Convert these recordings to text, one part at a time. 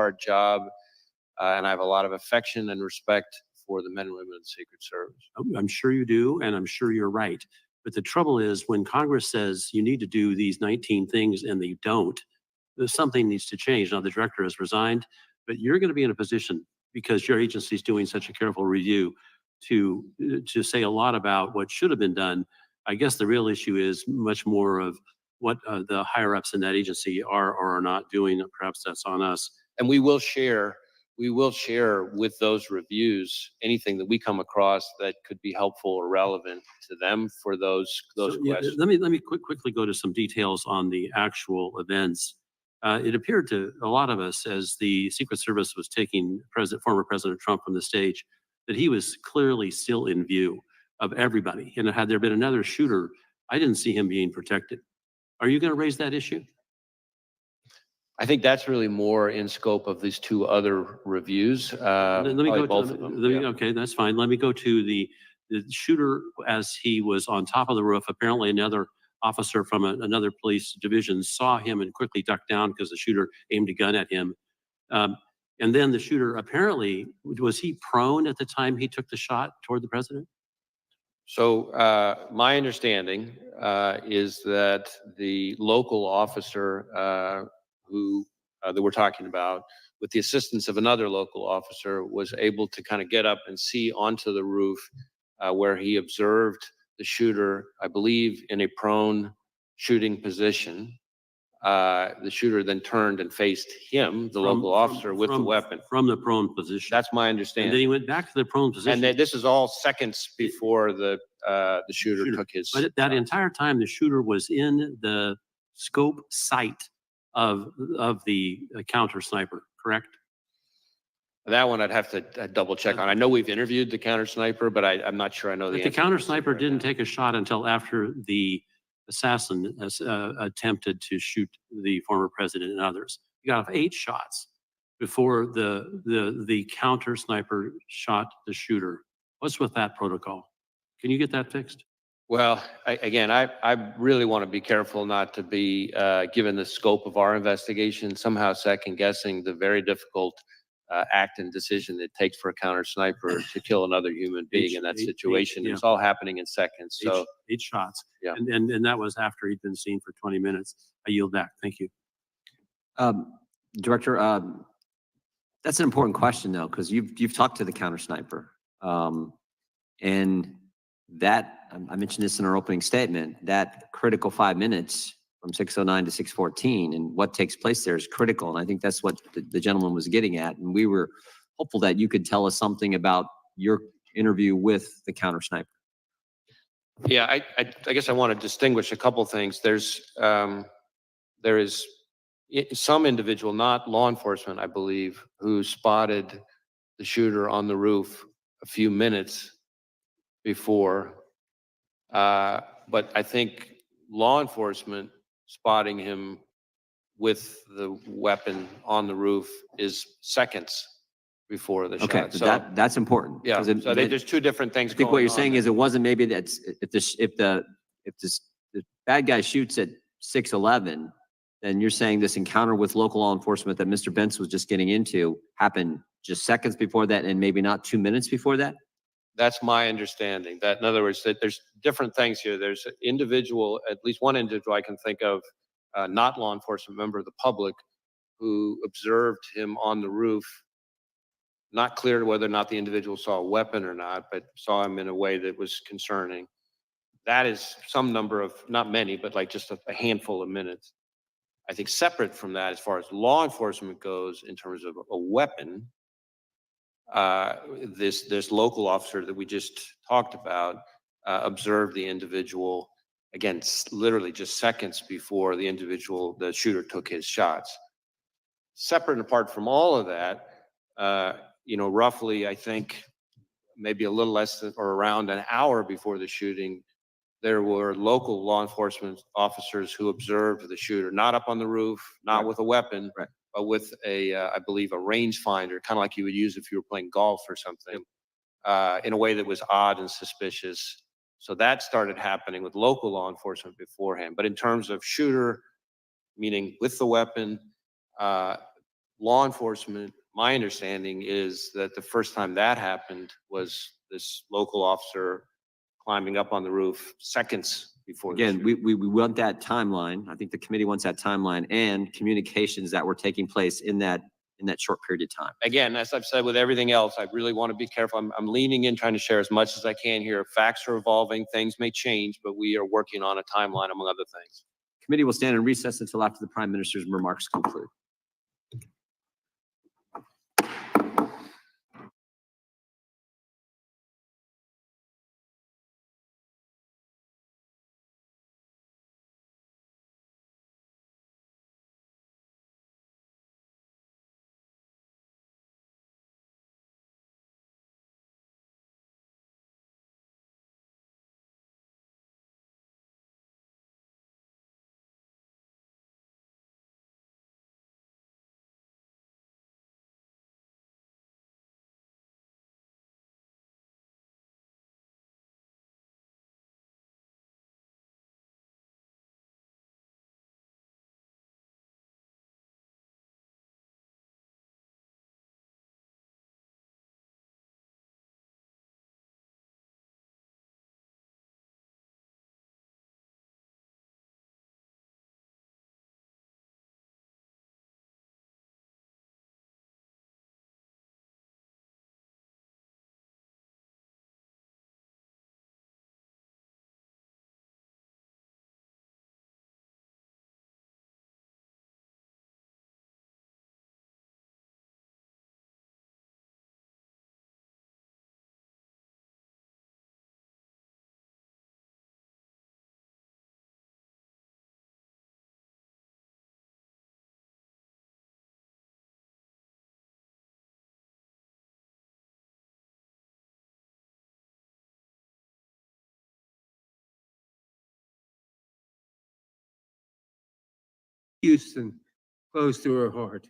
hard job, and I have a lot of affection and respect for the men and women of the Secret Service. I'm sure you do, and I'm sure you're right. But the trouble is when Congress says you need to do these 19 things and they don't, something needs to change. Now, the director has resigned, but you're going to be in a position, because your agency is doing such a careful review, to say a lot about what should have been done. I guess the real issue is much more of what the higher ups in that agency are or are not doing. Perhaps that's on us. And we will share with those reviews anything that we come across that could be helpful or relevant to them for those questions. Yeah, let me quickly go to some details on the actual events. It appeared to a lot of us as the Secret Service was taking former President Trump from the stage that he was clearly still in view of everybody. And had there been another shooter, I didn't see him being protected. Are you going to raise that issue? I think that's really more in scope of these two other reviews. Let me go both to, of them. Okay, that's fine. Let me go to the shooter as he was on top of the roof. Apparently another officer from another police division saw him and quickly ducked down because the shooter aimed a gun at him. And then the shooter apparently, was he prone at the time he took the shot toward the president? So my understanding is that the local officer that we're talking about, with the assistance of another local officer, was able to kind of get up and see onto the roof where he observed the shooter, I believe, in a prone shooting position. The shooter then turned and faced him, the local officer, with the weapon. From the prone position. That's my understanding. And then he went back to the prone position. And then this is all seconds before the shooter took his. But that entire time, the shooter was in the scope sight of the counter sniper, correct? That one I'd have to double check on. I know we've interviewed the counter sniper, but I'm not sure I know the answer. The counter sniper didn't take a shot until after the assassin attempted to shoot the former president and others. You got 8 shots before the counter sniper shot the shooter. What's with that protocol? Can you get that fixed? Well, I really want to be careful not to be, given the scope of our investigation, somehow second guessing the very difficult act and decision it takes for a counter sniper to kill another human being in that situation. It's all happening in seconds. So 8 shots. Yeah. And that was after he'd been seen for 20 minutes. I yield back. Thank you. Director, that's an important question though, because you've talked to the counter sniper. And that, I mentioned this in our opening statement, that critical 5 minutes from 6:09 to 6:14 and what takes place there is critical. And I think that's what the gentleman was getting at. And we were hopeful that you could tell us something about your interview with the counter sniper. Yeah, I guess I want to distinguish a couple things. There is some individual, not law enforcement, I believe, who spotted the shooter on the roof a few minutes before. But I think law enforcement spotting him with the weapon on the roof is seconds before the shot. Okay, so that's important. Yeah, so there's two different things. I think what you're saying is it wasn't maybe that's if the bad guy shoots at 6:11, then you're saying this encounter with local law enforcement that Mr. Bentz was just getting into happened just seconds before that and maybe not 2 minutes before that? That's my understanding. That, in other words, that there's different things here. There's an individual, at least one individual I can think of, not law enforcement, member of the public, who observed him on the roof. Not clear whether or not the individual saw a weapon or not, but saw him in a way that was concerning. That is some number of, not many, but like just a handful of minutes. I think separate from that, as far as law enforcement goes, in terms of a weapon, this local officer that we just talked about observed the individual, again, literally just seconds before the shooter took his shots. Separate and apart from all of that, roughly, I think maybe a little less than or around an hour before the shooting, there were local law enforcement officers who observed the shooter, not up on the roof, not with a weapon, but with I believe, a rangefinder, kind of like you would use if you were playing golf or something, in a way that was odd and suspicious. So that started happening with local law enforcement beforehand. But in terms of shooter, meaning with the weapon, law enforcement, my understanding is that the first time that happened was this local officer climbing up on the roof seconds before. Again, we want that timeline. I think the committee wants that timeline and communications that were taking place in that short period of time. Again, as I've said with everything else, I really want to be careful. I'm leaning in, trying to share as much as I can here. Facts are evolving, things may change, but we are working on a timeline among other things. Committee will stand in recess until after the Prime Minister's remarks conclude. Houston, close to her heart.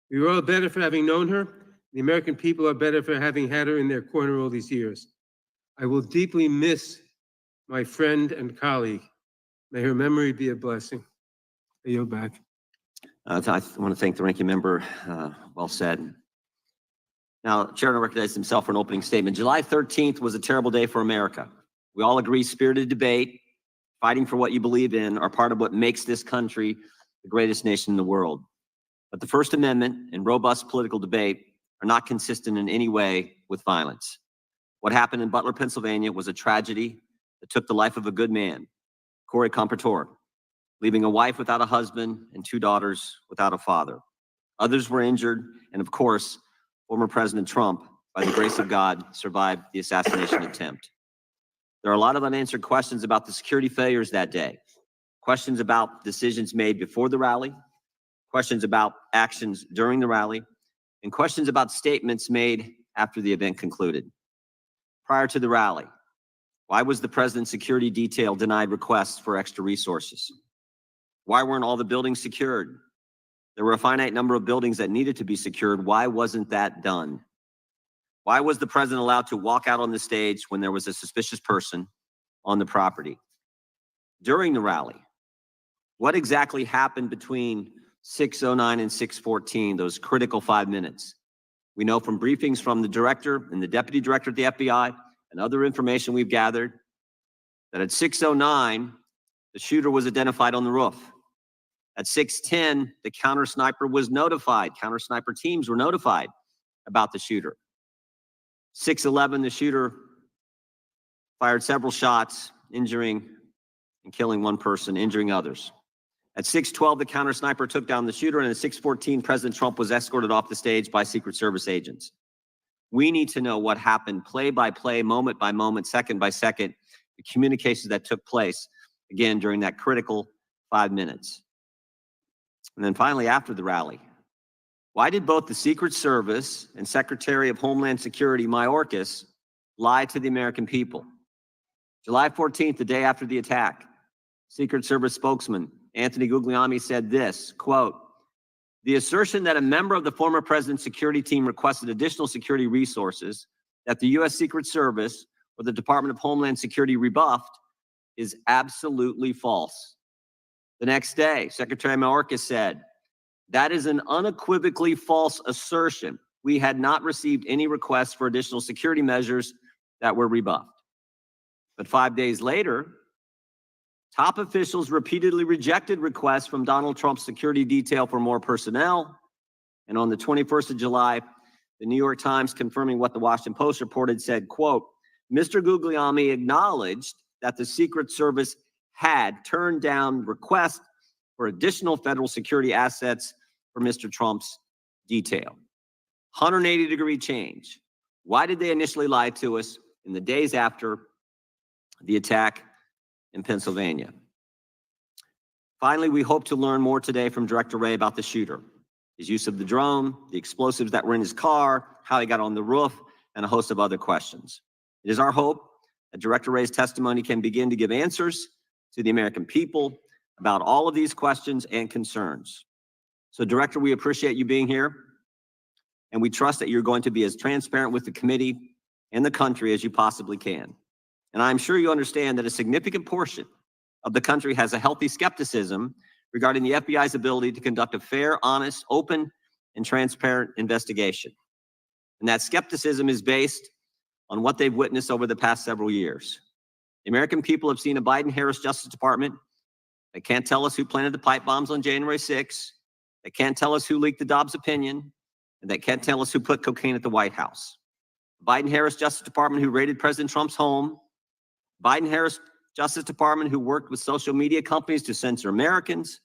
We were all better for having known her. The American people are better for having had her in their corner all these years. I will deeply miss my friend and colleague. May her memory be a blessing. I yield back. I want to thank the ranking member. Well said. Now, Chair will recognize himself for an opening statement. July 13th was a terrible day for America. We all agree spirited debate, fighting for what you believe in, are part of what makes this country the greatest nation in the world. But the First Amendment and robust political debate are not consistent in any way with violence. What happened in Butler, Pennsylvania was a tragedy that took the life of a good man, Corey Compertor, leaving a wife without a husband and 2 daughters without a father. Others were injured, and of course, former President Trump, by the grace of God, survived the assassination attempt. There are a lot of unanswered questions about the security failures that day, questions about decisions made before the rally, questions about actions during the rally, and questions about statements made after the event concluded. Prior to the rally, why was the president's security detail denied requests for extra resources? Why weren't all the buildings secured? There were a finite number of buildings that needed to be secured. Why wasn't that done? Why was the president allowed to walk out on the stage when there was a suspicious person on the property? During the rally, what exactly happened between 6:09 and 6:14, those critical 5 minutes? We know from briefings from the director and the deputy director at the FBI and other information we've gathered that at 6:09, the shooter was identified on the roof. At 6:10, the counter sniper was notified. Counter sniper teams were notified about the shooter. 6:11, the shooter fired several shots, injuring and killing one person, injuring others. At 6:12, the counter sniper took down the shooter, and at 6:14, President Trump was escorted off the stage by Secret Service agents. We need to know what happened play by play, moment by moment, second by second, the communications that took place, again, during that critical 5 minutes. And then finally, after the rally, why did both the Secret Service and Secretary of Homeland Security, Mayorkas, lie to the American people? July 14th, the day after the attack, Secret Service spokesman Anthony Guglielmi said this, quote, "The assertion that a member of the former president's security team requested additional security resources that the U.S. Secret Service or the Department of Homeland Security rebuffed is absolutely false." The next day, Secretary Mayorkas said, That is an unequivocally false assertion. We had not received any requests for additional security measures that were rebuffed. But 5 days later, top officials repeatedly rejected requests from Donald Trump's security detail for more personnel. And on the 21st of July, the New York Times, confirming what the Washington Post reported, said, quote, Mr. Guglielmi acknowledged that the Secret Service had turned down requests for additional federal security assets for Mr. Trump's detail. 180-degree change. Why did they initially lie to us in the days after the attack in Pennsylvania? Finally, we hope to learn more today from Director Wray about the shooter, his use of the drone, the explosives that were in his car, how he got on the roof, and a host of other questions. It is our hope that Director Wray's testimony can begin to give answers to the American people about all of these questions and concerns. So, Director, we appreciate you being here, and we trust that you're going to be as transparent with the committee and the country as you possibly can. And I'm sure you understand that a significant portion of the country has a healthy skepticism regarding the FBI's ability to conduct a fair, honest, open, and transparent investigation. And that skepticism is based on what they've witnessed over the past several years. The American people have seen a Biden-Harris Justice Department that can't tell us who planted the pipe bombs on January 6th, that can't tell us who leaked the Dobbs opinion, and that can't tell us who put cocaine at the White House. The Biden-Harris Justice Department who raided President Trump's home, Biden-Harris Justice Department who worked with social media companies to censor Americans,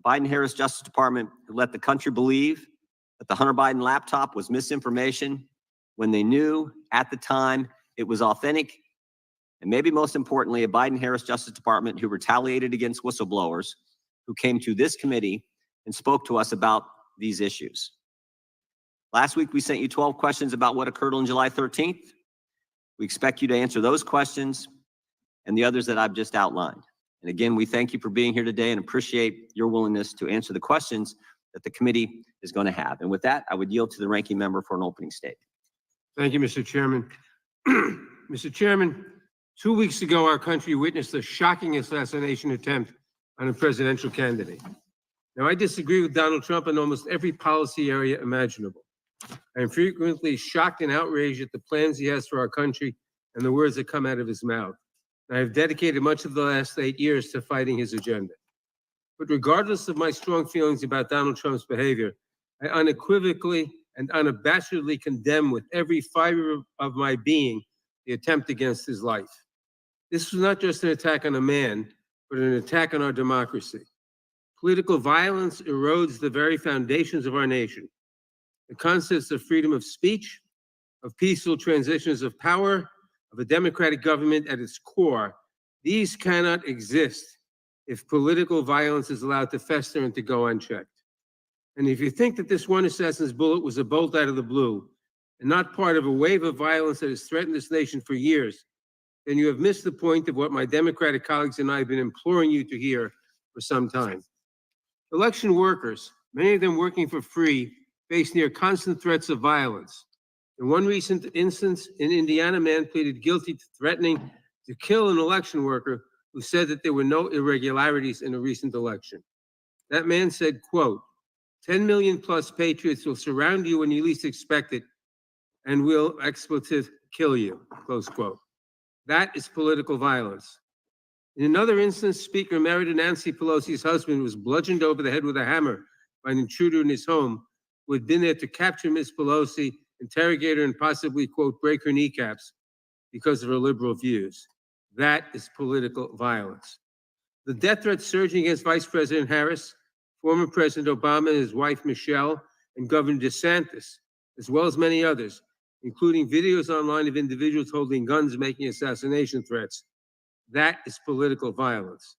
Biden-Harris Justice Department who let the country believe that the Hunter Biden laptop was misinformation when they knew at the time it was authentic. And maybe most importantly, a Biden-Harris Justice Department who retaliated against whistleblowers who came to this committee and spoke to us about these issues. Last week, we sent you 12 questions about what occurred on July 13th. We expect you to answer those questions and the others that I've just outlined. And again, we thank you for being here today and appreciate your willingness to answer the questions that the committee is going to have. And with that, I would yield to the ranking member for an opening statement. Thank you, Mr. Chairman. Mr. Chairman, 2 weeks ago, our country witnessed a shocking assassination attempt on a presidential candidate. Now, I disagree with Donald Trump in almost every policy area imaginable. I am frequently shocked and outraged at the plans he has for our country and the words that come out of his mouth. I have dedicated much of the last 8 years to fighting his agenda. But regardless of my strong feelings about Donald Trump's behavior, I unequivocally and unabashedly condemn with every fiber of my being the attempt against his life. This was not just an attack on a man, but an attack on our democracy. Political violence erodes the very foundations of our nation. The concepts of freedom of speech, of peaceful transitions of power, of a democratic government at its core, these cannot exist if political violence is allowed to fester and to go unchecked. And if you think that this one assassin's bullet was a bolt out of the blue and not part of a wave of violence that has threatened this nation for years, then you have missed the point of what my Democratic colleagues and I have been imploring you to hear for some time. Election workers, many of them working for free, face near constant threats of violence. In one recent instance, an Indiana man pleaded guilty to threatening to kill an election worker who said that there were no irregularities in a recent election. That man said, quote, 10 million plus patriots will surround you when you least expect it and will expletive kill you, close quote. That is political violence. In another instance, Speaker Merida Nancy Pelosi's husband was bludgeoned over the head with a hammer by an intruder in his home who had been there to capture Ms. Pelosi, interrogate her, and possibly, quote, break her kneecaps because of her liberal views. That is political violence. The death threats surging against Vice President Harris, former President Obama and his wife Michelle, and Governor DeSantis, as well as many others, including videos online of individuals holding guns making assassination threats. That is political violence.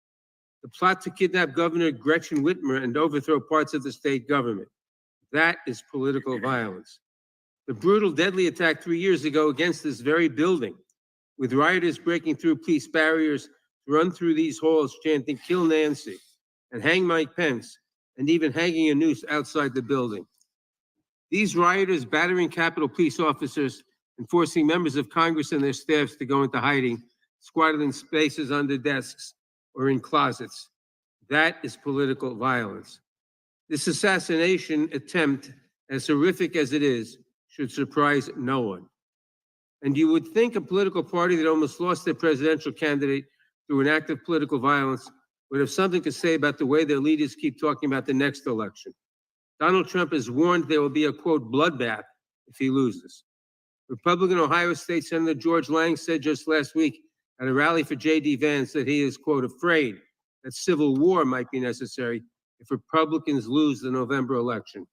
The plot to kidnap Governor Gretchen Whitmer and overthrow parts of the state government. That is political violence. The brutal, deadly attack 3 years ago against this very building, with rioters breaking through police barriers to run through these halls chanting, "Kill Nancy," and "Hang Mike Pence," and even hanging a noose outside the building. These rioters battering Capitol Police officers and forcing members of Congress and their staffs to go into hiding, squatted in spaces under desks or in closets. That is political violence. This assassination attempt, as horrific as it is, should surprise no one. And you would think a political party that almost lost their presidential candidate through an act of political violence would have something to say about the way their leaders keep talking about the next election. Donald Trump has warned there will be a, quote, bloodbath if he loses. Republican Ohio State Senator George Lang said just last week at a rally for J.D. Vance that he is, quote, afraid that civil war might be necessary if Republicans lose the November election.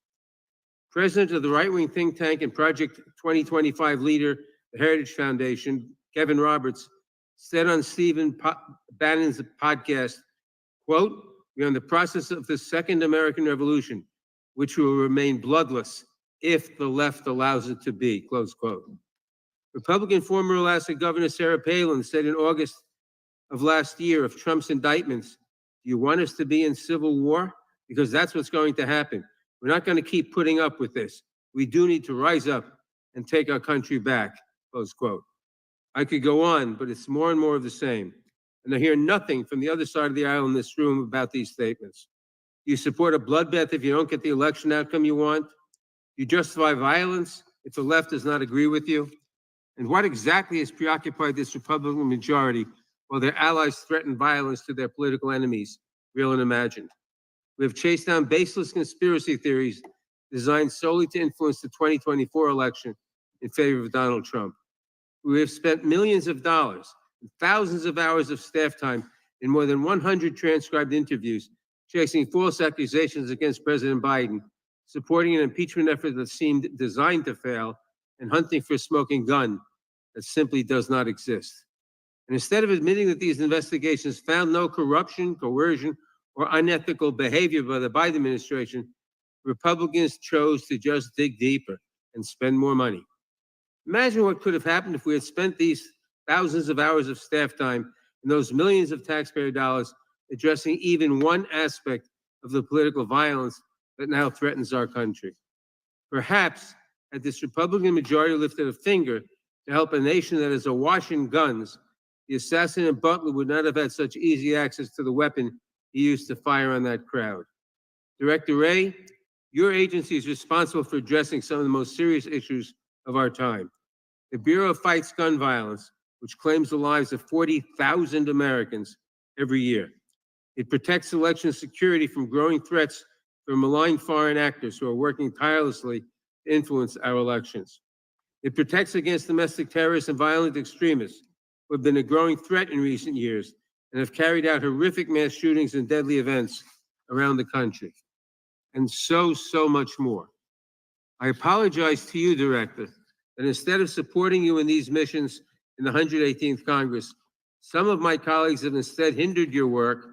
President of the right-wing think tank and Project 2025 leader, the Heritage Foundation, Kevin Roberts, said on Stephen Bannon's podcast, quote, "We're in the process of the second American Revolution, which will remain bloodless if the left allows it to be," close quote. Republican former Alaska Governor Sarah Palin said in August of last year of Trump's indictments, "Do you want us to be in civil war? Because that's what's going to happen. We're not going to keep putting up with this. We do need to rise up and take our country back," close quote. I could go on, but it's more and more of the same. And I hear nothing from the other side of the aisle in this room about these statements. Do you support a bloodbath if you don't get the election outcome you want? Do you justify violence if the left does not agree with you? And what exactly has preoccupied this Republican majority while their allies threaten violence to their political enemies, real and imagined? We have chased down baseless conspiracy theories designed solely to influence the 2024 election in favor of Donald Trump. We have spent millions of dollars and thousands of hours of staff time in more than 100 transcribed interviews, chasing false accusations against President Biden, supporting an impeachment effort that seemed designed to fail, and hunting for a smoking gun that simply does not exist. And instead of admitting that these investigations found no corruption, coercion, or unethical behavior by the Biden administration, Republicans chose to just dig deeper and spend more money. Imagine what could have happened if we had spent these thousands of hours of staff time and those millions of taxpayer dollars addressing even one aspect of the political violence that now threatens our country. Perhaps had this Republican majority lifted a finger to help a nation that is awash in guns, the assassin in Butler would not have had such easy access to the weapon he used to fire on that crowd. Director Wray, your agency is responsible for addressing some of the most serious issues of our time. The Bureau fights gun violence, which claims the lives of 40,000 Americans every year. It protects election security from growing threats from malign foreign actors who are working tirelessly to influence our elections. It protects against domestic terrorists and violent extremists who have been a growing threat in recent years and have carried out horrific mass shootings and deadly events around the country. And so much more. I apologize to you, Director, that instead of supporting you in these missions in the 118th Congress, some of my colleagues have instead hindered your work,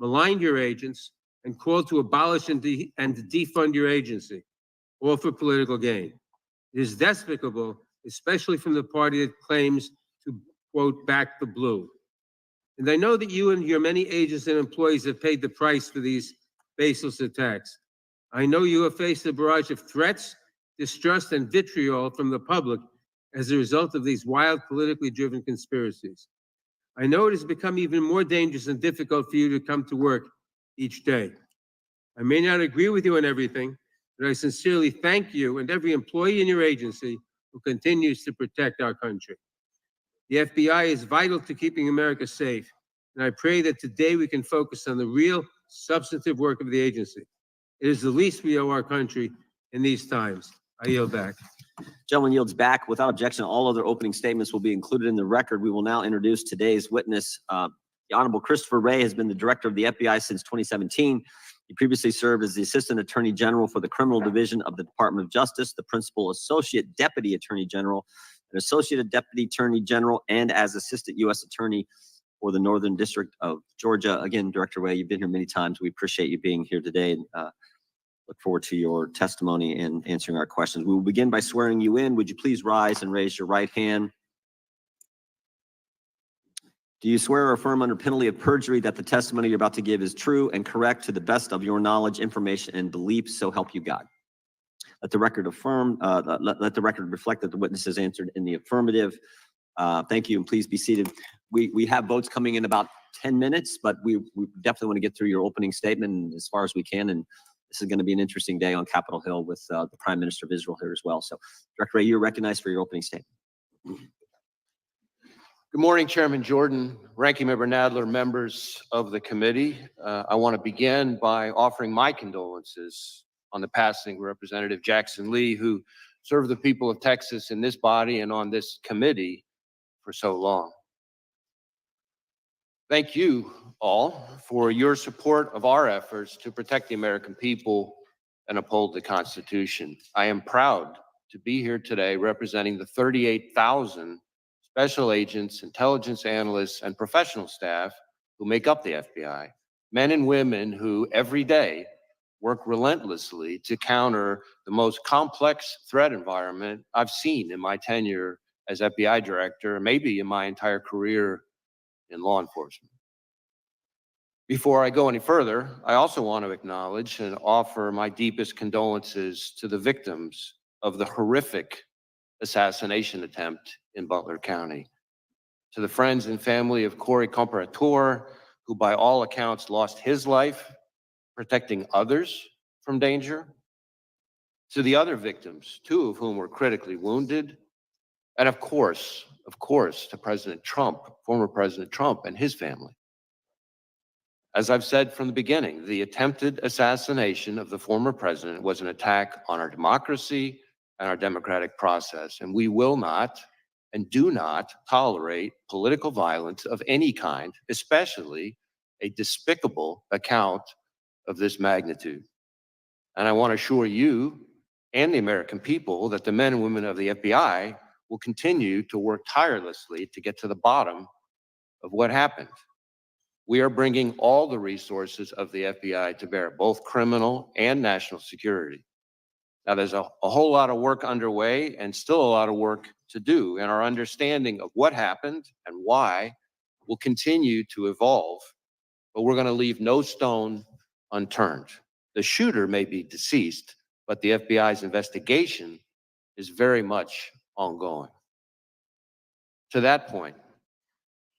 maligned your agents, and called to abolish and to defund your agency, all for political gain. It is despicable, especially from the party that claims to, quote, back the blue. And I know that you and your many agents and employees have paid the price for these baseless attacks. I know you have faced a barrage of threats, distrust, and vitriol from the public as a result of these wild, politically driven conspiracies. I know it has become even more dangerous and difficult for you to come to work each day. I may not agree with you on everything, but I sincerely thank you and every employee in your agency who continues to protect our country. The FBI is vital to keeping America safe, and I pray that today we can focus on the real, substantive work of the agency. It is the least we owe our country in these times. I yield back. Gentleman yields back. Without objection, all other opening statements will be included in the record. We will now introduce today's witness. The Honorable Christopher Wray has been the director of the FBI since 2017. He previously served as the Assistant Attorney General for the Criminal Division of the Department of Justice, the Principal Associate Deputy Attorney General, an Associate Deputy Attorney General, and as Assistant U.S. Attorney for the Northern District of Georgia. Again, Director Wray, you've been here many times. We appreciate you being here today. Look forward to your testimony and answering our questions. We will begin by swearing you in. Would you please rise and raise your right hand? Do you swear or affirm under penalty of perjury that the testimony you're about to give is true and correct to the best of your knowledge, information, and beliefs, so help you God? Let the record let the record reflect that the witness has answered in the affirmative. Thank you, and please be seated. We have votes coming in about 10 minutes, but we definitely want to get through your opening statement as far as we can, and this is going to be an interesting day on Capitol Hill with the Prime Minister of Israel here as well. So, Director Wray, you're recognized for your opening statement. Good morning, Chairman Jordan, Ranking Member Nadler, members of the committee. I want to begin by offering my condolences on the passing of Representative Jackson Lee, who served the people of Texas in this body and on this committee for so long. Thank you all for your support of our efforts to protect the American people and uphold the Constitution. I am proud to be here today representing the 38,000 special agents, intelligence analysts, and professional staff who make up the FBI, men and women who every day work relentlessly to counter the most complex threat environment I've seen in my tenure as FBI director, maybe in my entire career in law enforcement. Before I go any further, I also want to acknowledge and offer my deepest condolences to the victims of the horrific assassination attempt in Butler County, to the friends and family of Corey Comparator, who by all accounts lost his life protecting others from danger, to the other victims, 2 of whom were critically wounded, and of course, to President Trump, former President Trump and his family. As I've said from the beginning, the attempted assassination of the former president was an attack on our democracy and our democratic process, and we will not and do not tolerate political violence of any kind, especially a despicable account of this magnitude. And I want to assure you and the American people that the men and women of the FBI will continue to work tirelessly to get to the bottom of what happened. We are bringing all the resources of the FBI to bear, both criminal and national security. Now, there's a whole lot of work underway and still a lot of work to do, and our understanding of what happened and why will continue to evolve, but we're going to leave no stone unturned. The shooter may be deceased, but the FBI's investigation is very much ongoing. To that point,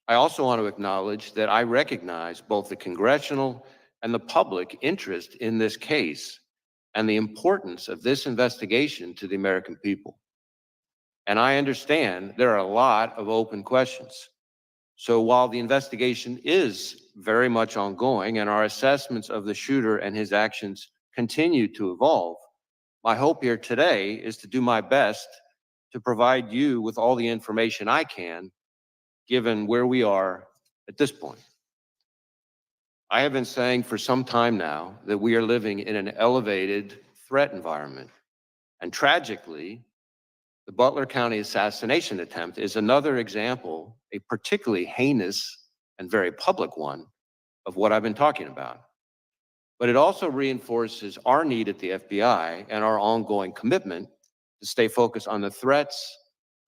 I also want to acknowledge that I recognize both the congressional and the public interest in this case and the importance of this investigation to the American people. And I understand there are a lot of open questions. So while the investigation is very much ongoing and our assessments of the shooter and his actions continue to evolve, my hope here today is to do my best to provide you with all the information I can, given where we are at this point. I have been saying for some time now that we are living in an elevated threat environment. And tragically, the Butler County assassination attempt is another example, a particularly heinous and very public one, of what I've been talking about. But it also reinforces our need at the FBI and our ongoing commitment to stay focused on the threats,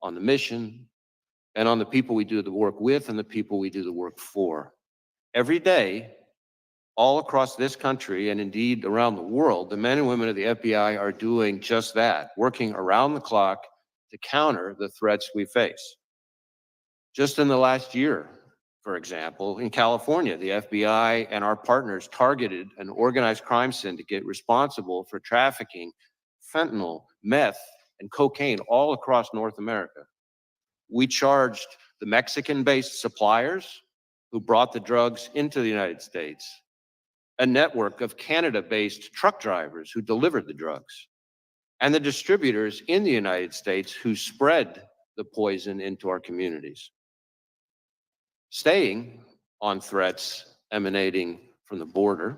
on the mission, and on the people we do the work with and the people we do the work for. Every day, all across this country and indeed around the world, the men and women of the FBI are doing just that, working around the clock to counter the threats we face. Just in the last year, for example, in California, the FBI and our partners targeted an organized crime syndicate responsible for trafficking fentanyl, meth, and cocaine all across North America. We charged the Mexican-based suppliers who brought the drugs into the United States, a network of Canada-based truck drivers who delivered the drugs, and the distributors in the United States who spread the poison into our communities. Staying on threats emanating from the border,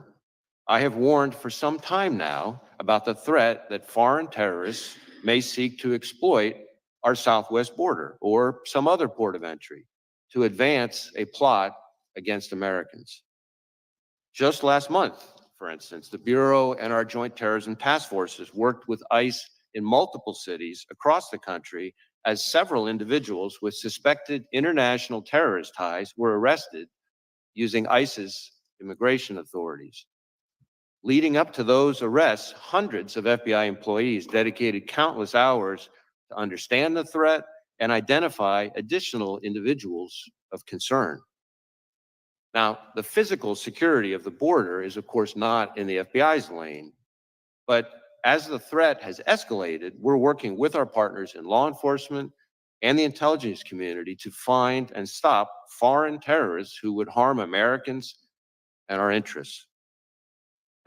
I have warned for some time now about the threat that foreign terrorists may seek to exploit our southwest border or some other port of entry to advance a plot against Americans. Just last month, for instance, the Bureau and our Joint Terrorism Task Forces worked with ICE in multiple cities across the country as several individuals with suspected international terrorist ties were arrested using ICE's immigration authorities. Leading up to those arrests, hundreds of FBI employees dedicated countless hours to understand the threat and identify additional individuals of concern. Now, the physical security of the border is, of course, not in the FBI's lane, But as the threat has escalated, we're working with our partners in law enforcement and the intelligence community to find and stop foreign terrorists who would harm Americans and our interests.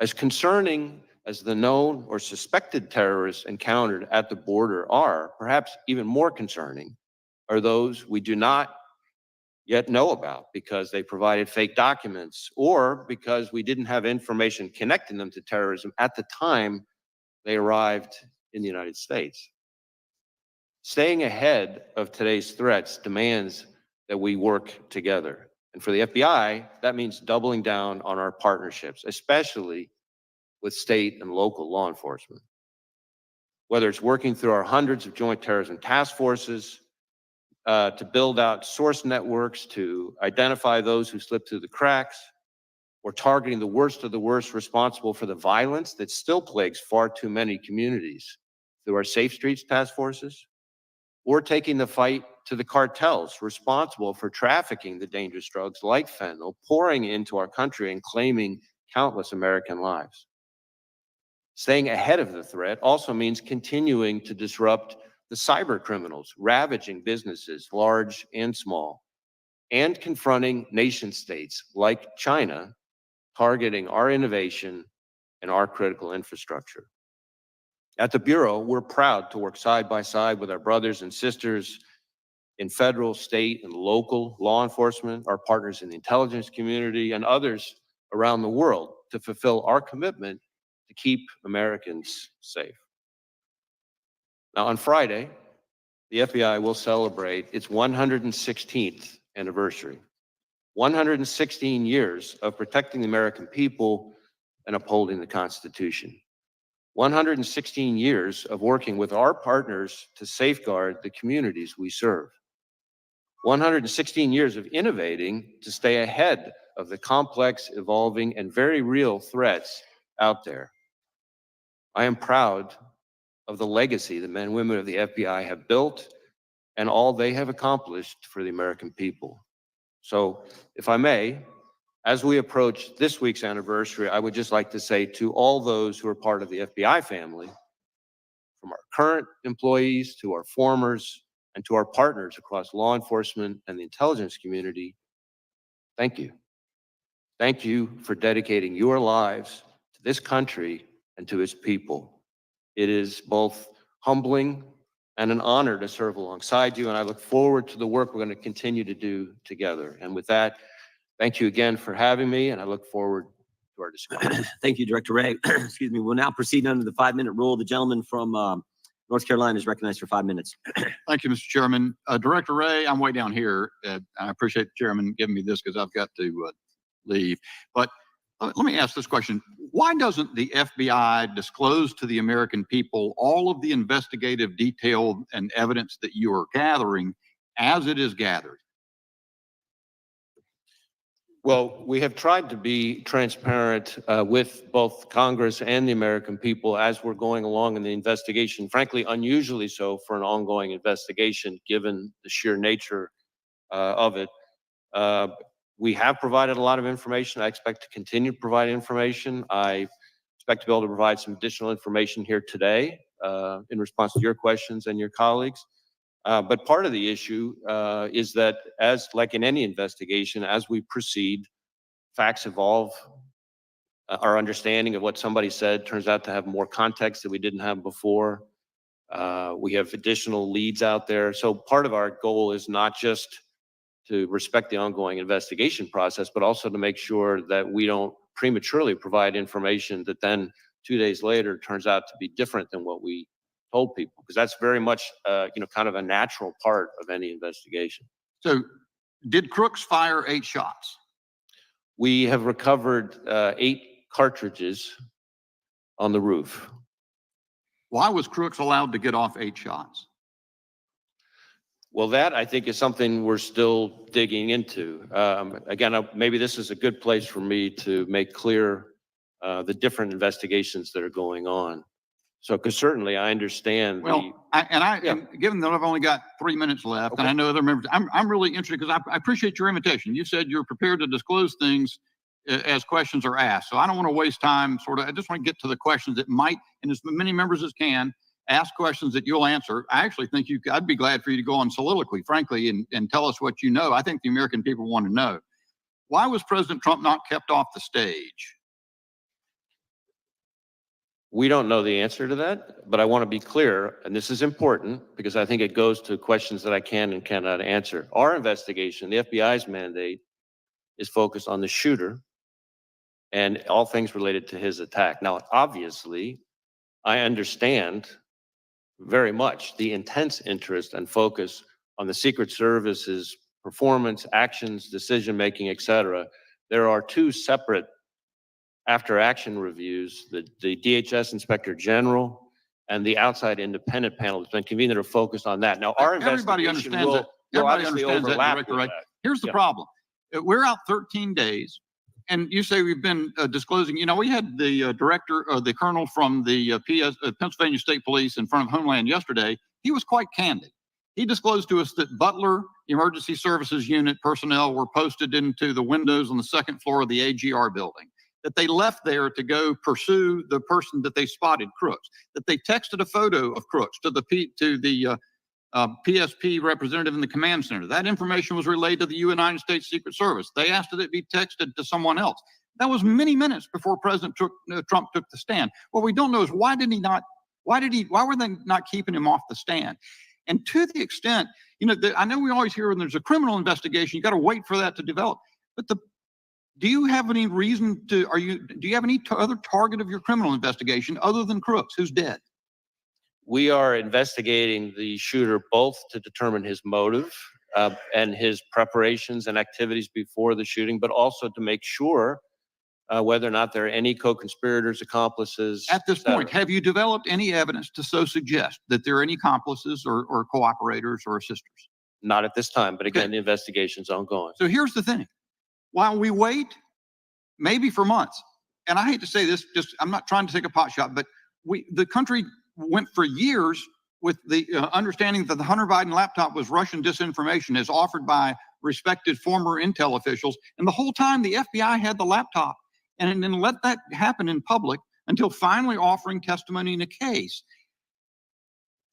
As concerning as the known or suspected terrorists encountered at the border are, perhaps even more concerning are those we do not yet know about because they provided fake documents or because we didn't have information connecting them to terrorism at the time they arrived in the United States. Staying ahead of today's threats demands that we work together. And for the FBI, that means doubling down on our partnerships, especially with state and local law enforcement. Whether it's working through our hundreds of joint terrorism task forces, to build out source networks to identify those who slip through the cracks, or targeting the worst of the worst responsible for the violence that still plagues far too many communities through our Safe Streets task forces, or taking the fight to the cartels responsible for trafficking the dangerous drugs like fentanyl, pouring into our country and claiming countless American lives. Staying ahead of the threat also means continuing to disrupt the cyber criminals ravaging businesses, large and small, and confronting nation states like China, targeting our innovation and our critical infrastructure. At the Bureau, we're proud to work side by side with our brothers and sisters in federal, state, and local law enforcement, our partners in the intelligence community, and others around the world to fulfill our commitment to keep Americans safe. Now, on Friday, the FBI will celebrate its 116th anniversary. 116 years of protecting the American people and upholding the Constitution. 116 years of working with our partners to safeguard the communities we serve. 116 years of innovating to stay ahead of the complex, evolving, and very real threats out there. I am proud of the legacy the men and women of the FBI have built and all they have accomplished for the American people. So, if I may, as we approach this week's anniversary, I would just like to say to all those who are part of the FBI family, from our current employees to our formers and to our partners across law enforcement and the intelligence community, thank you. Thank you for dedicating your lives to this country and to its people. It is both humbling and an honor to serve alongside you, and I look forward to the work we're going to continue to do together. And with that, thank you again for having me, and I look forward to our discussion. Thank you, Director Wray. Excuse me. We'll now proceed under the 5-minute rule. The gentleman from North Carolina is recognized for 5 minutes. Thank you, Mr. Chairman. Director Wray, I'm way down here. I appreciate the chairman giving me this because I've got to leave. But let me ask this question. Why doesn't the FBI disclose to the American people all of the investigative detail and evidence that you are gathering as it is gathered? Well, we have tried to be transparent with both Congress and the American people as we're going along in the investigation, frankly, unusually so for an ongoing investigation, given the sheer nature of it. We have provided a lot of information. I expect to continue to provide information. I expect to be able to provide some additional information here today in response to your questions and your colleagues. But part of the issue is that, as like in any investigation, as we proceed, facts evolve. Our understanding of what somebody said turns out to have more context that we didn't have before. We have additional leads out there. So part of our goal is not just to respect the ongoing investigation process, but also to make sure that we don't prematurely provide information that then 2 days later turns out to be different than what we told people, because that's very much, kind of a natural part of any investigation. So did Crooks fire 8 shots? We have recovered 8 cartridges on the roof. Why was Crooks allowed to get off 8 shots? Well, that I think is something we're still digging into. Again, maybe this is a good place for me to make clear the different investigations that are going on. So, because certainly I understand. Well, and given that I've only got 3 minutes left, Okay. and I know other members, I'm really interested because I appreciate your invitation. You said you're prepared to disclose things as questions are asked. So I don't want to waste time. I just want to get to the questions that might, and as many members as can, ask questions that you'll answer. I actually think I'd be glad for you to go on soliloquy, frankly, and tell us what you know. I think the American people want to know. Why was President Trump not kept off the stage? We don't know the answer to that, but I want to be clear, and this is important because I think it goes to questions that I can and cannot answer. Our investigation, the FBI's mandate, is focused on the shooter and all things related to his attack. Now, obviously, I understand very much the intense interest and focus on the Secret Service's performance, actions, decision-making, et cetera. There are two separate after-action reviews, the DHS Inspector General and the outside independent panel that's been convened that are focused on that. Now, our Everybody investigation understands will, that. will Everybody obviously understands that, overlap Director with Wray. that. Here's the Yeah. problem. We're out 13 days, and you say we've been disclosing. We had the the colonel from the Pennsylvania State Police in front of Homeland yesterday. He was quite candid. He disclosed to us that Butler Emergency Services Unit personnel were posted into the windows on the second floor of the AGR building, that they left there to go pursue the person that they spotted, Crooks, that they texted a photo of Crooks to the PSP representative in the command center. That information was relayed to the United States Secret Service. They asked that it be texted to someone else. That was many minutes before President Trump took the stand. What we don't know is why were they not keeping him off the stand? And to the extent, I know we always hear when there's a criminal investigation, you got to wait for that to develop. But do you have any reason do you have any other target of your criminal investigation other than Crooks, who's dead? We are investigating the shooter both to determine his motive and his preparations and activities before the shooting, but also to make sure whether or not there are any co-conspirators, accomplices. At this point, have you developed any evidence to so suggest that there are any accomplices or cooperators or assisters? Not at this time, but again, Okay. the investigation's ongoing. So here's the thing. While we wait, maybe for months, and I hate to say this, I'm not trying to take a pot shot, but the country went for years with the understanding that the Hunter Biden laptop was Russian disinformation as offered by respected former intel officials. And the whole time the FBI had the laptop and then let that happen in public until finally offering testimony in a case.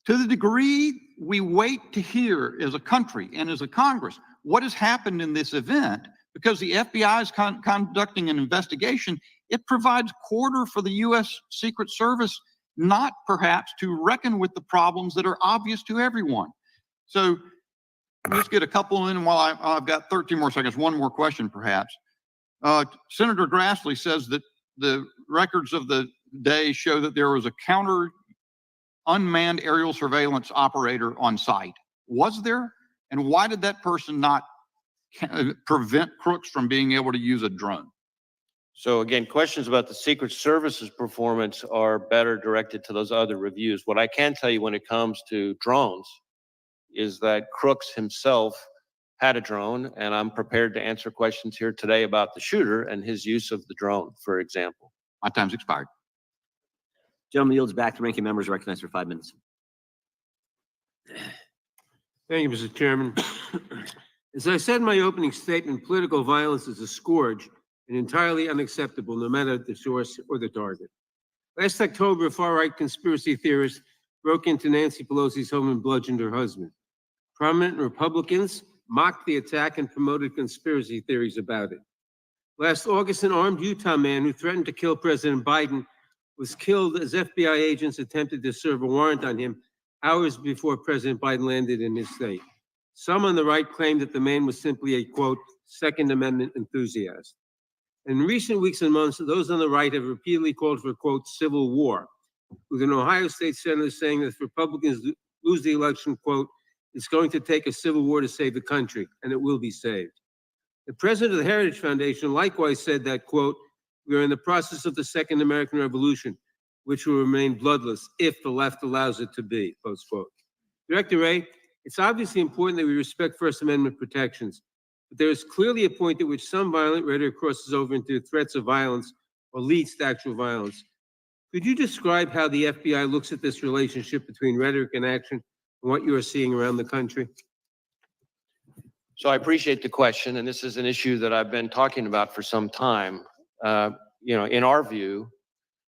To the degree we wait to hear as a country and as a Congress what has happened in this event, because the FBI is conducting an investigation, it provides quarter for the U.S. Secret Service not perhaps to reckon with the problems that are obvious to everyone. So let's get a couple in while I've got 13 more seconds. One more question, perhaps. Senator Grassley says that the records of the day show that there was a counter unmanned aerial surveillance operator on site. Was there? And why did that person not prevent Crooks from being able to use a drone? So again, questions about the Secret Service's performance are better directed to those other reviews. What I can tell you when it comes to drones is that Crooks himself had a drone, and I'm prepared to answer questions here today about the shooter and his use of the drone, for example. My time's expired. Gentleman yields back to ranking members recognized for 5 minutes. Thank you, Mr. Chairman. As I said in my opening statement, political violence is a scourge and entirely unacceptable, no matter the source or the target. Last October, a far-right conspiracy theorist broke into Nancy Pelosi's home and bludgeoned her husband. Prominent Republicans mocked the attack and promoted conspiracy theories about it. Last August, an armed Utah man who threatened to kill President Biden was killed as FBI agents attempted to serve a warrant on him hours before President Biden landed in his state. Some on the right claimed that the man was simply a, quote, Second Amendment enthusiast. In recent weeks and months, those on the right have repeatedly called for, quote, civil war, with an Ohio State senator saying that if Republicans lose the election, quote, it's going to take a civil war to save the country, and it will be saved. The president of the Heritage Foundation likewise said that, quote, we are in the process of the Second American Revolution, which will remain bloodless if the left allows it to be, close quote. Director Wray, it's obviously important that we respect First Amendment protections, but there is clearly a point at which some violent rhetoric crosses over into threats of violence or leads to actual violence. Could you describe how the FBI looks at this relationship between rhetoric and action and what you are seeing around the country? So I appreciate the question, and this is an issue that I've been talking about for some time. In our view,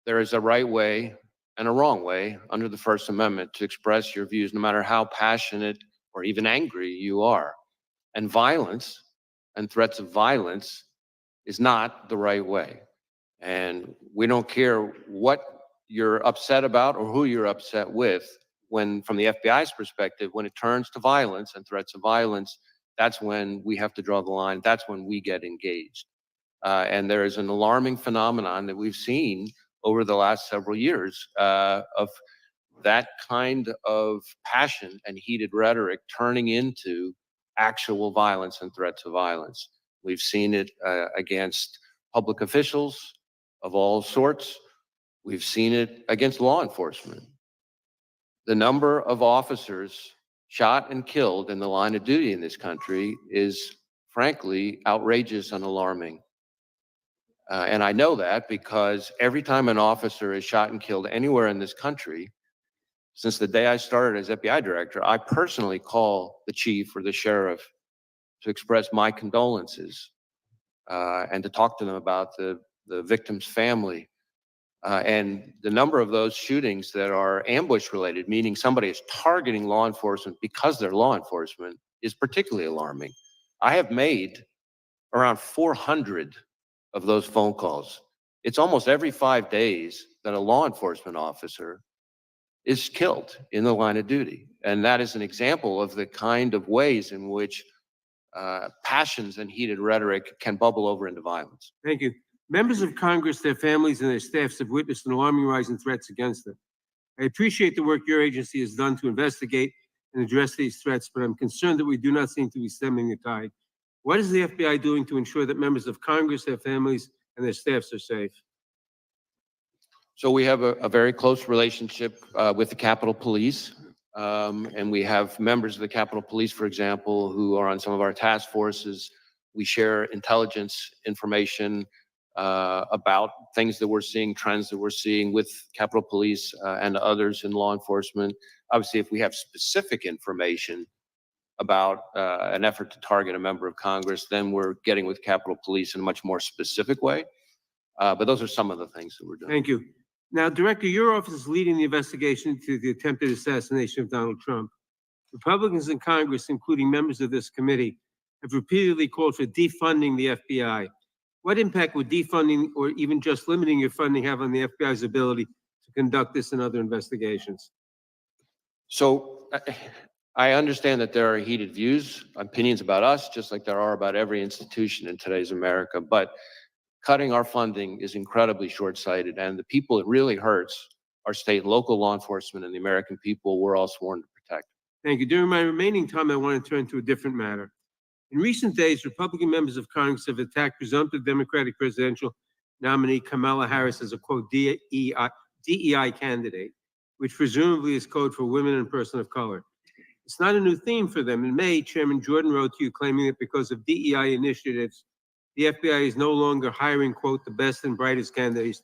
there is a right way and a wrong way under the First Amendment to express your views, no matter how passionate or even angry you are. And violence and threats of violence is not the right way. And we don't care what you're upset about or who you're upset with. When, from the FBI's perspective, when it turns to violence and threats of violence, that's when we have to draw the line. That's when we get engaged. And there is an alarming phenomenon that we've seen over the last several years of that kind of passion and heated rhetoric turning into actual violence and threats of violence. We've seen it against public officials of all sorts. We've seen it against law enforcement. The number of officers shot and killed in the line of duty in this country is frankly outrageous and alarming. And I know that because every time an officer is shot and killed anywhere in this country, since the day I started as FBI director, I personally call the chief or the sheriff to express my condolences and to talk to them about the victim's family. And the number of those shootings that are ambush related, meaning somebody is targeting law enforcement because they're law enforcement, is particularly alarming. I have made around 400 of those phone calls. It's almost every 5 days that a law enforcement officer is killed in the line of duty. And that is an example of the kind of ways in which passions and heated rhetoric can bubble over into violence. Thank you. Members of Congress, their families, and their staffs have witnessed an alarming rise in threats against them. I appreciate the work your agency has done to investigate and address these threats, but I'm concerned that we do not seem to be stemming the tide. What is the FBI doing to ensure that members of Congress, their families, and their staffs are safe? So we have a very close relationship with the Capitol Police. And we have members of the Capitol Police, for example, who are on some of our task forces. We share intelligence information about things that we're seeing, trends that we're seeing with Capitol Police and others in law enforcement. Obviously, if we have specific information about an effort to target a member of Congress, then we're getting with Capitol Police in a much more specific way. But those are some of the things that we're doing. Thank you. Now, Director, your office is leading the investigation into the attempted assassination of Donald Trump. Republicans in Congress, including members of this committee, have repeatedly called for defunding the FBI. What impact would defunding or even just limiting your funding have on the FBI's ability to conduct this and other investigations? So I understand that there are heated views, opinions about us, just like there are about every institution in today's America. But cutting our funding is incredibly short-sighted, and the people it really hurts are state and local law enforcement and the American people we're all sworn to protect. Thank you. During my remaining time, I want to turn to a different matter. In recent days, Republican members of Congress have attacked presumptive Democratic presidential nominee Kamala Harris as a, quote, DEI candidate, which presumably is code for women and person of color. It's not a new theme for them. In May, Chairman Jordan wrote to you claiming that because of DEI initiatives, the FBI is no longer hiring, quote, the best and brightest candidates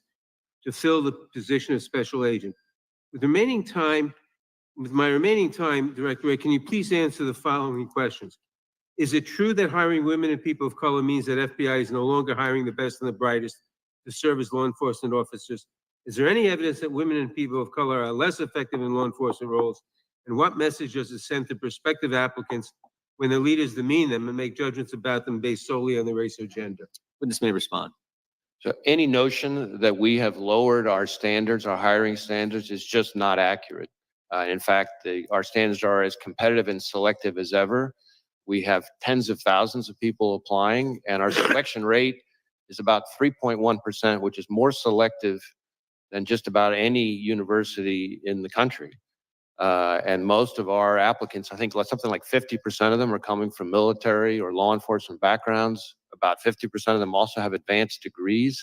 to fill the position of special agent. With my remaining time, Director Wray, can you please answer the following questions? Is it true that hiring women and people of color means that FBI is no longer hiring the best and the brightest to serve as law enforcement officers? Is there any evidence that women and people of color are less effective in law enforcement roles? And what message does it send to prospective applicants when the leaders demean them and make judgments about them based solely on their race or gender? Witness may respond. So any notion that we have lowered our standards, our hiring standards, is just not accurate. In fact, our standards are as competitive and selective as ever. We have tens of thousands of people applying, and our selection rate is about 3.1%, which is more selective than just about any university in the country. And most of our applicants, I think something like 50% of them are coming from military or law enforcement backgrounds. About 50% of them also have advanced degrees.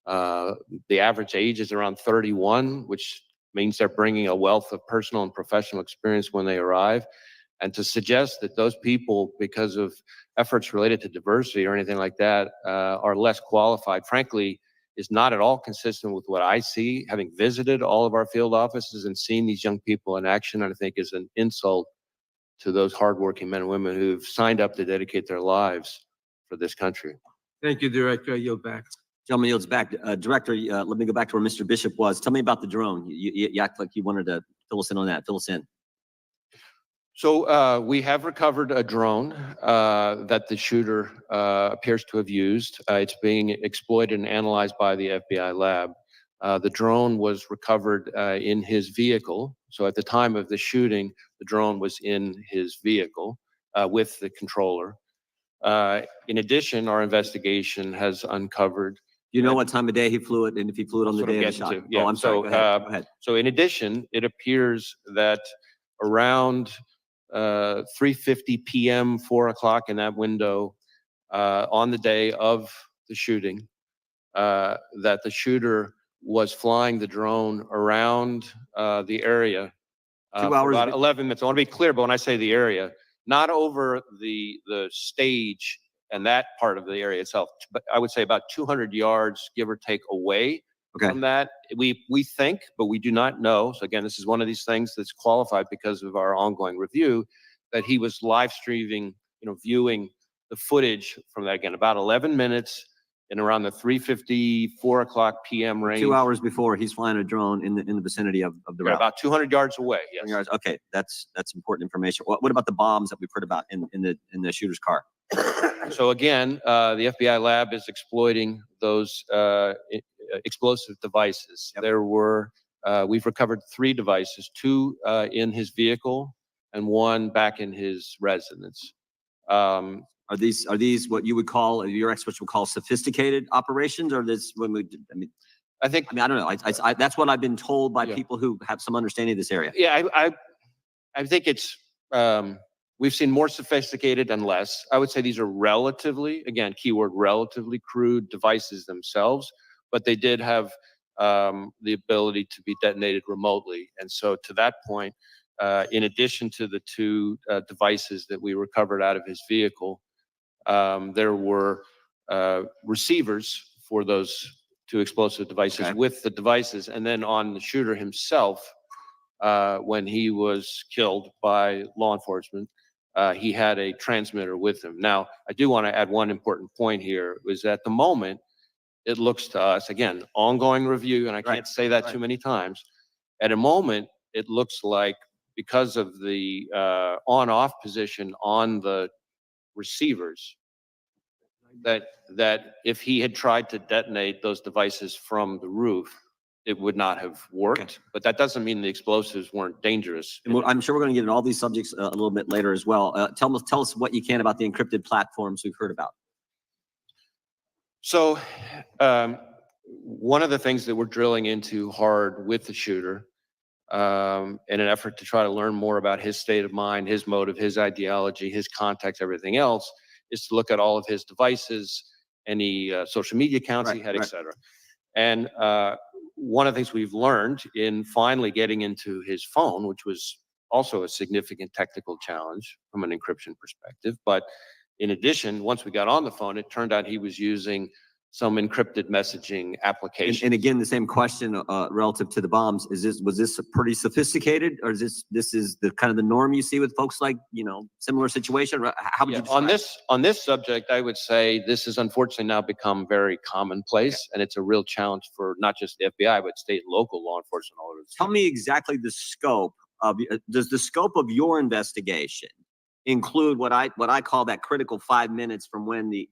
The average age is around 31, which means they're bringing a wealth of personal and professional experience when they arrive. And to suggest that those people, because of efforts related to diversity or anything like that, are less qualified, frankly, is not at all consistent with what I see, having visited all of our field offices and seen these young people in action, and I think is an insult to those hardworking men and women who've signed up to dedicate their lives for this country. Thank you, Director. I yield back. Gentleman yields back. Director, let me go back to where Mr. Bishop was. Tell me about the drone. You act like you wanted to fill us in on that. Fill us in. So we have recovered a drone that the shooter appears to have used. It's being exploited and analyzed by the FBI lab. The drone was recovered in his vehicle. So at the time of the shooting, the drone was in his vehicle with the controller. In addition, our investigation has uncovered. You know what time of day he flew it, and if he flew it on the day of the shot? Yeah. Oh, I'm sorry. Go ahead. Go ahead. So in addition, it appears that around 3:50 p.m., 4 o'clock in that window on the day of the shooting, that the shooter was flying the drone around the area 2 for hours. about 11 minutes. I want to be clear, but when I say the area, not over the stage and that part of the area itself, but I would say about 200 yards, give or take, away from that. We think, but we do not know. So again, this is one of these things that's qualified because of our ongoing review, that he was live streaming, viewing the footage from that, again, about 11 minutes and around the 3:50, 4 o'clock p.m. range. 2 hours before he's flying a drone in the vicinity of the route. About 200 yards away. Yes. 200 yards. Okay, that's important information. What about the bombs that we've heard about in the shooter's car? So again, the FBI lab is exploiting those explosive devices. Yep. There were, we've recovered 3 devices, 2 in his vehicle and 1 back in his residence. Are these what you would call, your experts would call sophisticated operations, or this when we? I don't know. That's what I've been told by people who have some understanding of this area. Yeah, I think it's we've seen more sophisticated and less. I would say these are relatively, again, keyword relatively crude devices themselves, but they did have the ability to be detonated remotely. And so to that point, in addition to the 2 devices that we recovered out of his vehicle, there were receivers for those 2 explosive devices with the devices. And then on the shooter himself, when he was killed by law enforcement, he had a transmitter with him. Now, I do want to add one important point here, is at the moment, it looks to us, again, ongoing review, and I can't say that too many times. At a moment, it looks like because of the on-off position on the receivers, that if he had tried to detonate those devices from the roof, it would not have worked. Okay. But that doesn't mean the explosives weren't dangerous. And I'm sure we're going to get into all these subjects a little bit later as well. Tell us what you can about the encrypted platforms we've heard about. So one of the things that we're drilling into hard with the shooter in an effort to try to learn more about his state of mind, his motive, his ideology, his context, everything else, is to look at all of his devices, any social media accounts he had, et cetera. And one of the things we've learned in finally getting into his phone, which was also a significant technical challenge from an encryption perspective, but in addition, once we got on the phone, it turned out he was using some encrypted messaging application. And again, the same question relative to the bombs. Was this pretty sophisticated, or is this is the kind of the norm you see with folks like, similar situation? How would you describe on this subject, I would say this has unfortunately now become very commonplace, and it's a real challenge for not just the FBI, but state and local law enforcement all over the state. Tell me exactly the scope of, does the scope of your investigation include what I call that critical 5 minutes from when the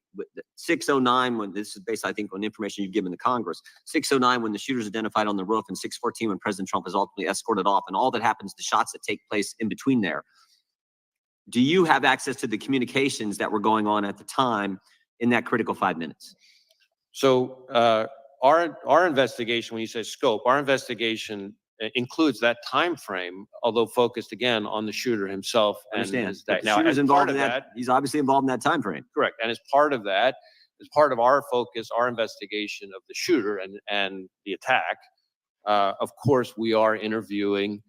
6:09, when this is based, I think, on information you've given to Congress, 6:09 when the shooter's identified on the roof, and 6:14 when President Trump is ultimately escorted off, and all that happens, the shots that take place in between there. Do you have access to the communications that were going on at the time in that critical 5 minutes? So our investigation, when you say scope, our investigation includes that time frame, although focused again on the shooter himself. Understand. The shooter's involved in that. He's obviously involved in that time frame. Correct. And as part of that, as part of our focus, our investigation of the shooter and the attack, of course, we are interviewing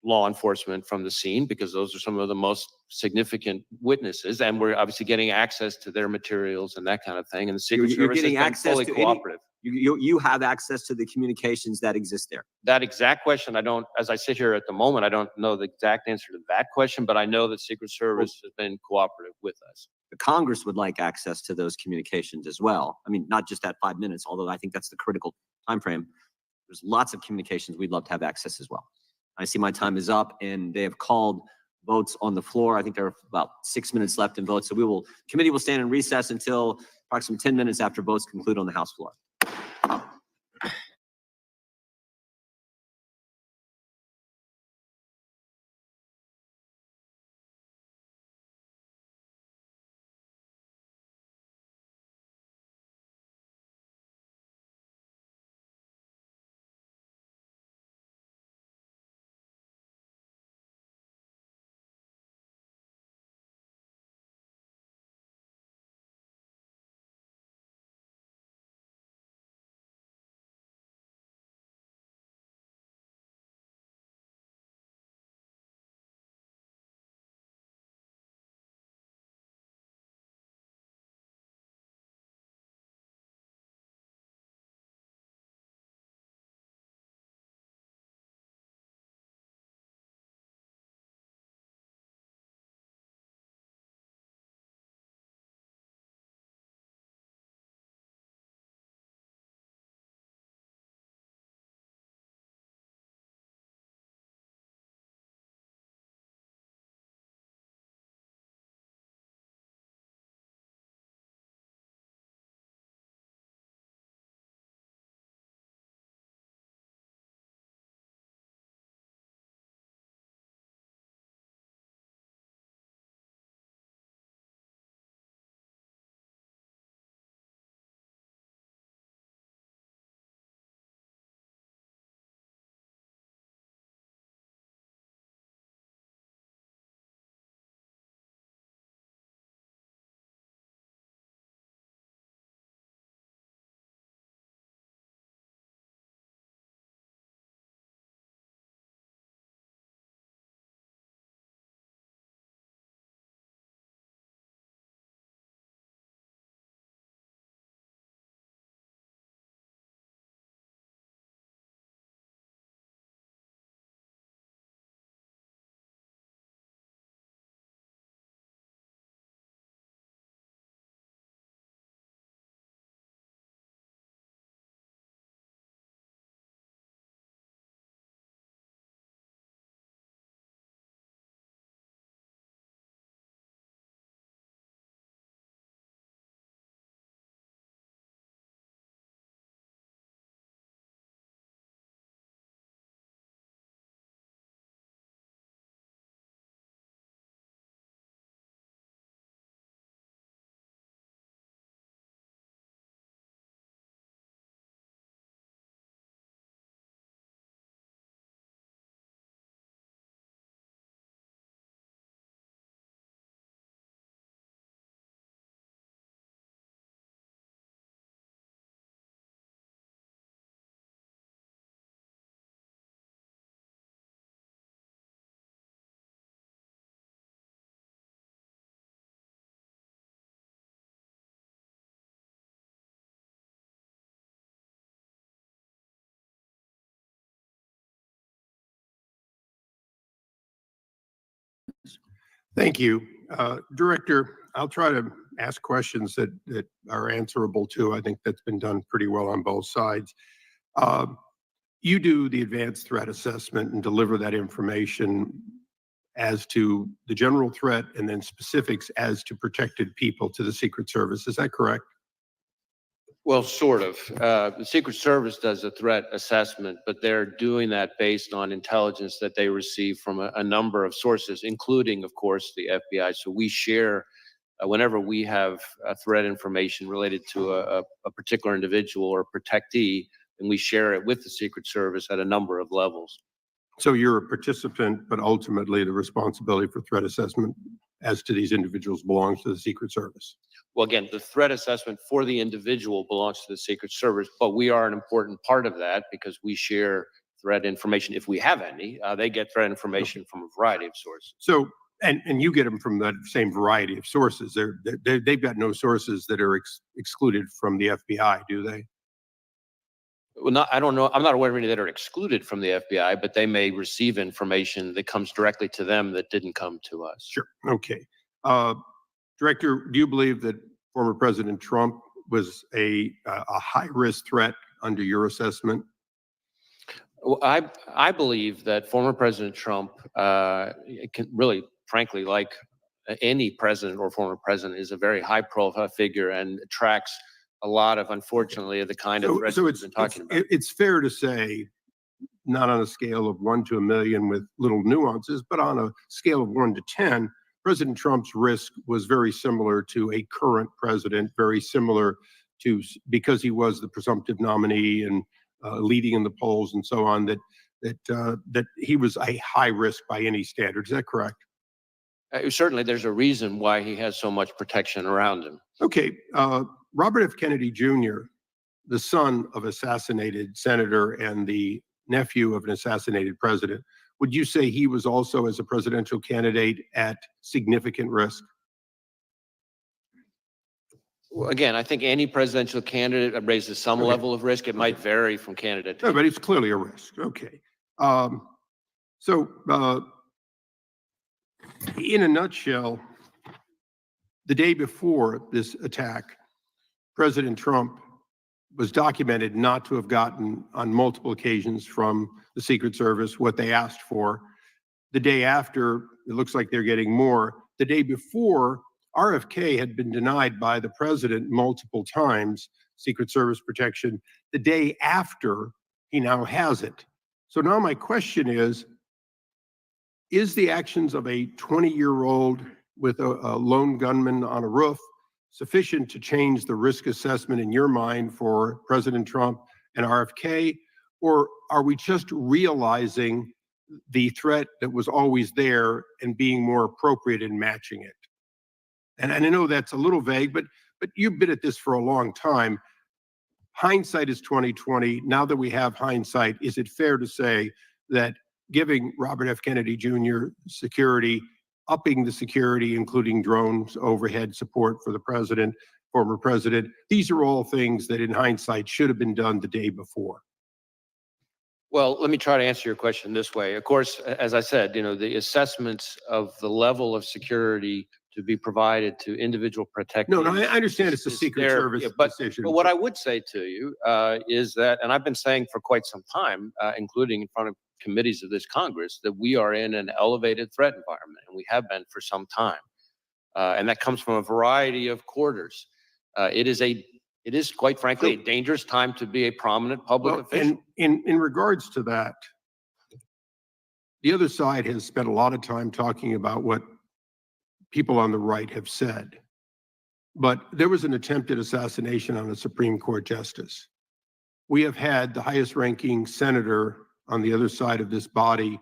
law enforcement from the scene because those are some of the most significant witnesses, and we're obviously getting access to their materials and that kind of thing. And the Secret Service has been fully cooperative. You have access to the communications that exist there. That exact question, I don't, as I sit here at the moment, I don't know the exact answer to that question, but I know that Secret Service has been cooperative with us. The Congress would like access to those communications as well. I mean, not just that 5 minutes, although I think that's the critical time frame. There's lots of communications we'd love to have access as well. I see my time is up, and they have called votes on the floor. I think there are about 6 minutes left in votes. So committee will stand in recess until approximately 10 minutes after votes conclude on the House floor. Thank you. Director, I'll try to ask questions that are answerable too. I think that's been done pretty well on both sides. You do the advanced threat assessment and deliver that information as to the general threat and then specifics as to protected people to the Secret Service. Is that correct? Well, sort of. The Secret Service does a threat assessment, but they're doing that based on intelligence that they receive from a number of sources, including, of course, the FBI. So we share, whenever we have threat information related to a particular individual or protectee, and we share it with the Secret Service at a number of levels. So you're a participant, but ultimately the responsibility for threat assessment as to these individuals belongs to the Secret Service. Well, again, the threat assessment for the individual belongs to the Secret Service, but we are an important part of that because we share threat information if we have any. They get threat information from a variety of sources. So, and you get them from that same variety of sources. They've got no sources that are excluded from the FBI, do they? Well, not, I don't know. I'm not aware of any that are excluded from the FBI, but they may receive information that comes directly to them that didn't come to us. Sure. Okay. Director, do you believe that former President Trump was a high-risk threat under your assessment? Well, I believe that former President Trump can really, frankly, like any president or former president, is a very high-profile figure and attracts a lot of, unfortunately, of the kind of threats we've been talking about. It's fair to say, not on a scale of 1 to a million with little nuances, but on a scale of 1 to 10, President Trump's risk was very similar to a current president, very similar to, because he was the presumptive nominee and leading in the polls and so on, that he was a high risk by any standard. Is that correct? Certainly, there's a reason why he has so much protection around him. Okay. Robert F. Kennedy Jr., the son of assassinated senator and the nephew of an assassinated president, would you say he was also, as a presidential candidate, at significant risk? Well, again, I think any presidential candidate raises some level of risk. It might vary from candidate to No, but it's clearly a risk. Okay. In a nutshell, the day before this attack, President Trump was documented not to have gotten on multiple occasions from the Secret Service what they asked for. The day after, it looks like they're getting more. The day before, RFK had been denied by the president multiple times, Secret Service protection. The day after, he now has it. So now my question is the actions of a 20-year-old with a lone gunman on a roof sufficient to change the risk assessment in your mind for President Trump and RFK? Or are we just realizing the threat that was always there and being more appropriate in matching it? And I know that's a little vague, but you've been at this for a long time. Hindsight is 20/20. Now that we have hindsight, is it fair to say that giving Robert F. Kennedy Jr. security, upping the security, including drones, overhead support for the president, former president, these are all things that in hindsight should have been done the day before? Well, let me try to answer your question this way. Of course, as I said, the assessments of the level of security to be provided to individual protectees. No, I understand it's a Secret Service decision. But what I would say to you is that, and I've been saying for quite some time, including in front of committees of this Congress, that we are in an elevated threat environment, and we have been for some time. And that comes from a variety of quarters. It is quite frankly a dangerous time to be a prominent public official. And in regards to that, the other side has spent a lot of time talking about what people on the right have said. But there was an attempted assassination on a Supreme Court justice. We have had the highest ranking senator on the other side of this body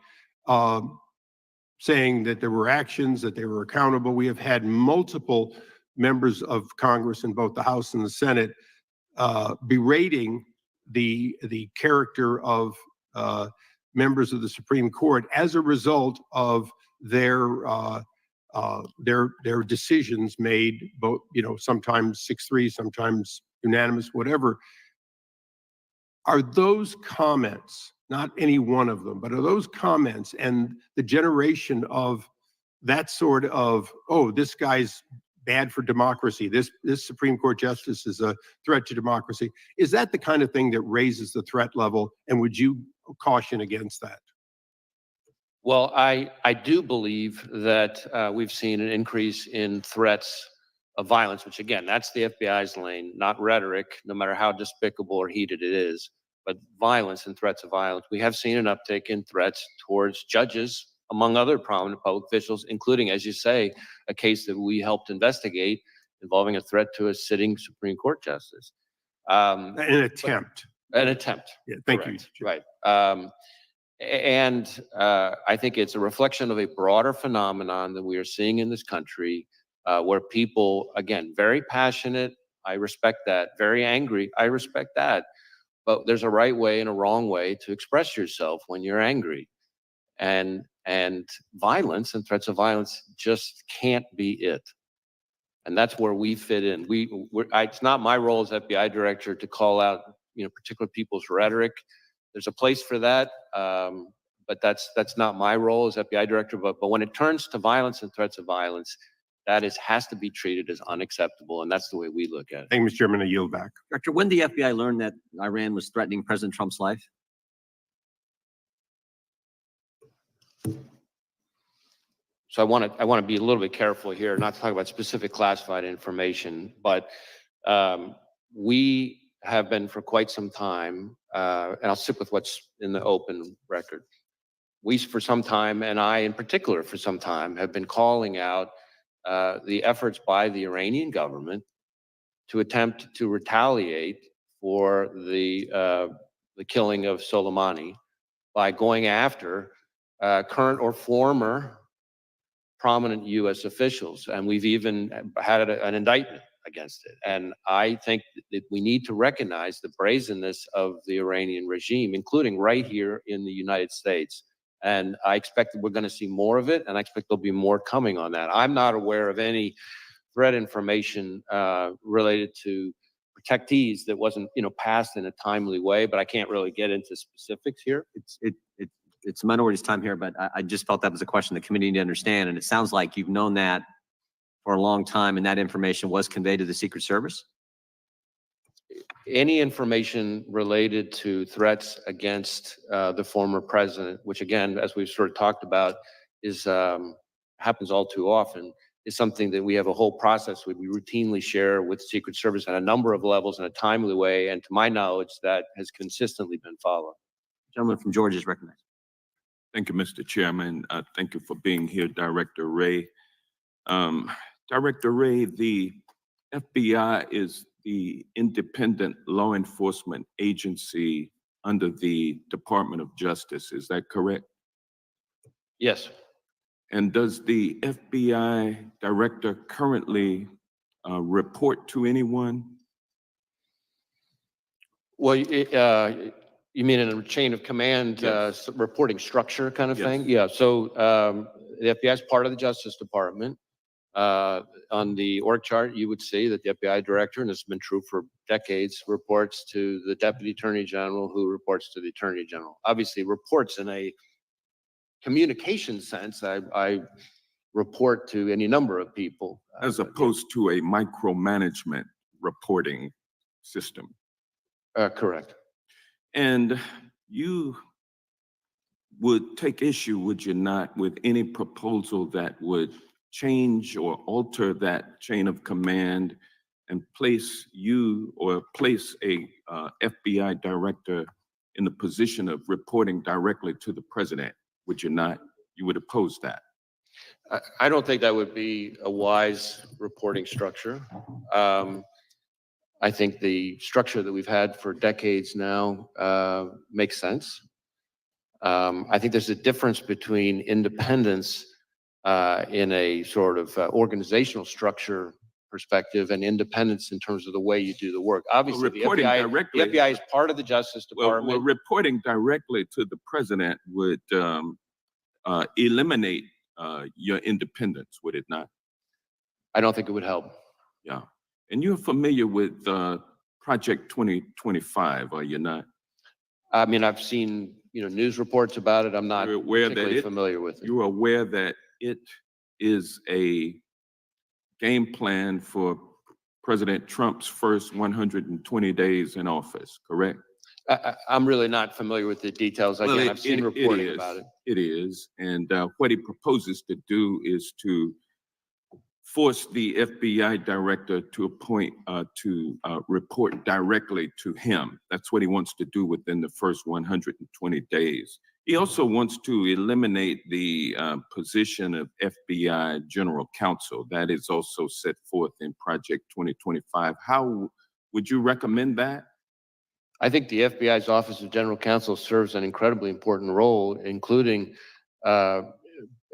saying that there were actions, that they were accountable. We have had multiple members of Congress in both the House and the Senate berating the character of members of the Supreme Court as a result of their decisions made, both, sometimes 6-3, sometimes unanimous, whatever. Are those comments, not any one of them, but are those comments and the generation of that sort of, oh, this guy's bad for democracy, this Supreme Court justice is a threat to democracy, is that the kind of thing that raises the threat level? And would you caution against that? Well, I do believe that we've seen an increase in threats of violence, which again, that's the FBI's lane, not rhetoric, no matter how despicable or heated it is, but violence and threats of violence. We have seen an uptick in threats towards judges, among other prominent public officials, including, as you say, a case that we helped investigate involving a threat to a sitting Supreme Court justice. An attempt. An attempt. Yeah, thank you. Right. And I think it's a reflection of a broader phenomenon that we are seeing in this country, where people, again, very passionate, I respect that, very angry, I respect that, but there's a right way and a wrong way to express yourself when you're angry. And violence and threats of violence just can't be it. And that's where we fit in. It's not my role as FBI director to call out particular people's rhetoric. There's a place for that, but that's not my role as FBI director. But when it turns to violence and threats of violence, has to be treated as unacceptable, and that's the way we look at it. Thank you, Mr. Chairman. I yield back. Director, when did the FBI learn that Iran was threatening President Trump's life? So I want to be a little bit careful here, not to talk about specific classified information, but we have been for quite some time, and I'll stick with what's in the open record. We, for some time, and I in particular for some time, have been calling out the efforts by the Iranian government to attempt to retaliate for the killing of Soleimani by going after current or former prominent U.S. officials, and we've even had an indictment against it. And I think that we need to recognize the brazenness of the Iranian regime, including right here in the United States. And I expect that we're going to see more of it, and I expect there'll be more coming on that. I'm not aware of any threat information related to protectees that wasn't, passed in a timely way, but I can't really get into specifics here. It's a minority's time here, but I just felt that was a question the committee needed to understand. And it sounds like you've known that for a long time, and that information was conveyed to the Secret Service? Any information related to threats against the former president, which again, as we've sort of talked about, is happens all too often, is something that we have a whole process we routinely share with Secret Service on a number of levels in a timely way. And to my knowledge, that has consistently been followed. Gentleman from Georgia is recognized. Thank you, Mr. Chairman. Thank you for being here, Director Wray. Director Wray, the FBI is the independent law enforcement agency under the Department of Justice. Is that correct? Yes. And does the FBI director currently report to anyone? Well, you mean in a chain of command reporting structure kind of thing? Yeah. So the FBI is part of the Justice Department. On the org chart, you would see that the FBI director, and this has been true for decades, reports to the Deputy Attorney General, who reports to the Attorney General. Obviously, reports in a communication sense. I report to any number of people. As opposed to a micromanagement reporting system. Correct. And you would take issue, would you not, with any proposal that would change or alter that chain of command and place you or place a FBI director in the position of reporting directly to the president? Would you not? You would oppose that? I don't think that would be a wise reporting structure. I think the structure that we've had for decades now makes sense. I think there's a difference between independence in a sort of organizational structure perspective and independence in terms of the way you do the work. Obviously, the FBI is part of the Justice Department. Well, reporting directly to the president would eliminate your independence, would it not? I don't think it would help. Yeah. And you're familiar with Project 2025, are you not? I mean, I've seen news reports about it. I'm not particularly familiar with it. You're aware that it is a game plan for President Trump's first 120 days in office, correct? I'm really not familiar with the details. Again, I've seen reporting about it. It is. And what he proposes to do is to force the FBI director to appoint to report directly to him. That's what he wants to do within the first 120 days. He also wants to eliminate the position of FBI General Counsel. That is also set forth in Project 2025. How would you recommend that? I think the FBI's Office of General Counsel serves an incredibly important role, including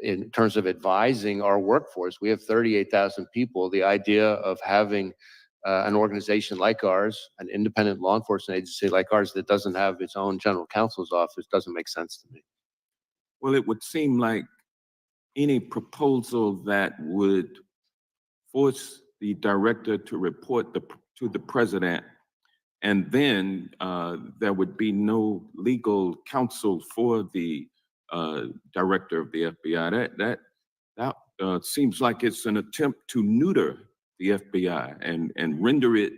in terms of advising our workforce. We have 38,000 people. The idea of having an organization like ours, an independent law enforcement agency like ours that doesn't have its own general counsel's office doesn't make sense to me. Well, it would seem like any proposal that would force the director to report to the president And then there would be no legal counsel for the director of the FBI. That seems like it's an attempt to neuter the FBI and render it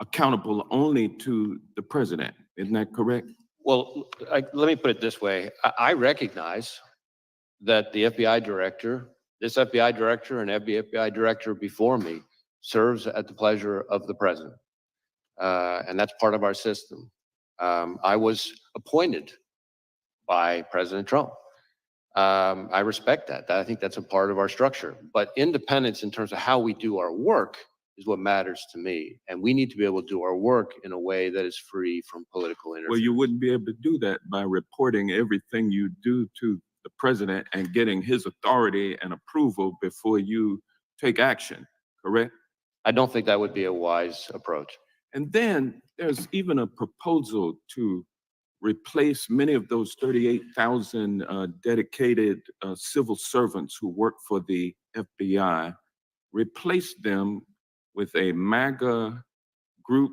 accountable only to the president. Isn't that correct? Well, let me put it this way. I recognize that the FBI director, this FBI director and every FBI director before me serves at the pleasure of the president. And that's part of our system. I was appointed by President Trump. I respect that. I think that's a part of our structure. But independence in terms of how we do our work is what matters to me. And we need to be able to do our work in a way that is free from political interference. Well, you wouldn't be able to do that by reporting everything you do to the president and getting his authority and approval before you take action, correct? I don't think that would be a wise approach. And then there's even a proposal to replace many of those 38,000 dedicated civil servants who work for the FBI, replace them with a MAGA group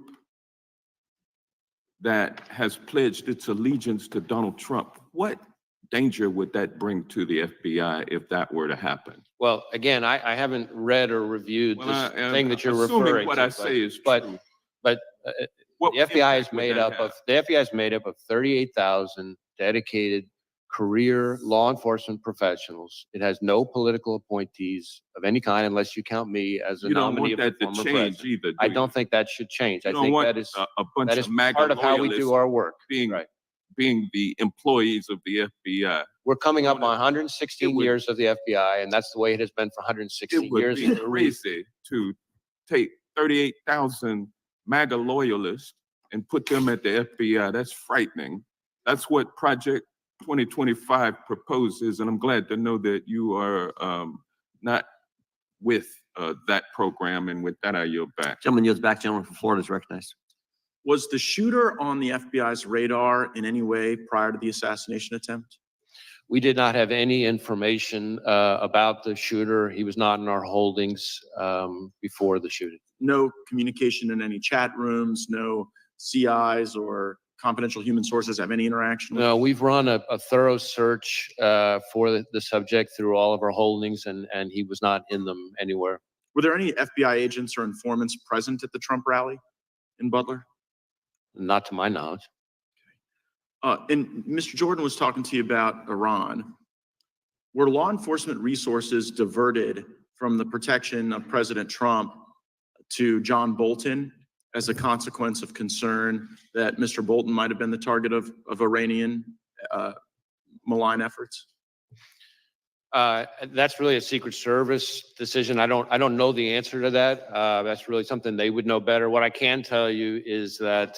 that has pledged its allegiance to Donald Trump. What danger would that bring to the FBI if that were to happen? Well, again, I haven't read or reviewed this thing that you're assuming referring what to. I say is but true. The FBI is impact would made that up of have? the FBI is made up of 38,000 dedicated career law enforcement professionals. It has no political appointees of any kind unless you count me as a You don't nominee want of the that to former change president. either, do I you? don't think that should change. You I don't think want that is a bunch that is of MAGA part of how we loyalists do our work. being Right. being the employees of the FBI. We're coming up Well, on 116 it would- years of the FBI, and that's the way it has been for 116 It would years. be crazy to take 38,000 MAGA loyalists and put them at the FBI. That's frightening. That's what Project 2025 proposes, and I'm glad to know that you are not with that program. And with that, I yield back. Gentleman yields back. Gentleman from Florida is recognized. Was the shooter on the FBI's radar in any way prior to the assassination attempt? We did not have any information about the shooter. He was not in our holdings before the shooting. No communication in any chat rooms, no CIs or confidential human sources have any interaction with? No, we've run a thorough search for the subject through all of our holdings, and he was not in them anywhere. Were there any FBI agents or informants present at the Trump rally in Butler? Not to my knowledge. And Mr. Jordan was talking to you about Iran. Were law enforcement resources diverted from the protection of President Trump to John Bolton as a consequence of concern that Mr. Bolton might have been the target of Iranian malign efforts? That's really a Secret Service decision. I don't know the answer to that. That's really something they would know better. What I can tell you is that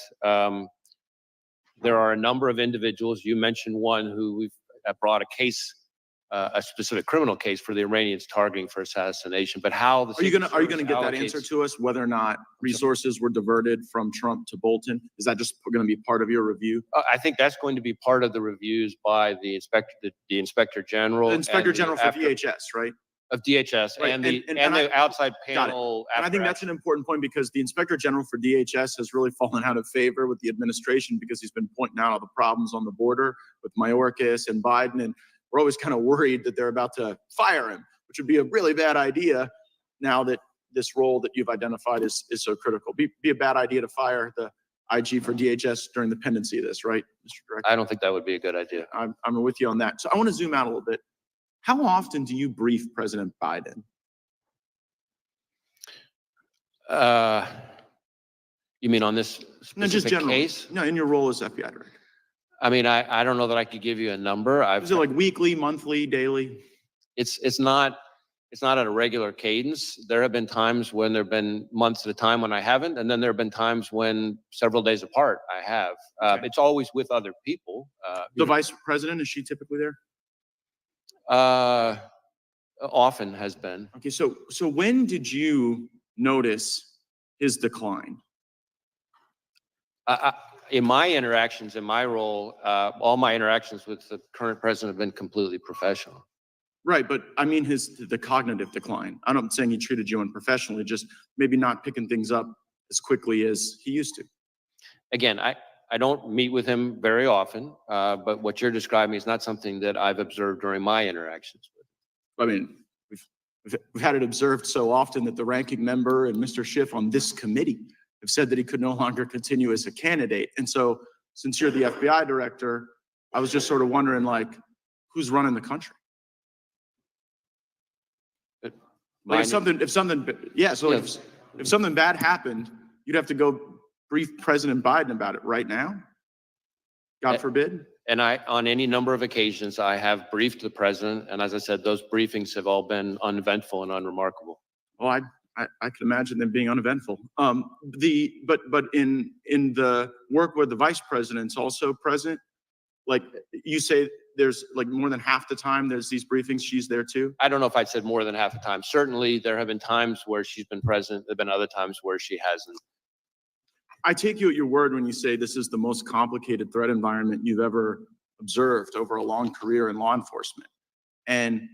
there are a number of individuals. You mentioned one who we've brought a case, a specific criminal case for the Iranians targeting for assassination. But how the Are you Secret gonna Service get that answer allocates- to us, whether or not resources were diverted from Trump to Bolton? Is that just gonna be part of your review? I think that's going to be part of the reviews by the inspector general. The Inspector and General for DHS, right? Of DHS Right, and the and I- outside got it. panel. And I think that's an important point because the Inspector General for DHS has really fallen out of favor with the administration because he's been pointing out all the problems on the border with Mayorkas and Biden. And we're always kind of worried that they're about to fire him, which would be a really bad idea now that this role that you've identified is so critical. Be a bad idea to fire the IG for DHS during the pendency of this, right, Mr. Director? I don't think that would be a good idea. I'm with you on that. So I want to zoom out a little bit. How often do you brief President Biden? You mean on this No, just specific generally. case? No, in your role as FBI director. I mean, I don't know that I could give you a number. Is it like weekly, monthly, daily? It's not at a regular cadence. There have been times when there have been months at a time when I haven't, and then there have been times when several days apart I have. Okay. It's always with other people. The vice president, is she typically there? Often has been. Okay, so when did you notice his decline? In my interactions, in my role, all my interactions with the current president have been completely professional. Right, but I mean the cognitive decline. I'm not saying he treated you unprofessionally, just maybe not picking things up as quickly as he used to. Again, I don't meet with him very often, but what you're describing is not something that I've observed during my interactions with him. I mean, we've had it observed so often that the ranking member and Mr. Schiff on this committee have said that he could no longer continue as a candidate. And so since you're the FBI director, I was just sort of wondering, like, who's running the country? Like if something bad happened, you'd have to go brief President Biden about it right now. God forbid. And on any number of occasions, I have briefed the president. And as I said, those briefings have all been uneventful and unremarkable. Well, I can imagine them being uneventful. But in the work where the vice president's also present, like you say, there's like more than half the time there's these briefings, she's there too. I don't know if I said more than half the time. Certainly, there have been times where she's been present. There have been other times where she hasn't. I take you at your word when you say this is the most complicated threat environment you've ever observed over a long career in law enforcement. And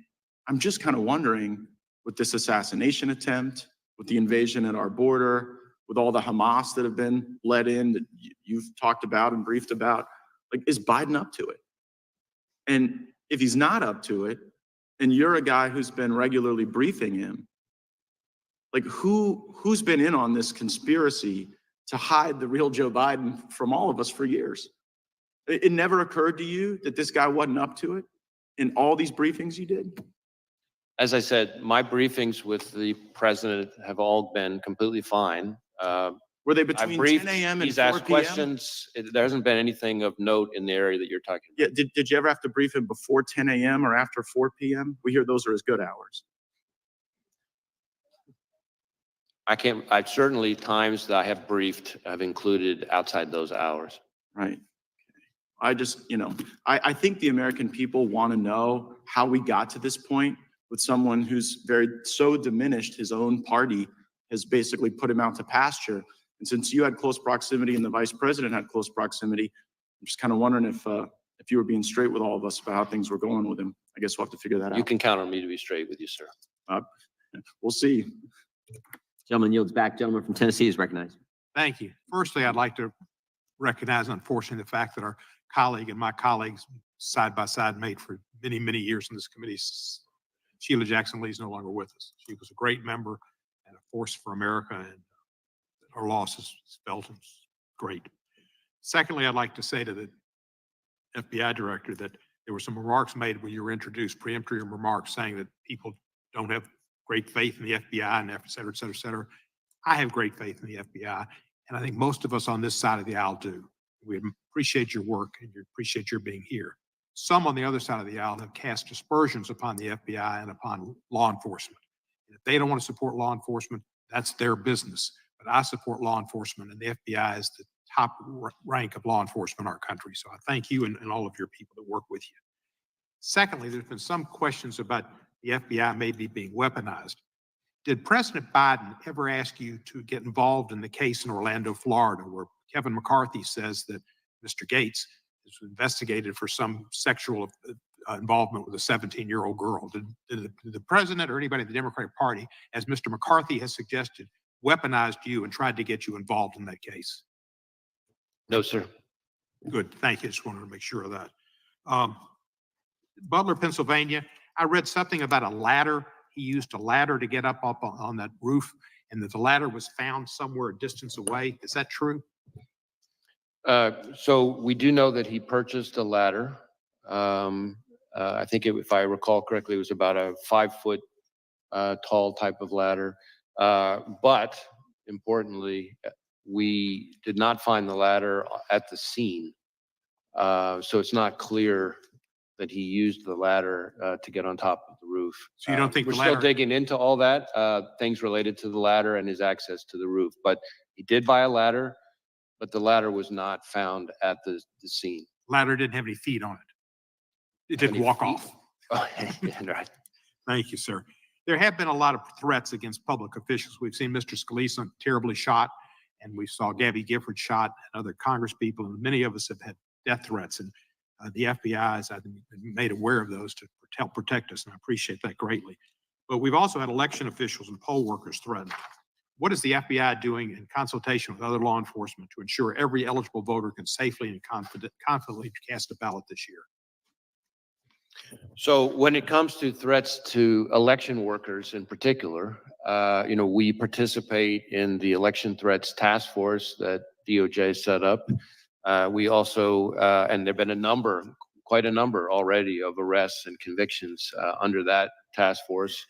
I'm just kind of wondering, with this assassination attempt, with the invasion at our border, with all the Hamas that have been let in that you've talked about and briefed about, like, is Biden up to it? And if he's not up to it, and you're a guy who's been regularly briefing him, like who's been in on this conspiracy to hide the real Joe Biden from all of us for years? It never occurred to you that this guy wasn't up to it in all these briefings you did? As I said, my briefings with the president have all been completely fine. Were they I between briefed, 10 a.m. and he's 4 asked p.m.? questions. There hasn't been anything of note in the area that you're talking about. Yeah, did you ever have to brief him before 10 a.m. or after 4 p.m.? We hear those are as good hours. I've certainly times that I have briefed have included outside those hours. Right. I just, I think the American people want to know how we got to this point with someone who's so diminished his own party has basically put him out to pasture. And since you had close proximity and the vice president had close proximity, I'm just kind of wondering if you were being straight with all of us about how things were going with him. I guess we'll have to figure that out. You can count on me to be straight with you, sir. We'll see. Gentleman yields back. Gentleman from Tennessee is recognized. Thank you. Firstly, I'd like to recognize, unfortunately, the fact that our colleague and my colleagues side by side made for many, many years in this committee, Sheila Jackson Lee, is no longer with us. She was a great member and a force for America, and our loss is felt and great. Secondly, I'd like to say to the FBI director that there were some remarks made when you were introduced, preemptory remarks saying that people don't have great faith in the FBI and et cetera, et cetera, et cetera. I have great faith in the FBI, and I think most of us on this side of the aisle do. We appreciate your work and we appreciate your being here. Some on the other side of the aisle have cast aspersions upon the FBI and upon law enforcement. And if they don't want to support law enforcement, that's their business. But I support law enforcement, and the FBI is the top rank of law enforcement in our country. So I thank you and all of your people that work with you. Secondly, there's been some questions about the FBI maybe being weaponized. Did President Biden ever ask you to get involved in the case in Orlando, Florida, where Kevin McCarthy says that Mr. Gates is investigated for some sexual involvement with a 17-year-old girl? Did the president or anybody in the Democratic Party, as Mr. McCarthy has suggested, weaponized you and tried to get you involved in that case? No, sir. Good. Thank you. Just wanted to make sure of that. Butler, Pennsylvania. I read something about a ladder. He used a ladder to get up on that roof, and that the ladder was found somewhere a distance away. Is that true? So we do know that he purchased a ladder. I think if I recall correctly, it was about a 5-foot tall type of ladder. But importantly, we did not find the ladder at the scene. So it's not clear that he used the ladder to get on top of the roof. So you don't think we're the ladder... still digging into all that, things related to the ladder and his access to the roof. But he did buy a ladder, but the ladder was not found at the scene. Ladder didn't have any feet on it. It didn't walk off. Oh, yeah, right. Thank you, sir. There have been a lot of threats against public officials. We've seen Mr. Scalise terribly shot, and we saw Gabby Gifford shot, and other Congress people, and many of us have had death threats. And the FBI has been made aware of those to help protect us, and I appreciate that greatly. But we've also had election officials and poll workers threatened. What is the FBI doing in consultation with other law enforcement to ensure every eligible voter can safely and confidently cast a ballot this year? So when it comes to threats to election workers in particular, we participate in the election threats task force that DOJ set up. We also, and there've been quite a number already of arrests and convictions under that task force.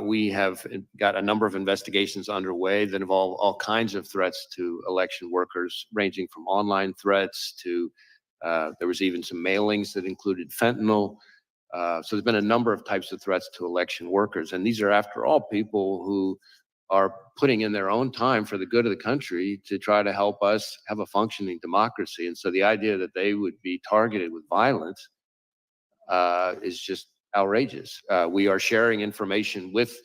We have got a number of investigations underway that involve all kinds of threats to election workers, ranging from online threats to there was even some mailings that included fentanyl. So there's been a number of types of threats to election workers. And these are, after all, people who are putting in their own time for the good of the country to try to help us have a functioning democracy. And so the idea that they would be targeted with violence is just outrageous. We are sharing information with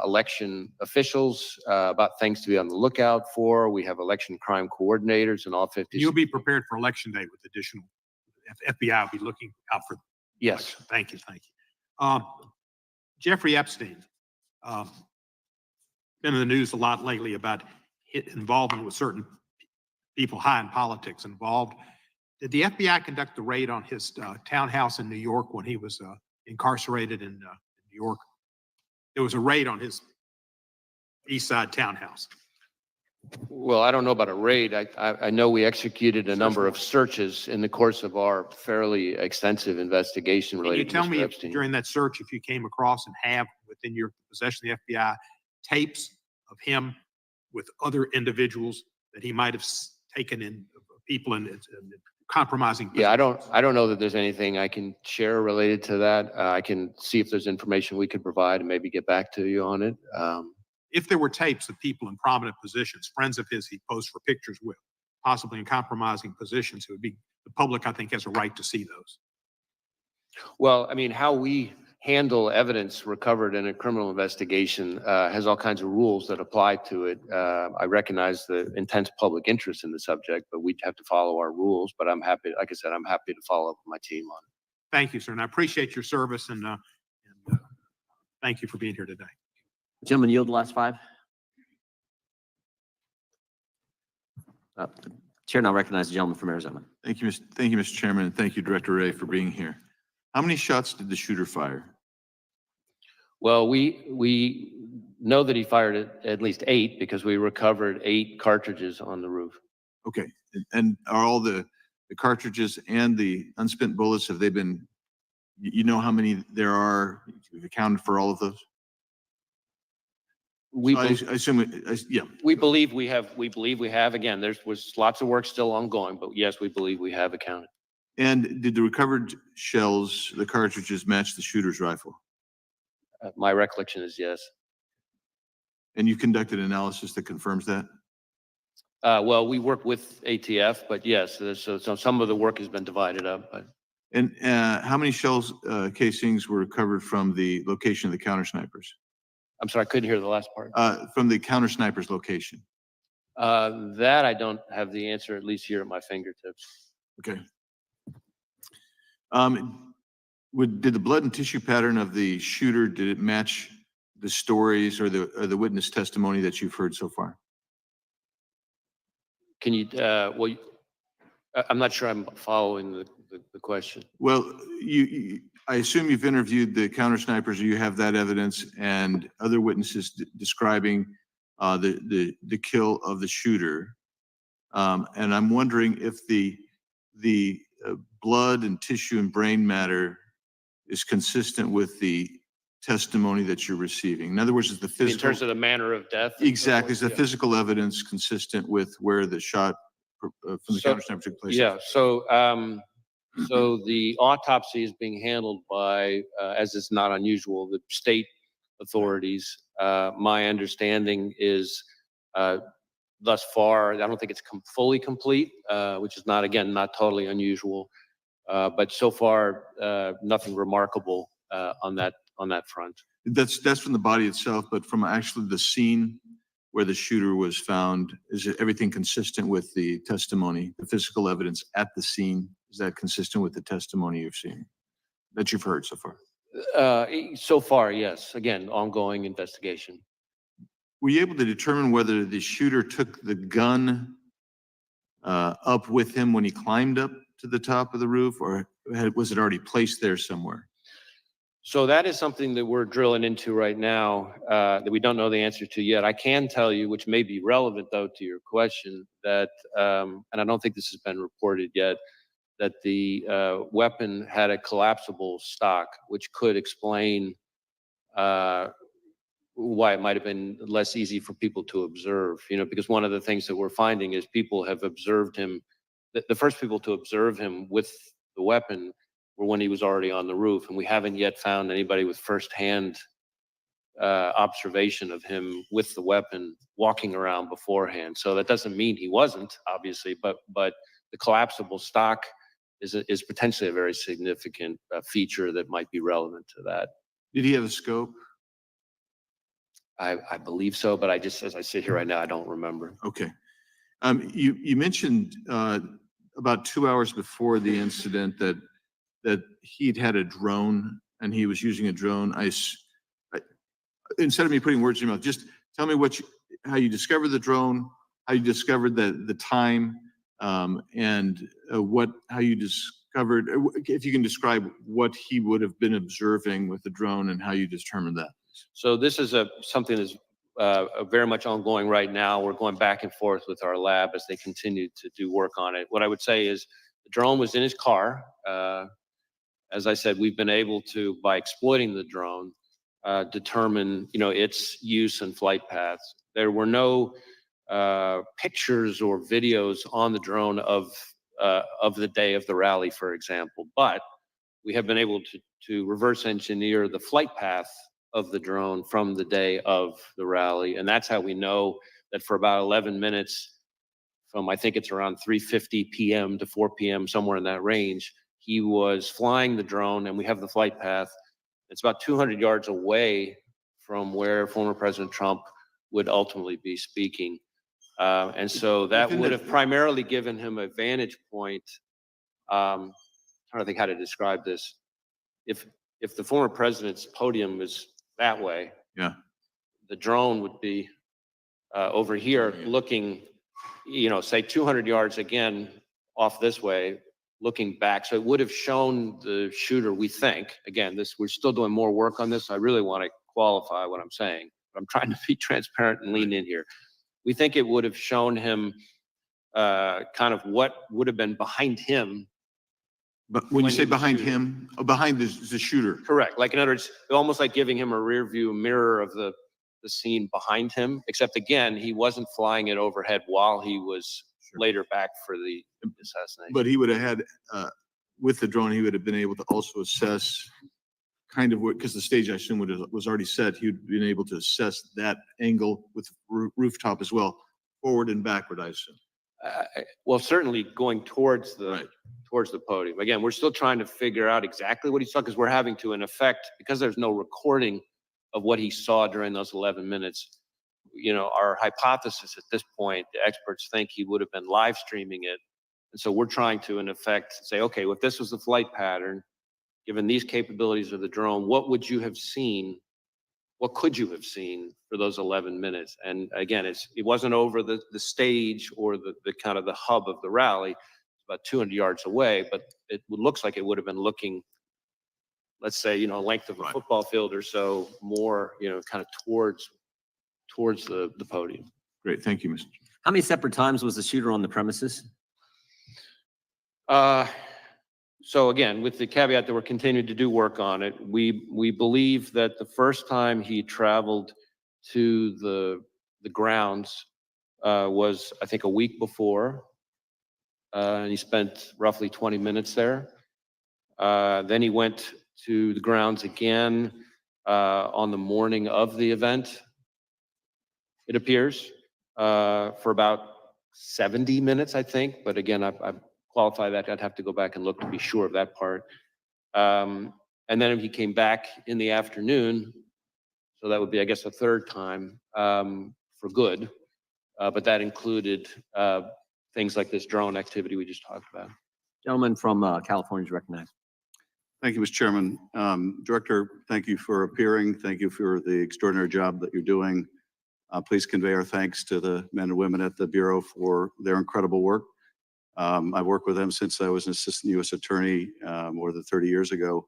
election officials about things to be on the lookout for. We have election crime coordinators in all 50 You'll be prepared for election day with additional, FBI will be looking out for. Yes. Thank you. Jeffrey Epstein, been in the news a lot lately about involvement with certain people high in politics involved. Did the FBI conduct the raid on his townhouse in New York when he was incarcerated in New York? There was a raid on his East Side townhouse. Well, I don't know about a raid. I know we executed a number of searches in the course of our fairly extensive investigation Can you related to tell Mr. me Epstein. during that search if you came across and have within your possession of the FBI tapes of him with other individuals that he might have taken in people in compromising Yeah, I positions? don't know that there's anything I can share related to that. I can see if there's information we could provide and maybe get back to you on it. If there were tapes of people in prominent positions, friends of his he posed for pictures with, possibly in compromising positions, it would be, the public, I think, has a right to see those. Well, I mean, how we handle evidence recovered in a criminal investigation has all kinds of rules that apply to it. I recognize the intense public interest in the subject, but we'd have to follow our rules. But I'm happy, like I said, I'm happy to follow up with my team on it. Thank you, sir, and I appreciate your service and thank you for being here today. Gentlemen, yield the last 5. Chair now recognizes the gentleman from Arizona. Thank you, Mr. Chairman, and thank you, Director Wray, for being here. How many shots did the shooter fire? Well, we know that he fired at least 8 because we recovered 8 cartridges on the roof. Okay, and are all the cartridges and the unspent bullets, have they been, you know how many there are? You've accounted for all of those? We, So I assume, yeah. we believe we have, again, was lots of work still ongoing, but yes, we believe we have accounted. And did the recovered shells, the cartridges, match the shooter's rifle? My recollection is yes. And you conducted analysis that confirms that? Well, we work with ATF, but yes, so some of the work has been divided up, but And how many shells, casings were recovered from the location of the counter snipers? I'm sorry, I couldn't hear the last part. From the counter snipers location? That I don't have the answer, at least here at my fingertips. Okay. Did the blood and tissue pattern of the shooter, did it match the stories or the witness testimony that you've heard so far? Can you, well, I'm not sure I'm following the question. Well, I assume you've interviewed the counter snipers, or you have that evidence and other witnesses describing the kill of the shooter. And I'm wondering if the blood and tissue and brain matter is consistent with the testimony that you're receiving. In other words, is the physical— In terms of the manner of death? Exactly. Is the Yeah. physical evidence consistent with where the shot from the counter sniper took place? Yeah, so the autopsy is being handled by, as is not unusual, the state authorities. My understanding is thus far, I don't think it's fully complete, which is not totally unusual. But so far, nothing remarkable on that front. That's from the body itself, but from actually the scene where the shooter was found, is everything consistent with the testimony, the physical evidence at the scene? Is that consistent with the testimony you've seen, that you've heard so far? So far, yes. Again, ongoing investigation. were you able to determine whether the shooter took the gun up with him when he climbed up to the top of the roof, or was it already placed there somewhere? So that is something that we're drilling into right now that we don't know the answer to yet. I can tell you, which may be relevant though to your question, that, and I don't think this has been reported yet, that the weapon had a collapsible stock, which could explain why it might have been less easy for people to observe, because one of the things that we're finding is people have observed him. The first people to observe him with the weapon were when he was already on the roof, and we haven't yet found anybody with firsthand observation of him with the weapon walking around beforehand. So that doesn't mean he wasn't, obviously, but the collapsible stock is potentially a very significant feature that might be relevant to that. Did he have a scope? I believe so, but as I sit here right now, I don't remember. Okay. You mentioned about 2 hours before the incident that he'd had a drone and he was using a drone. Instead of me putting words in your mouth, just tell me how you discovered the drone, how you discovered the time, and how you discovered, if you can describe what he would have been observing with the drone and how you determined that. So this is something that's very much ongoing right now. We're going back and forth with our lab as they continue to do work on it. What I would say is the drone was in his car. As I said, we've been able to, by exploiting the drone, determine its use and flight paths. There were no pictures or videos on the drone of the day of the rally, for example, but we have been able to reverse engineer the flight path of the drone from the day of the rally. And that's how we know that for about 11 minutes from, I think it's around 3:50 p.m. to 4 p.m., somewhere in that range, he was flying the drone, and we have the flight path. It's about 200 yards away from where former President Trump would ultimately be speaking. And so that would have primarily given him a vantage point. I'm trying to think how to describe this. If the former president's podium is that way, yeah, the drone would be over here looking, say 200 yards again off this way, looking back. So it would have shown the shooter, we think, again, we're still doing more work on this. I really want to qualify what I'm saying, but I'm trying to be transparent and lean in here. We think it would have shown him kind of what would have been behind him. But when you say behind him, behind the shooter. Correct. Like in other words, almost like giving him a rear view mirror of the scene behind him, except again, he wasn't flying it overhead while he was later back for the assassination. But he would have had, with the drone, he would have been able to also assess kind of what, because the stage, I assume, was already set. He would have been able to assess that angle with rooftop as well, forward and backward, I assume. Well, certainly going towards the podium. Again, we're still trying to figure out exactly what he saw, because we're having to, in effect, because there's no recording of what he saw during those 11 minutes. Our hypothesis at this point, the experts think he would have been live streaming it. And so we're trying to, in effect, say, okay, if this was the flight pattern, given these capabilities of the drone, what would you have seen? What could you have seen for those 11 minutes? And again, it wasn't over the stage or the kind of the hub of the rally. It's about 200 yards away, but it looks like it would have been looking, let's say, length of a football field or so, more, kind of towards the podium. Great, thank you, Mr. How many separate times was the shooter on the premises? So again, with the caveat that we're continuing to do work on it, we believe that the first time he traveled to the grounds was, I think, a week before, and he spent roughly 20 minutes there. Then he went to the grounds again on the morning of the event, it appears, for about 70 minutes, I think. But again, I qualify that. I'd have to go back and look to be sure of that part. And then he came back in the afternoon. So that would be, I guess, a third time for good. But that included things like this drone activity we just talked about. Gentleman from California is recognized. Thank you, Mr. Chairman. Director, thank you for appearing. Thank you for the extraordinary job that you're doing. Please convey our thanks to the men and women at the Bureau for their incredible work. I've worked with them since I was an assistant U.S. attorney more than 30 years ago.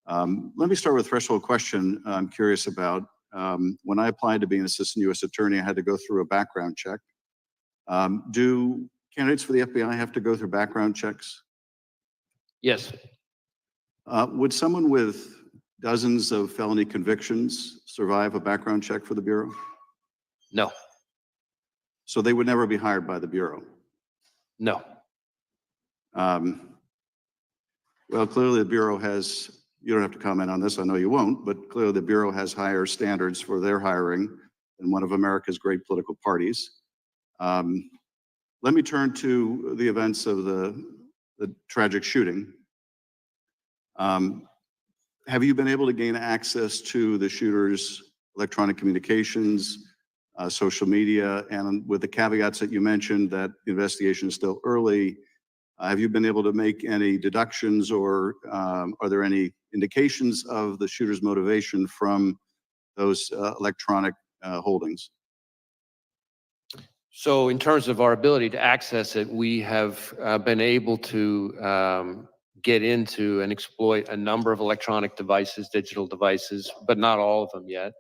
Let me start with a threshold question I'm curious about. When I applied to be an assistant U.S. attorney, I had to go through a background check. Do candidates for the FBI have to go through background checks? Yes. Would someone with dozens of felony convictions survive a background check for the Bureau? No. So they would never be hired by the Bureau? No. Well, clearly the Bureau has, you don't have to comment on this, I know you won't, but clearly the Bureau has higher standards for their hiring than one of America's great political parties. Let me turn to the events of the tragic shooting. Have you been able to gain access to the shooter's electronic communications, social media, and with the caveats that you mentioned that the investigation is still early, have you been able to make any deductions or are there any indications of the shooter's motivation from those electronic holdings? So in terms of our ability to access it, we have been able to get into and exploit a number of electronic devices, digital devices, but not all of them yet.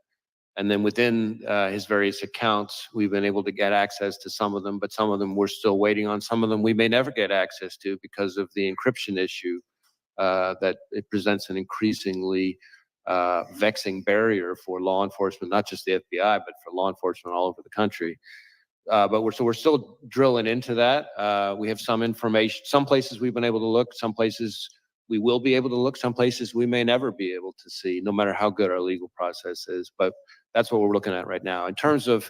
And then within his various accounts, we've been able to get access to some of them, but some of them we're still waiting on. Some of them we may never get access to because of the encryption issue that it presents an increasingly vexing barrier for law enforcement, not just the FBI, but for law enforcement all over the country. But we're still drilling into that. We have some information. Some places we've been able to look. Some places we will be able to look. Some places we may never be able to see, no matter how good our legal process is. But that's what we're looking at right now. In terms of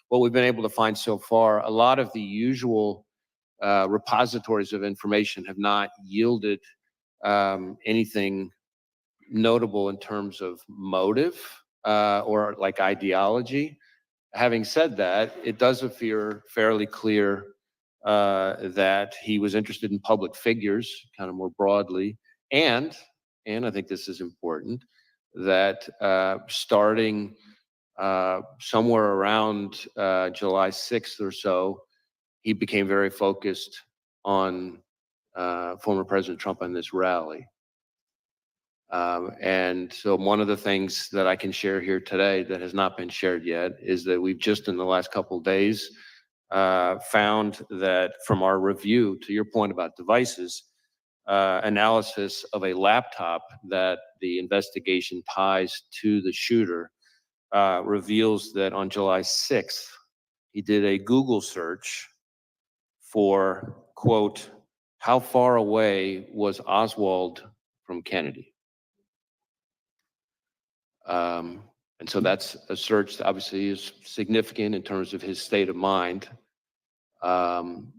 what we've been able to find so far, a lot of the usual repositories of information have not yielded anything notable in terms of motive or like ideology. Having said that, it does appear fairly clear that he was interested in public figures, kind of more broadly, and I think this is important, that starting somewhere around July 6th or so, he became very focused on former President Trump and this rally. And so one of the things that I can share here today that has not been shared yet is that we've just in the last couple of days found that from our review, to your point about devices, analysis of a laptop that the investigation ties to the shooter reveals that on July 6th, he did a Google search for, quote, how far away was Oswald from Kennedy? And so that's a search that obviously is significant in terms of his state of mind. And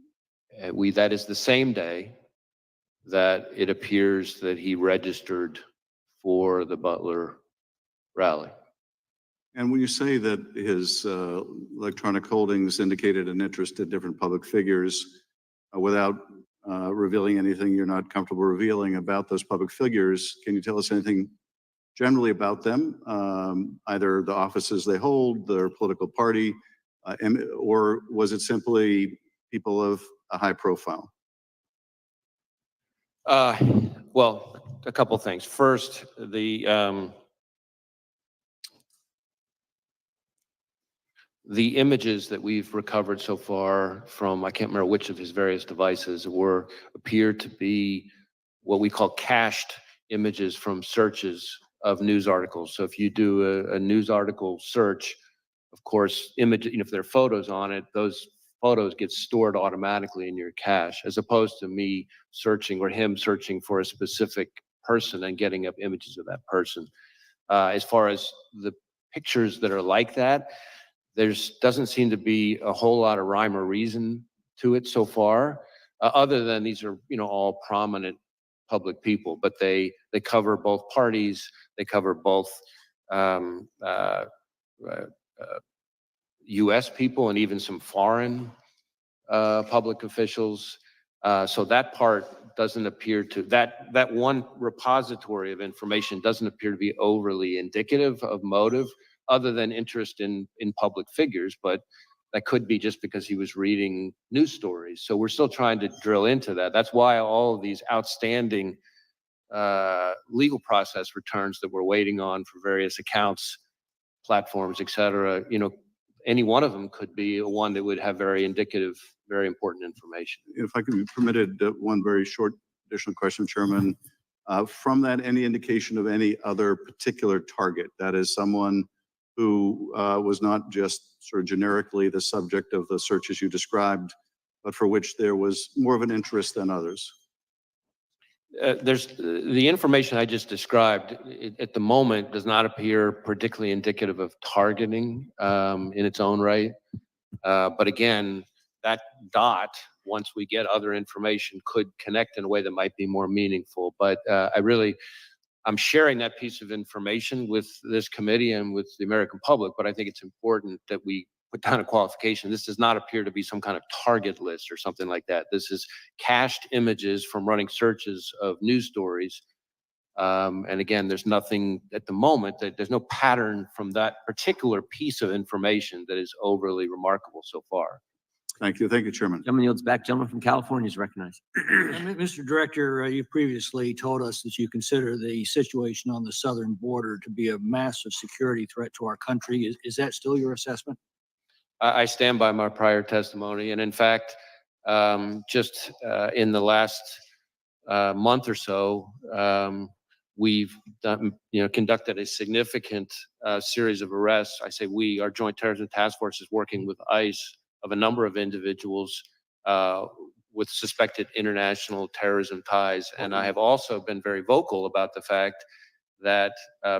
that is the same day that it appears that he registered for the Butler rally. And when you say that his electronic holdings indicated an interest in different public figures, without revealing anything you're not comfortable revealing about those public figures, can you tell us anything generally about them, either the offices they hold, their political party, or was it simply people of a high profile? Well, a couple things. First, the images that we've recovered so far from, I can't remember which of his various devices, appear to be what we call cached images from searches of news articles. So if you do a news article search, of course, if there are photos on it, those photos get stored automatically in your cache, as opposed to me searching or him searching for a specific person and getting up images of that person. As far as the pictures that are like that, doesn't seem to be a whole lot of rhyme or reason to it so far, other than these are, all prominent public people, but they cover both parties, they cover both U.S. people and even some foreign public officials. So that part doesn't appear to, that one repository of information doesn't appear to be overly indicative of motive. other than interest in public figures, but that could be just because he was reading news stories. So we're still trying to drill into that. That's why all of these outstanding legal process returns that we're waiting on for various accounts, platforms, et cetera, any one of them could be one that would have very indicative, very important information. If I could be permitted one very short additional question, Chairman. From that, any indication of any other particular target? That is someone who was not just sort of generically the subject of the searches you described, but for which there was more of an interest than others? There's the information I just described at the moment does not appear particularly indicative of targeting in its own right. But again, that dot, once we get other information, could connect in a way that might be more meaningful. But I'm sharing that piece of information with this committee and with the American public, but I think it's important that we put down a qualification. This does not appear to be some kind of target list or something like that. This is cached images from running searches of news stories. And again, there's nothing at the moment there's no pattern from that particular piece of information that is overly remarkable so far. Thank you. Thank you, Chairman. Gentleman yields back. Gentleman from California is recognized. Mr. Director, you previously told us that you consider the situation on the southern border to be a massive security threat to our country. Is that still your assessment? I stand by my prior testimony. And in fact, just in the last month or so, we've done, conducted a significant series of arrests. I say we, our Joint Terrorism Task Force is working with ICE of a number of individuals with suspected international terrorism ties. And I have also been very vocal about the fact that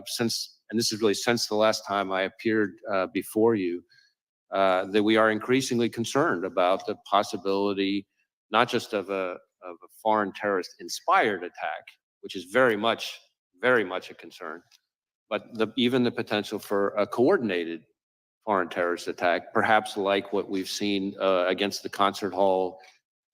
since the last time I appeared before you, that we are increasingly concerned about the possibility, not just of a foreign terrorist inspired attack, which is very much a concern, but even the potential for a coordinated foreign terrorist attack, perhaps like what we've seen against the concert hall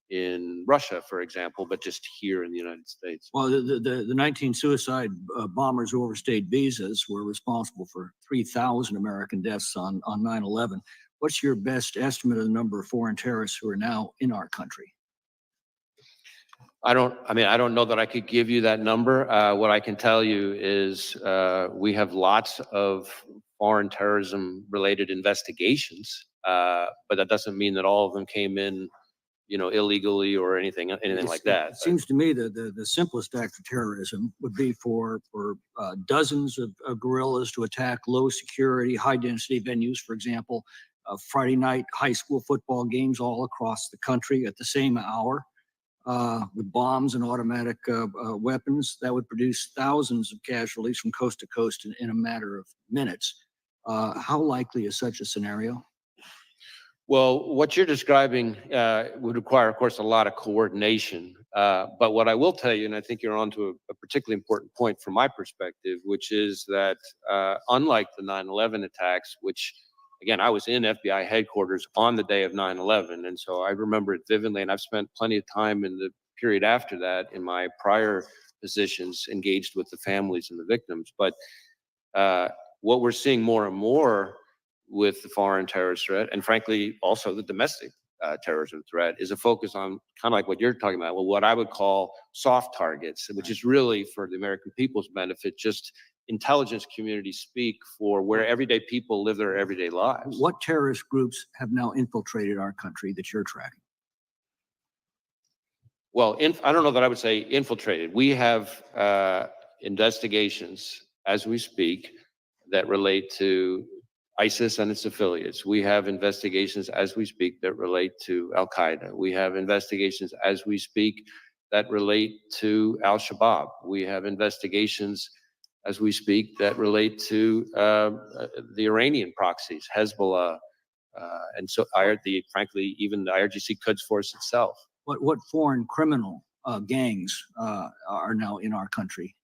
in Russia, for example, but just here in the United States. Well, the 19 suicide bombers who overstayed visas were responsible for 3,000 American deaths on 9/11. What's your best estimate of the number of foreign terrorists who are now in our country? I don't know that I could give you that number. What I can tell you is we have lots of foreign terrorism related investigations, but that doesn't mean that all of them came in, illegally or anything like that. It seems to me that the simplest act of terrorism would be for dozens of guerrillas to attack low security, high density venues, for example, Friday night high school football games all across the country at the same hour. With bombs and automatic weapons that would produce thousands of casualties from coast to coast in a matter of minutes. How likely is such a scenario? Well, what you're describing would require, of course, a lot of coordination. But what I will tell you, and I think you're onto a particularly important point from my perspective, which is that unlike the 9/11 attacks, which again, I was in FBI headquarters on the day of 9/11, and so I remember it vividly, and I've spent plenty of time in the period after that in my prior positions engaged with the families and the victims. But what we're seeing more and more with the foreign terrorist threat, and frankly, also the domestic terrorism threat, is a focus on kind of like what you're talking about, well, what I would call soft targets, which is really for the American people's benefit, just intelligence community speak for where everyday people live their everyday lives. What terrorist groups have now infiltrated our country that you're tracking? Well, I don't know that I would say infiltrated. We have investigations as we speak that relate to ISIS and its affiliates. We have investigations as we speak that relate to Al-Qaeda. We have investigations as we speak that relate to Al-Shabaab. We have investigations as we speak that relate to the Iranian proxies, Hezbollah, and so frankly, even the IRGC Quds Force itself. What foreign criminal gangs are now in our country?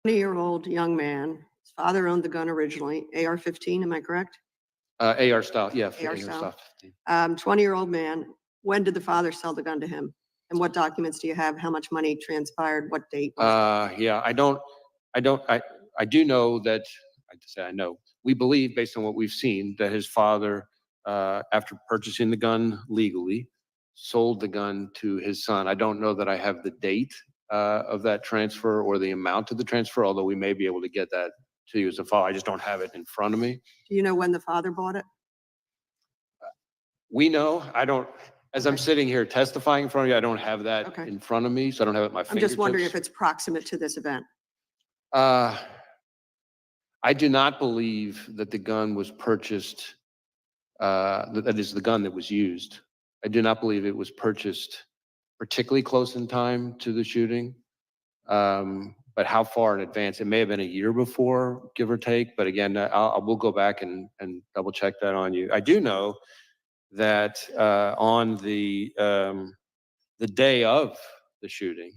20-year-old young man, his father owned the gun originally, AR-15, am I correct? AR style, yeah. AR AR style. style. 20-year-old man, when did the father sell the gun to him? And what documents do you have? How much money transpired? What date? was it? Yeah, I do know that, I know, we believe based on what we've seen that his father, after purchasing the gun legally, sold the gun to his son. I don't know that I have the date of that transfer or the amount of the transfer, although we may be able to get that to you as a file. I just don't have it in front of me. Do you know when the father bought it? We know, as I'm Okay. sitting here testifying in front of you, I don't have that Okay. in front of me, so I don't have it at my I'm fingertips. just wondering if it's proximate to this event. I do not believe that the gun was purchased, that is the gun that was used. I do not believe it was purchased particularly close in time to the shooting. But how far in advance? It may have been a year before, give or take. But again, we'll go back and double check that on you. I do know that on the day of the shooting,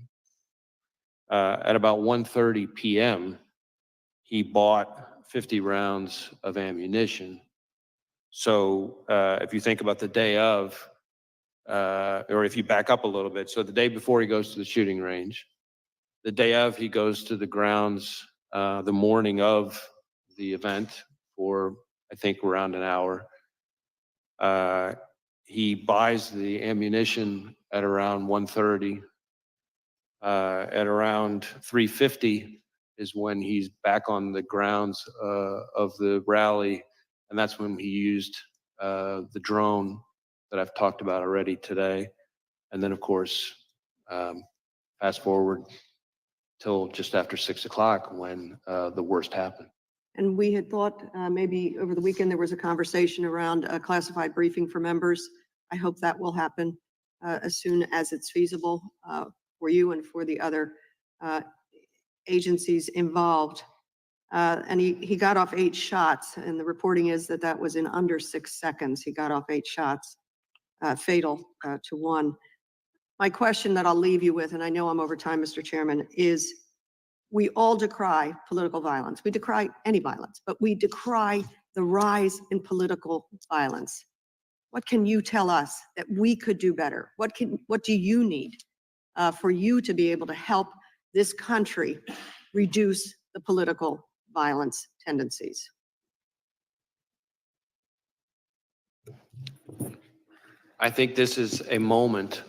at about 1:30 p.m., he bought 50 rounds of ammunition. So if you think about the day of, or if you back up a little bit, so the day before he goes to the shooting range, the day of he goes to the grounds, the morning of the event for, I think, around an hour. He buys the ammunition at around 1:30. At around 3:50 is when he's back on the grounds of the rally, and that's when he used the drone that I've talked about already today. And then, of course, fast forward till just after 6 o'clock when the worst happened. And we had thought maybe over the weekend there was a conversation around a classified briefing for members. I hope that will happen as soon as it's feasible for you and for the other agencies involved. And he got off 8 shots, and the reporting is that that was in under 6 seconds. He got off 8 shots, fatal to one. My question that I'll leave you with, and I know I'm over time, Mr. Chairman, is we all decry political violence. We decry any violence, but we decry the rise in political violence. What can you tell us that we could do better? What do you need for you to be able to help this country reduce the political violence tendencies? I think this is a moment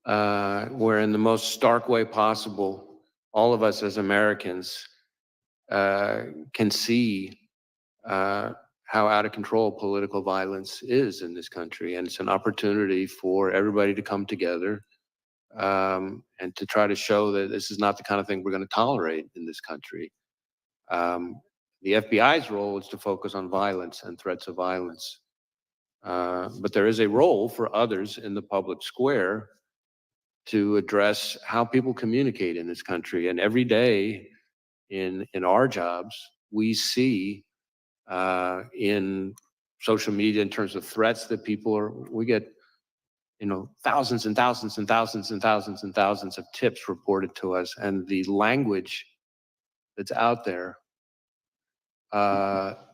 where, in the most stark way possible, all of us as Americans can see how out of control political violence is in this country. And it's an opportunity for everybody to come together and to try to show that this is not the kind of thing we're going to tolerate in this country. The FBI's role is to focus on violence and threats of violence. But there is a role for others in the public square to address how people communicate in this country. And every day in our jobs, we see in social media, in terms of threats that we get, thousands and thousands and thousands and thousands and thousands of tips reported to us. And the language that's out there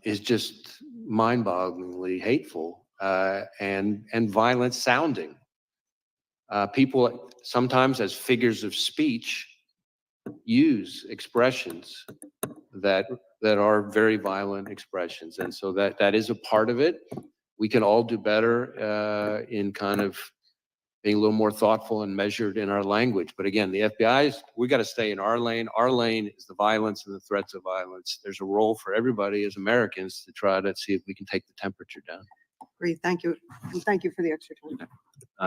is just mind-bogglingly hateful and violent sounding. People sometimes, as figures of speech, use expressions that are very violent expressions. And so that is a part of it. We can all do better in kind of being a little more thoughtful and measured in our language. But again, the FBI's, we got to stay in our lane. Our lane is the violence and the threats of violence. There's a role for everybody as Americans to try to see if we can take the temperature down. Great, thank you. And thank you for the extra time.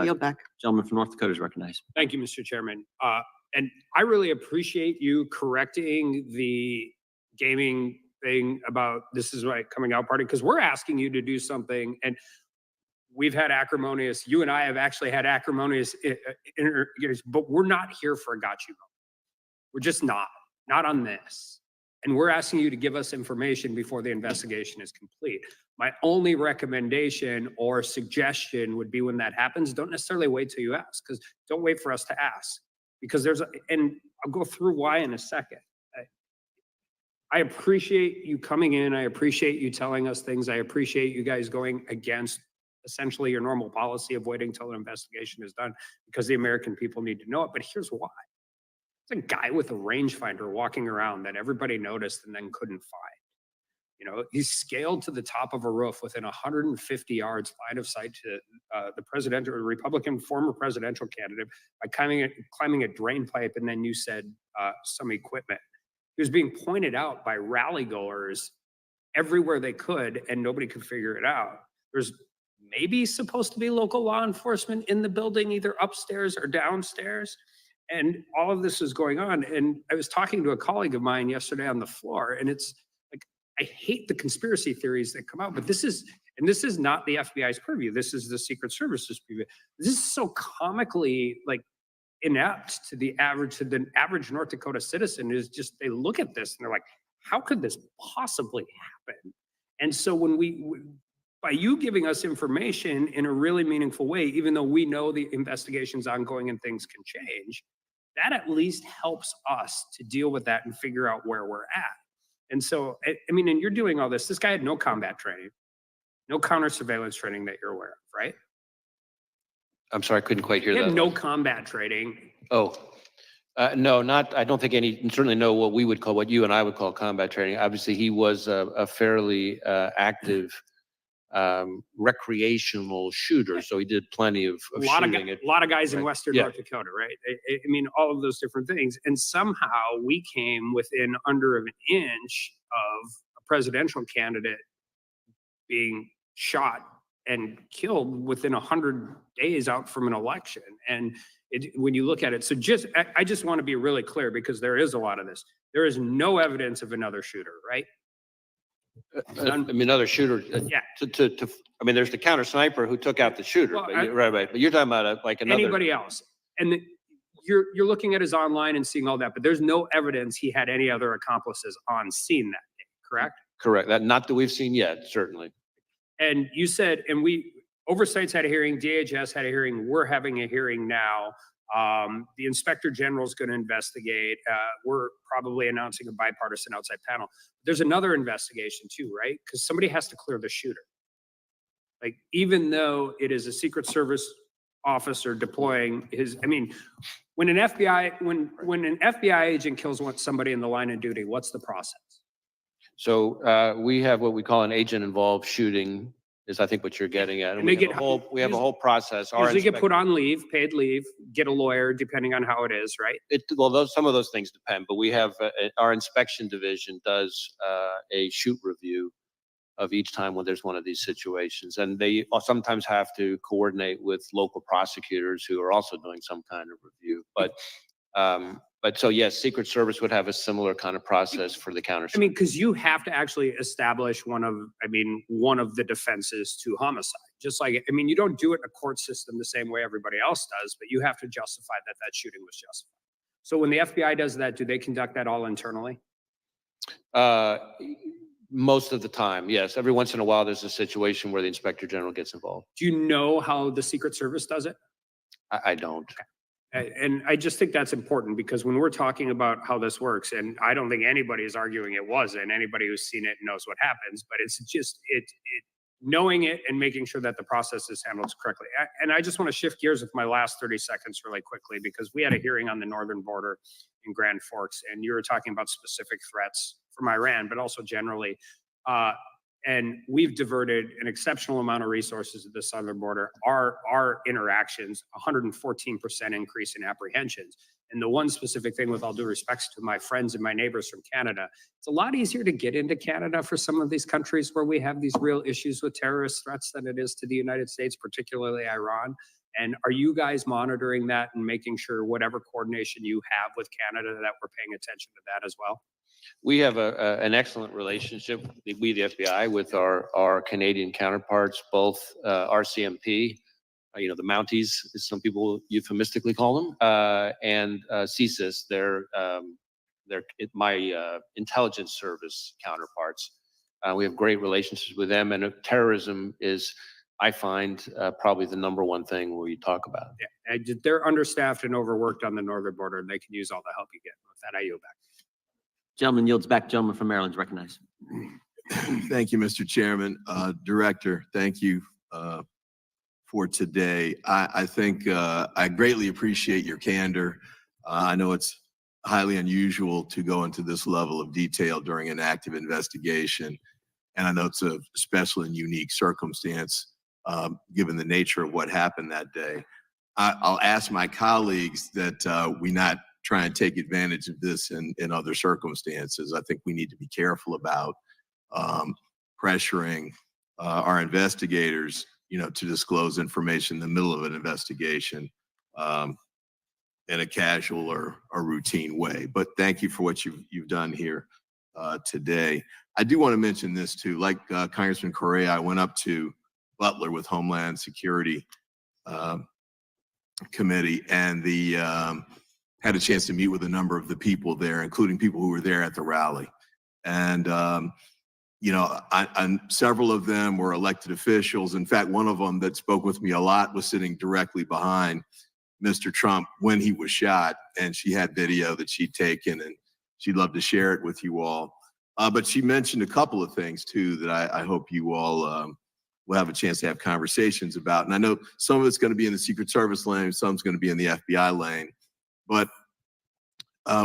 Yield back. Gentleman from North Dakota is recognized. Thank you, Mr. Chairman. And I really appreciate you correcting the gaming thing about this is my coming out party, because we're asking you to do something, and we've had acrimonious, you and I have actually had acrimonious interviews, but we're not here for a gotcha moment. We're just not on this. And we're asking you to give us information before the investigation is complete. My only recommendation or suggestion would be when that happens, don't necessarily wait till you ask, because don't wait for us to ask. Because and I'll go through why in a second. I appreciate you coming in. I appreciate you telling us things. I appreciate you guys going against essentially your normal policy of waiting till an investigation is done because the American people need to know it. But here's why. It's a guy with a rangefinder walking around that everybody noticed and then couldn't find. You know, he scaled to the top of a roof within 150 yards line of sight to the president or Republican former presidential candidate by climbing a drain pipe. And then you said some equipment. He was being pointed out by rally goers everywhere they could, and nobody could figure it out. There's maybe supposed to be local law enforcement in the building, either upstairs or downstairs. And all of this is going on. And I was talking to a colleague of mine yesterday on the floor, and it's like, I hate the conspiracy theories that come out, but this is not the FBI's purview. This is the Secret Service's purview. This is so comically like inept to the average North Dakota citizen. Is just, they look at this and they're like, how could this possibly happen? And so by you giving us information in a really meaningful way, even though we know the investigation's ongoing and things can change, that at least helps us to deal with that and figure out where we're at. And so, I mean, and you're doing all this. This guy had no combat training, no counter surveillance training that you're aware of, right? I'm sorry, I couldn't quite hear He had that. no combat training. Oh, no, I don't think certainly know what we would call, what you and I would call combat training. Obviously, he was a fairly active recreational shooter, so he did plenty of A lot shooting. of guys in right. Western Yeah. North Dakota, right? I mean, all of those different things. And somehow we came within under of an inch of a presidential candidate being shot and killed within 100 days out from an election. And when you look at it, so I just want to be really clear because there is a lot of this. There is no evidence of another shooter, right? I mean, another shooter. Yeah. I mean, there's the counter sniper who took out the shooter, Well, but right. But you're talking about like another. Anybody else. And you're looking at his online and seeing all that, but there's no evidence he had any other accomplices on scene that day, correct? Correct. Not that we've seen yet, certainly. And you said, and Oversight's had a hearing, DHS had a hearing, we're having a hearing now. The Inspector General's going to investigate. We're probably announcing a bipartisan outside panel. There's another investigation too, right? Because somebody has to clear the shooter. Like, even though it is a Secret Service officer deploying when an FBI agent kills somebody in the line of duty, what's the process? So we have what we call an agent-involved shooting, is I think what you're getting at. And we they have a whole process. Usually get put on leave, paid leave, get a lawyer, depending on how it is, right? Some of those things depend, but we have our inspection division does a shoot review of each time when there's one of these situations, and they sometimes have to coordinate with local prosecutors who are also doing some kind of review. But so yes, Secret Service would have a similar kind of process for the counter. I mean, because you have to actually establish one of the defenses to homicide. Just like, you don't do it in a court system the same way everybody else does, but you have to justify that shooting was justified. So when the FBI does that, do they conduct that all internally? Most of the time, yes. Every once in a while, there's a situation where the Inspector General gets involved. Do you know how the Secret Service does it? I don't. Okay. And I just think that's important because when we're talking about how this works, and I don't think anybody is arguing it wasn't, anybody who's seen it knows what happens, but it's just knowing it and making sure that the process is handled correctly. And I just want to shift gears with my last 30 seconds really quickly, because we had a hearing on the northern border in Grand Forks, and you were talking about specific threats from Iran, but also generally. And we've diverted an exceptional amount of resources at the southern border. Our interactions, 114% increase in apprehensions. And the one specific thing, with all due respect to my friends and my neighbors from Canada, it's a lot easier to get into Canada for some of these countries where we have these real issues with terrorist threats than it is to the United States, particularly Iran. And are you guys monitoring that and making sure whatever coordination you have with Canada that we're paying attention to that as well? We have an excellent relationship, we, the FBI, with our Canadian counterparts, both RCMP, the Mounties, as some people euphemistically call them, and CSIS, they're my intelligence service counterparts. We have great relationships with them, and terrorism is, I find, probably the number one thing we talk about. Yeah, they're understaffed and overworked on the northern border, and they can use all the help you get. With that, I yield back. Gentleman yields back. Gentleman from Maryland is recognized. Thank you, Mr. Chairman. Director, thank you for today. I think I greatly appreciate your candor. I know it's highly unusual to go into this level of detail during an active investigation. And I know it's a special and unique circumstance given the nature of what happened that day. I'll ask my colleagues that we not try and take advantage of this in other circumstances. I think we need to be careful about pressuring our investigators, to disclose information in the middle of an investigation in a casual or routine way. But thank you for what you've done here today. I do want to mention this too. Like Congressman Correa, I went up to Butler with Homeland Security Committee and had a chance to meet with a number of the people there, including people who were there at the rally. And several of them were elected officials. In fact, one of them that spoke with me a lot was sitting directly behind Mr. Trump when he was shot, and she had video that she'd taken, and she'd love to share it with you all. But she mentioned a couple of things too that I hope you all will have a chance to have conversations about. And I know some of it's going to be in the Secret Service lane, some's going to be in the FBI lane. But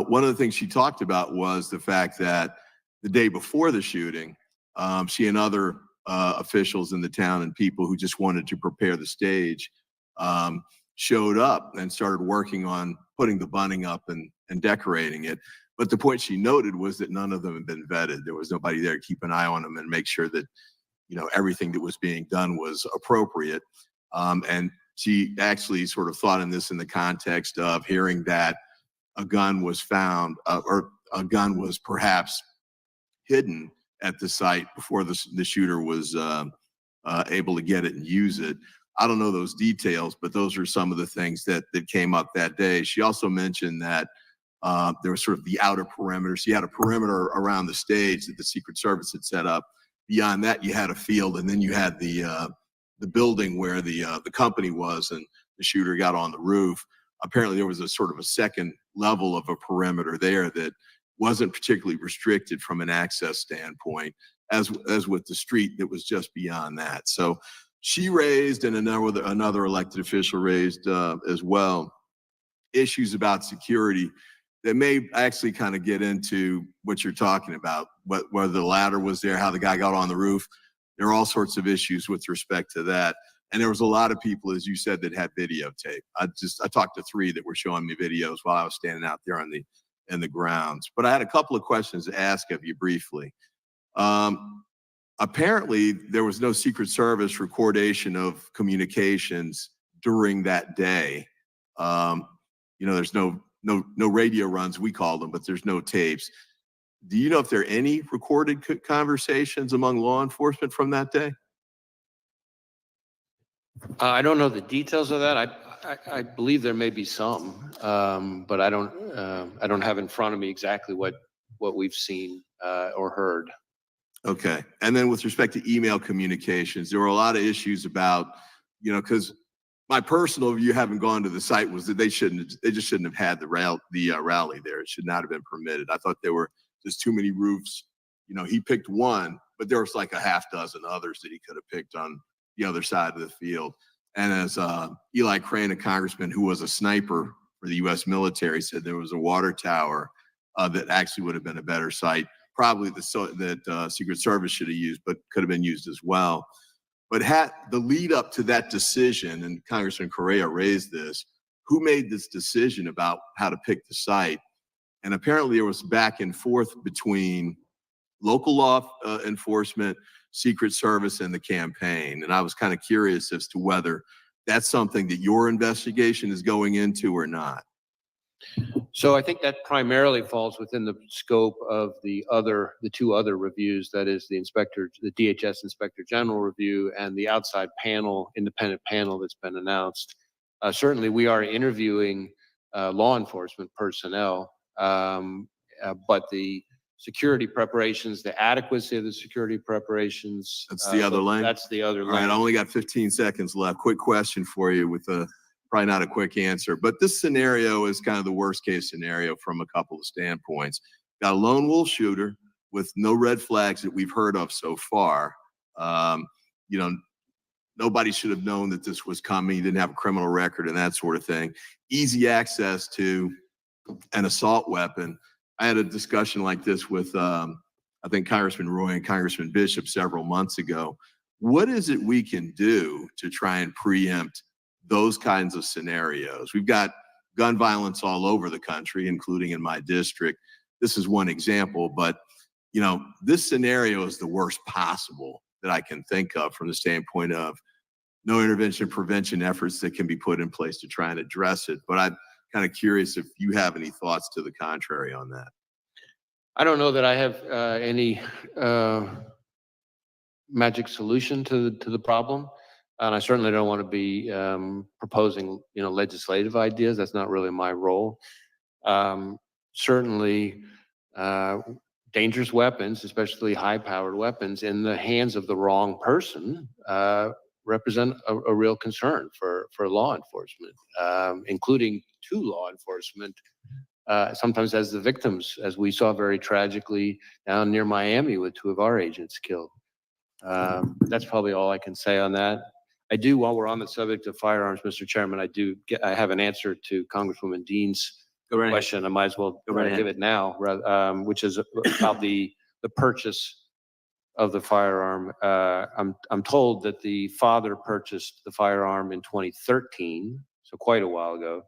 one of the things she talked about was the fact that the day before the shooting, she and other officials in the town and people who just wanted to prepare the stage showed up and started working on putting the bunting up and decorating it. But the point she noted was that none of them had been vetted. There was nobody there to keep an eye on them and make sure that everything that was being done was appropriate. And she actually sort of thought in the context of hearing that a gun was found or a gun was perhaps hidden at the site before the shooter was able to get it and use it. I don't know those details, but those are some of the things that came up that day. She also mentioned that there was sort of the outer perimeter. So you had a perimeter around the stage that the Secret Service had set up. Beyond that, you had a field, and then you had the building where the company was, and the shooter got on the roof. Apparently, there was a sort of a second level of a perimeter there that wasn't particularly restricted from an access standpoint, as with the street that was just beyond that. So she raised, and another elected official raised as well, issues about security that may actually kind of get into what you're talking about, whether the ladder was there, how the guy got on the roof. There are all sorts of issues with respect to that. And there was a lot of people, as you said, that had videotape. I talked to 3 that were showing me videos while I was standing out there in the grounds. But I had a couple of questions to ask of you briefly. Apparently, there was no Secret Service recordation of communications during that day. There's no radio runs, we call them, but there's no tapes. Do you know if there are any recorded conversations among law enforcement from that day? I don't know the details of that. I believe there may be some, but I don't have in front of me exactly what we've seen or heard. Okay. And then with respect to email communications, there were a lot of issues about, because my personal view, having gone to the site, was that they just shouldn't have had the rally there. It should not have been permitted. I thought there were just too many roofs. He picked one, but there was like a half dozen others that he could have picked on the other side of the field. And as Eli Crane, a congressman who was a sniper for the U.S. military, said, there was a water tower that actually would have been a better site, probably that Secret Service should have used, but could have been used as well. But had the lead up to that decision, and Congressman Correa raised this, who made this decision about how to pick the site? And apparently there was back and forth between local law enforcement, Secret Service, and the campaign. And I was kind of curious as to whether that's something that your investigation is going into or not. So I think that primarily falls within the scope of the 2 other reviews, that is the DHS Inspector General review and the outside panel, independent panel that's been announced. Certainly we are interviewing law enforcement personnel, but the security preparations, the adequacy of the security preparations. That's the other lane? That's the other All lane. right, I only got 15 seconds left. Quick question for you with probably not a quick answer, but this scenario is kind of the worst case scenario from a couple of standpoints. got a lone wolf shooter with no red flags that we've heard of so far. You know, nobody should have known that this was coming. He didn't have a criminal record and that sort of thing. Easy access to an assault weapon. I had a discussion like this with, I think, Congressman Roy and Congressman Bishop several months ago. What is it we can do to try and preempt those kinds of scenarios? We've got gun violence all over the country, including in my district. This is one example, but you know, this scenario is the worst possible that I can think of from the standpoint of no intervention prevention efforts that can be put in place to try and address it. But I'm kind of curious if you have any thoughts to the contrary on that. I don't know that I have any magic solution to the problem. And I certainly don't want to be proposing, legislative ideas. That's not really my role. Certainly, dangerous weapons, especially high-powered weapons, in the hands of the wrong person represent a real concern for law enforcement, including to law enforcement, sometimes as the victims, as we saw very tragically down near Miami with 2 of our agents killed. That's probably all I can say on that. I do, while we're on the subject of firearms, Mr. Chairman, I have an answer to Congresswoman Dean's question. I might as well give it now, which is about the purchase of the firearm. I'm told that the father purchased the firearm in 2013, so quite a while ago,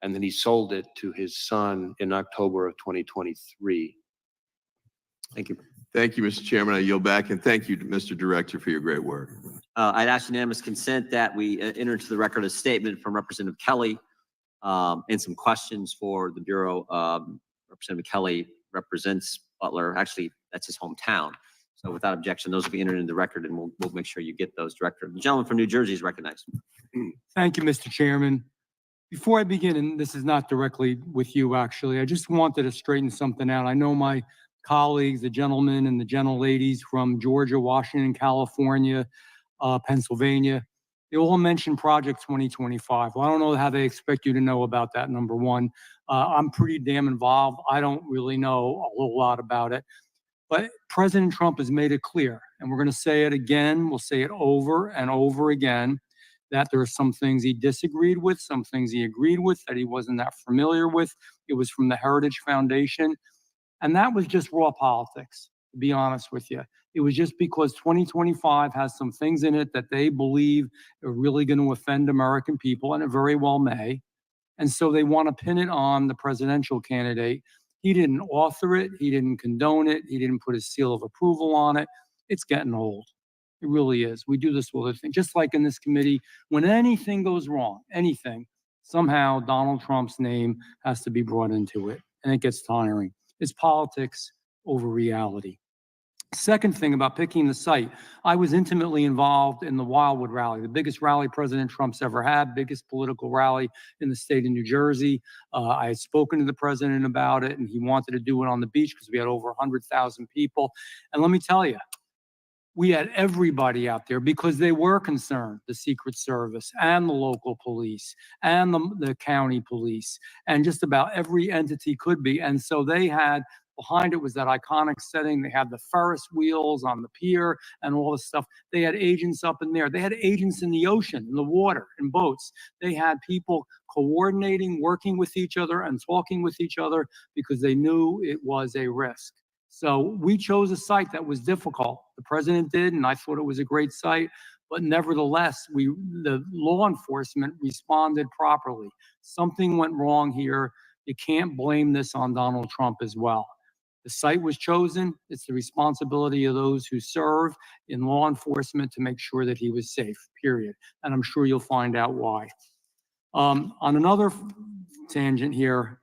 and then he sold it to his son in October of 2023. Thank you. Thank you, Mr. Chairman. I yield back, and thank you, Mr. Director, for your great work. I'd ask unanimous consent that we enter into the record a statement from Representative Kelly and some questions for the Bureau. Representative Kelly represents Butler. Actually, that's his hometown. So without objection, those will be entered into the record, and we'll make sure you get those, Director. The gentleman from New Jersey is recognized. Thank you, Mr. Chairman. Before I begin, and this is not directly with you, actually, I just wanted to straighten something out. I know my colleagues, the gentlemen and the gentleladies from Georgia, Washington, California, Pennsylvania, they all mentioned Project 2025. Well, I don't know how they expect you to know about that, number one. I'm pretty damn involved. I don't really know a whole lot about it. But President Trump has made it clear, and we're going to say it again, we'll say it over and over again, that there are some things he disagreed with, some things he agreed with, that he wasn't that familiar with. It was from the Heritage Foundation. And that was just raw politics, to be honest with you. It was just because 2025 has some things in it that they believe are really going to offend American people, and it very well may. And so they want to pin it on the presidential candidate. He didn't author it. He didn't condone it. He didn't put his seal of approval on it. It's getting old. It really is. We do this with other things. Just like in this committee, when anything goes wrong, anything, somehow Donald Trump's name has to be brought into it, and it gets tiring. It's politics over reality. Second thing about picking the site, I was intimately involved in the Wildwood rally, the biggest rally President Trump's ever had, biggest political rally in the state of New Jersey. I had spoken to the president about it, and he wanted to do it on the beach because we had over 100,000 people. And let me tell you, we had everybody out there because they were concerned, the Secret Service and the local police and the county police and just about every entity could be. And so they had, behind it was that iconic setting. They had the Ferris wheels on the pier and all this stuff. They had agents up in there. They had agents in the ocean, in the water, in boats. They had people coordinating, working with each other and talking with each other because they knew it was a risk. So we chose a site that was difficult. The president did, and I thought it was a great site. But nevertheless, the law enforcement responded properly. Something went wrong here. You can't blame this on Donald Trump as well. The site was chosen. It's the responsibility of those who serve in law enforcement to make sure that he was safe, period. And I'm sure you'll find out why. On another tangent here,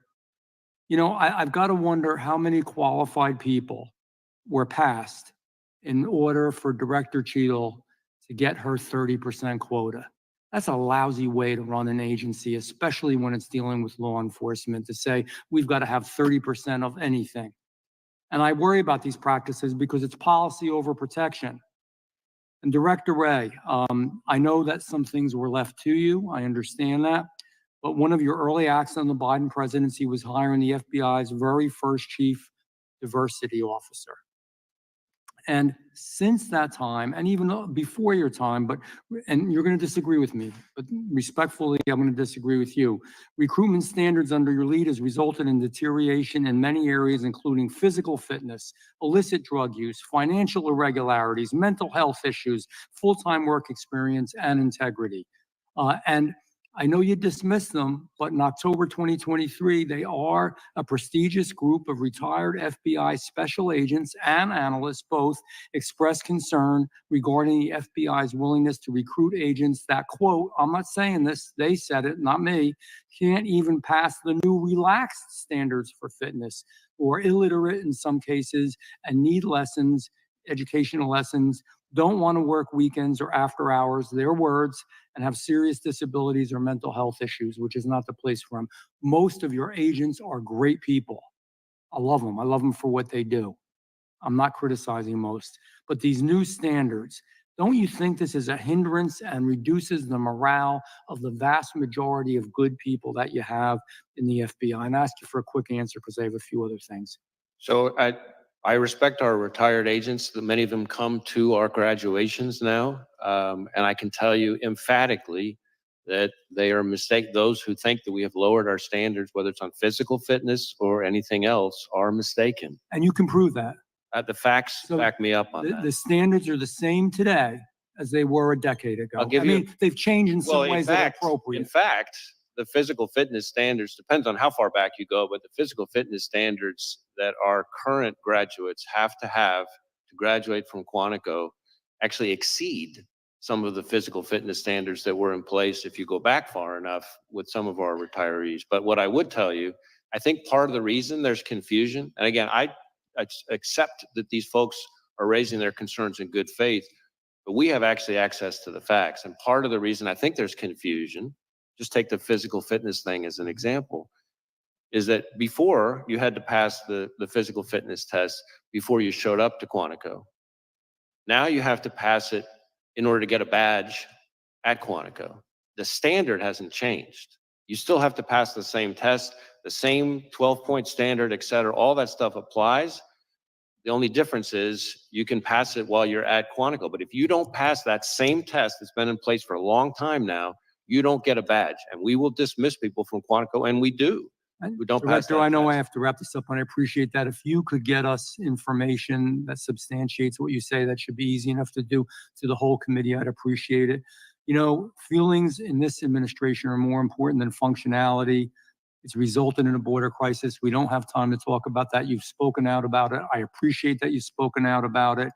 I've got to wonder how many qualified people were passed in order for Director Cheatle to get her 30% quota. That's a lousy way to run an agency, especially when it's dealing with law enforcement, to say we've got to have 30% of anything. And I worry about these practices because it's policy over protection. And Director Wray, I know that some things were left to you. I understand that. But one of your early acts on the Biden presidency was hiring the FBI's very first chief diversity officer. And since that time, and even before your time, and you're going to disagree with me, but respectfully, I'm going to disagree with you. Recruitment standards under your lead has resulted in deterioration in many areas, including physical fitness, illicit drug use, financial irregularities, mental health issues, full-time work experience, and integrity. And I know you dismissed them, but in October 2023, they are a prestigious group of retired FBI special agents and analysts both expressed concern regarding the FBI's willingness to recruit agents that, quote, I'm not saying this, they said it, not me, can't even pass the new relaxed standards for fitness, or illiterate in some cases and need lessons, educational lessons, don't want to work weekends or after hours, their words, and have serious disabilities or mental health issues, which is not the place for them. Most of your agents are great people. I love them. I love them for what they do. I'm not criticizing most, but these new standards, don't you think this is a hindrance and reduces the morale of the vast majority of good people that you have in the FBI? And I ask you for a quick answer because I have a few other things. So I respect our retired agents, that many of them come to our graduations now. And I can tell you emphatically that they are those who think that we have lowered our standards, whether it's on physical fitness or anything else, are mistaken. And you can prove that. The facts So back me up on The that. standards are the same today as they were a decade ago. I'll give I mean, they've changed in some Well, ways that are appropriate. In fact, the physical fitness standards, depends on how far back you go, but the physical fitness standards that our current graduates have to graduate from Quantico actually exceed some of the physical fitness standards that were in place if you go back far enough with some of our retirees. But what I would tell you, I think part of the reason there's confusion, and again, I accept that these folks are raising their concerns in good faith, but we have actually access to the facts. And part of the reason I think there's confusion, just take the physical fitness thing as an example, is that before you had to pass the physical fitness test before you showed up to Quantico. Now you have to pass it in order to get a badge at Quantico. The standard hasn't changed. You still have to pass the same test, the same 12-point standard, et cetera. All that stuff applies. The only difference is you can pass it while you're at Quantico. But if you don't pass that same test that's been in place for a long time now, you don't get a badge. And we will dismiss people from Quantico, and we do. We don't pass that Director, I know I test. have to wrap this up, and I appreciate that. If you could get us information that substantiates what you say, that should be easy enough to do to the whole committee. I'd appreciate it. You know, feelings in this administration are more important than functionality. It's resulted in a border crisis. We don't have time to talk about that. You've spoken out about it. I appreciate that you've spoken out about it.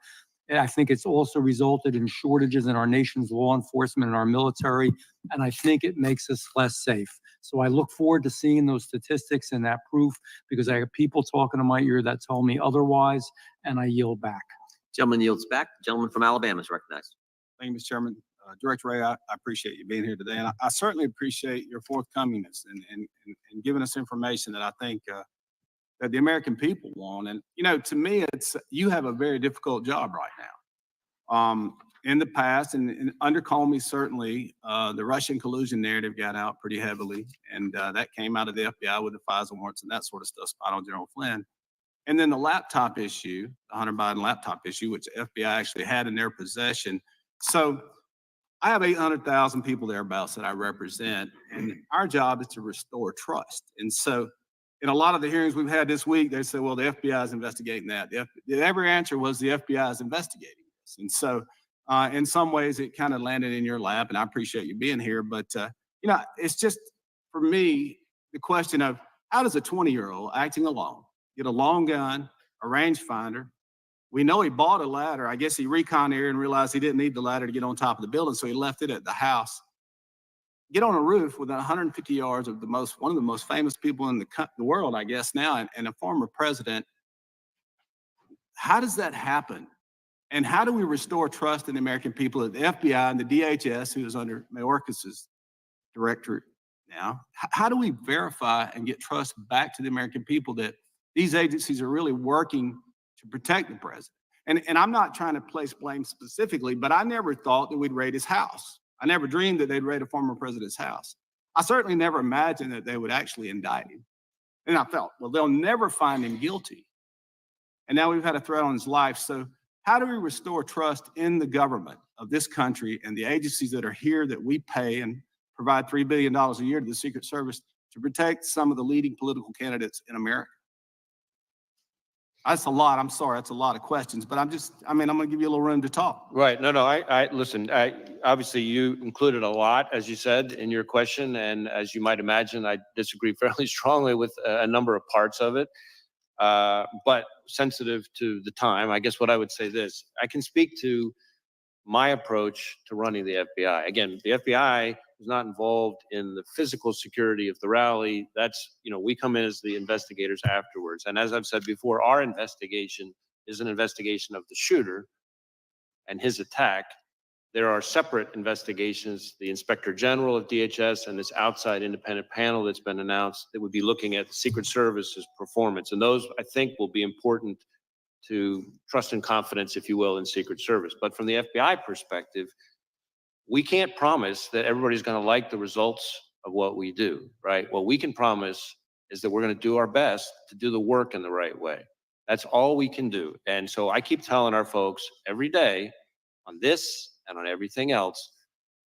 And I think it's also resulted in shortages in our nation's law enforcement and our military, and I think it makes us less safe. So I look forward to seeing those statistics and that proof, because I have people talking to my ear that tell me otherwise, and I yield back. Gentleman yields back. Gentleman from Alabama is recognized. Thank you, Mr. Chairman. Director Wray, I appreciate you being here today. And I certainly appreciate your forthcomingness and giving us information that I think that the American people want. And, you know, to me, you have a very difficult job right now. In the past, and under Comey, certainly, the Russian collusion narrative got out pretty heavily. And that came out of the FBI with the FISA warrants and that sort of stuff, spied on General Flynn. And then the laptop issue, the Hunter Biden laptop issue, which the FBI actually had in their possession. So I have 800,000 people thereabouts that I represent, and our job is to restore trust. And so in a lot of the hearings we've had this week, they say, well, the FBI is investigating that. Every answer was the FBI is investigating this. And so in some ways it kind of landed in your lap, and I appreciate you being here. But, you know, it's just, for me, the question of how does a 20-year-old acting alone get a long gun, a rangefinder? We know he bought a ladder. I guess he reconned area and realized he didn't need the ladder to get on top of the building, so he left it at the house. Get on a roof within 150 yards of one of the most famous people in the world, I guess now, and a former president. How does that happen? And how do we restore trust in the American people at the FBI and the DHS, who is under Mayorkas's directorate now? How do we verify and get trust back to the American people that these agencies are really working to protect the president? And I'm not trying to place blame specifically, but I never thought that we'd raid his house. I never dreamed that they'd raid a former president's house. I certainly never imagined that they would actually indict him. And I felt, well, they'll never find him guilty. And now we've had a threat on his life. So how do we restore trust in the government of this country and the agencies that are here that we pay and provide $3 billion a year to the Secret Service to protect some of the leading political candidates in America? That's a lot. I'm sorry. That's a lot of questions, but I'm going to give you a little room to talk. Right. No, listen, obviously you included a lot, as you said, in your question. And as you might imagine, I disagree fairly strongly with a number of parts of it. But sensitive to the time, I guess what I would say this, I can speak to my approach to running the FBI. Again, the FBI is not involved in the physical security of the rally. That's, we come in as the investigators afterwards. And as I've said before, our investigation is an investigation of the shooter and his attack. There are separate investigations, the Inspector General of DHS and this outside independent panel that's been announced that would be looking at the Secret Service's performance. And those, I think, will be important to trust and confidence, if you will, in Secret Service. But from the FBI perspective, we can't promise that everybody's going to like the results of what we do, right? What we can promise is that we're going to do our best to do the work in the right way. That's all we can do. And so I keep telling our folks every day on this and on everything else,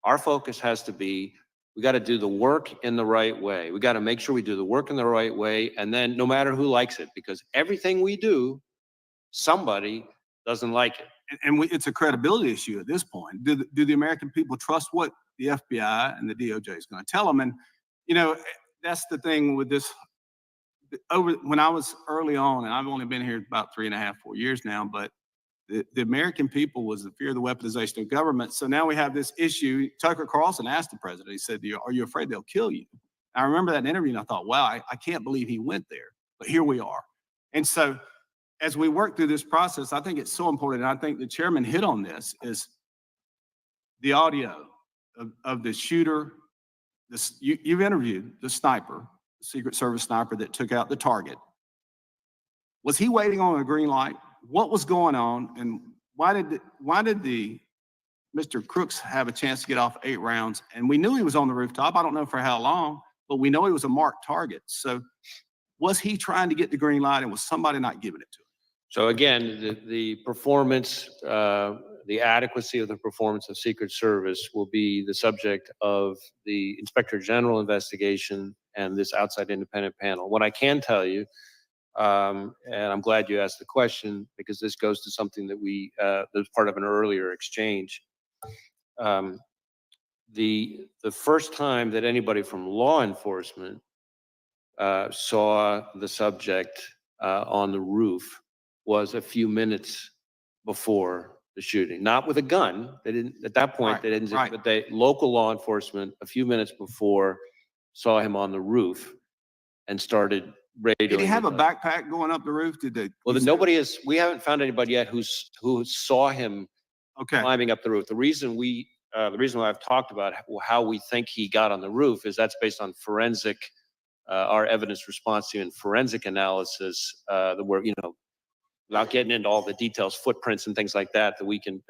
our focus has to be, we got to do the work in the right way. We got to make sure we do the work in the right way. And then no matter who likes it, because everything we do, somebody doesn't like it. And it's a credibility issue at this point. Do the American people trust what the FBI and the DOJ is going to tell them? And, that's the thing with this. When I was early on, and I've only been here about 3.5, 4 years now, but the American people was the fear of the weaponization of government. So now we have this issue. Tucker Carlson asked the president, he said, are you afraid they'll kill you? I remember that interview and I thought, wow, I can't believe he went there, but here we are. And so as we work through this process, I think it's so important, and I think the chairman hit on this, is the audio of the shooter. You've interviewed the sniper, the Secret Service sniper that took out the target. Was he waiting on a green light? What was going on? And why did the Mr. Crooks have a chance to get off 8 rounds? And we knew he was on the rooftop. I don't know for how long, but we know he was a marked target. So was he trying to get the green light and was somebody not giving it to him? So again, the performance, the adequacy of the performance of Secret Service will be the subject of the Inspector General investigation and this outside independent panel. What I can tell you, and I'm glad you asked the question because this goes to something that that was part of an earlier exchange. The first time that anybody from law enforcement saw the subject on the roof was a few minutes before the shooting, not with a gun. They didn't, at that point, they didn't, but local law enforcement, a few minutes before, saw him on the roof and started radioing. Did he have a backpack going up the roof? Well, we haven't found anybody yet who saw him climbing up the roof. The reason why I've talked about how we think he got on the roof is that's based on forensic, our evidence response team and forensic analysis, without getting into all the details, footprints and things like that we can,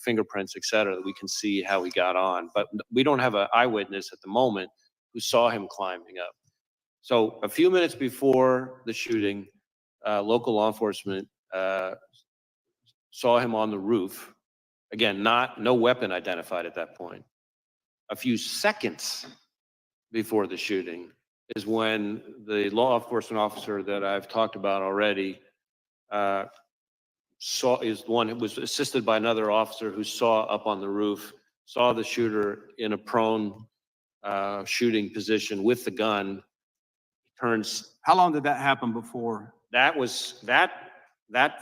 fingerprints, et cetera, that we can see how he got on. But we don't have an eyewitness at the moment who saw him climbing up. So a few minutes before the shooting, local law enforcement saw him on the roof. Again, no weapon identified at that point. A few seconds before the shooting is when the law enforcement officer that I've talked about already is the one who was assisted by another officer who saw up on the roof, saw the shooter in a prone shooting position with the gun. Turns. How long did that happen before? That was that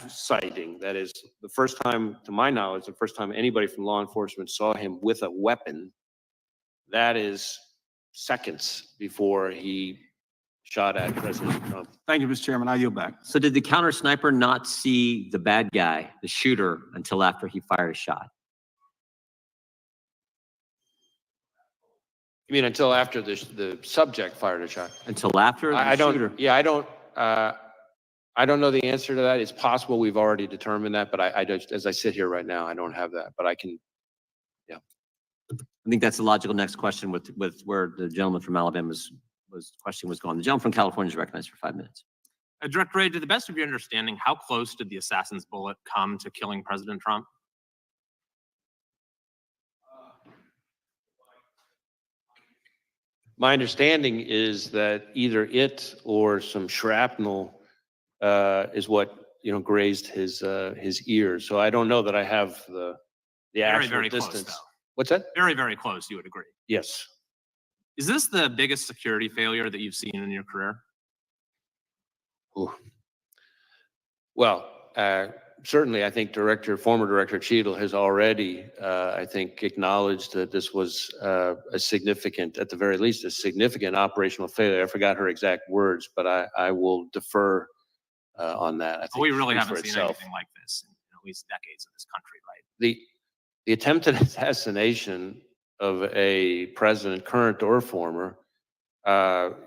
sighting. That is the first time, to my knowledge, the first time anybody from law enforcement saw him with a weapon. That is seconds before he shot at President Trump. Thank you, Mr. Chairman. I yield back. So did the counter sniper not see the bad guy, the shooter, until after he fired a shot? You mean until after the subject fired a shot? Until after the shooter? Yeah, I don't know the answer to that. It's possible we've already determined that, but I just, as I sit here right now, I don't have that, but I can, yeah. I think that's a logical next question with where the gentleman from Alabama's question was going. The gentleman from California is recognized for 5 minutes. Director Wray, to the best of your understanding, how close did the assassin's bullet come to killing President Trump? My understanding is that either it or some shrapnel is what, grazed his ear. So I don't know that I have the Very, actual very close, distance. though. What's that? Very, very close, you would agree. Yes. Is this the biggest security failure that you've seen in your career? Ooh. Well, certainly I think former Director Cheatle has already, I think, acknowledged that this was at the very least, a significant operational failure. I forgot her exact words, but I will defer on that. I think We really it speaks for haven't seen itself. anything like this in at least decades in this country, right? The attempted assassination of a president, current or former,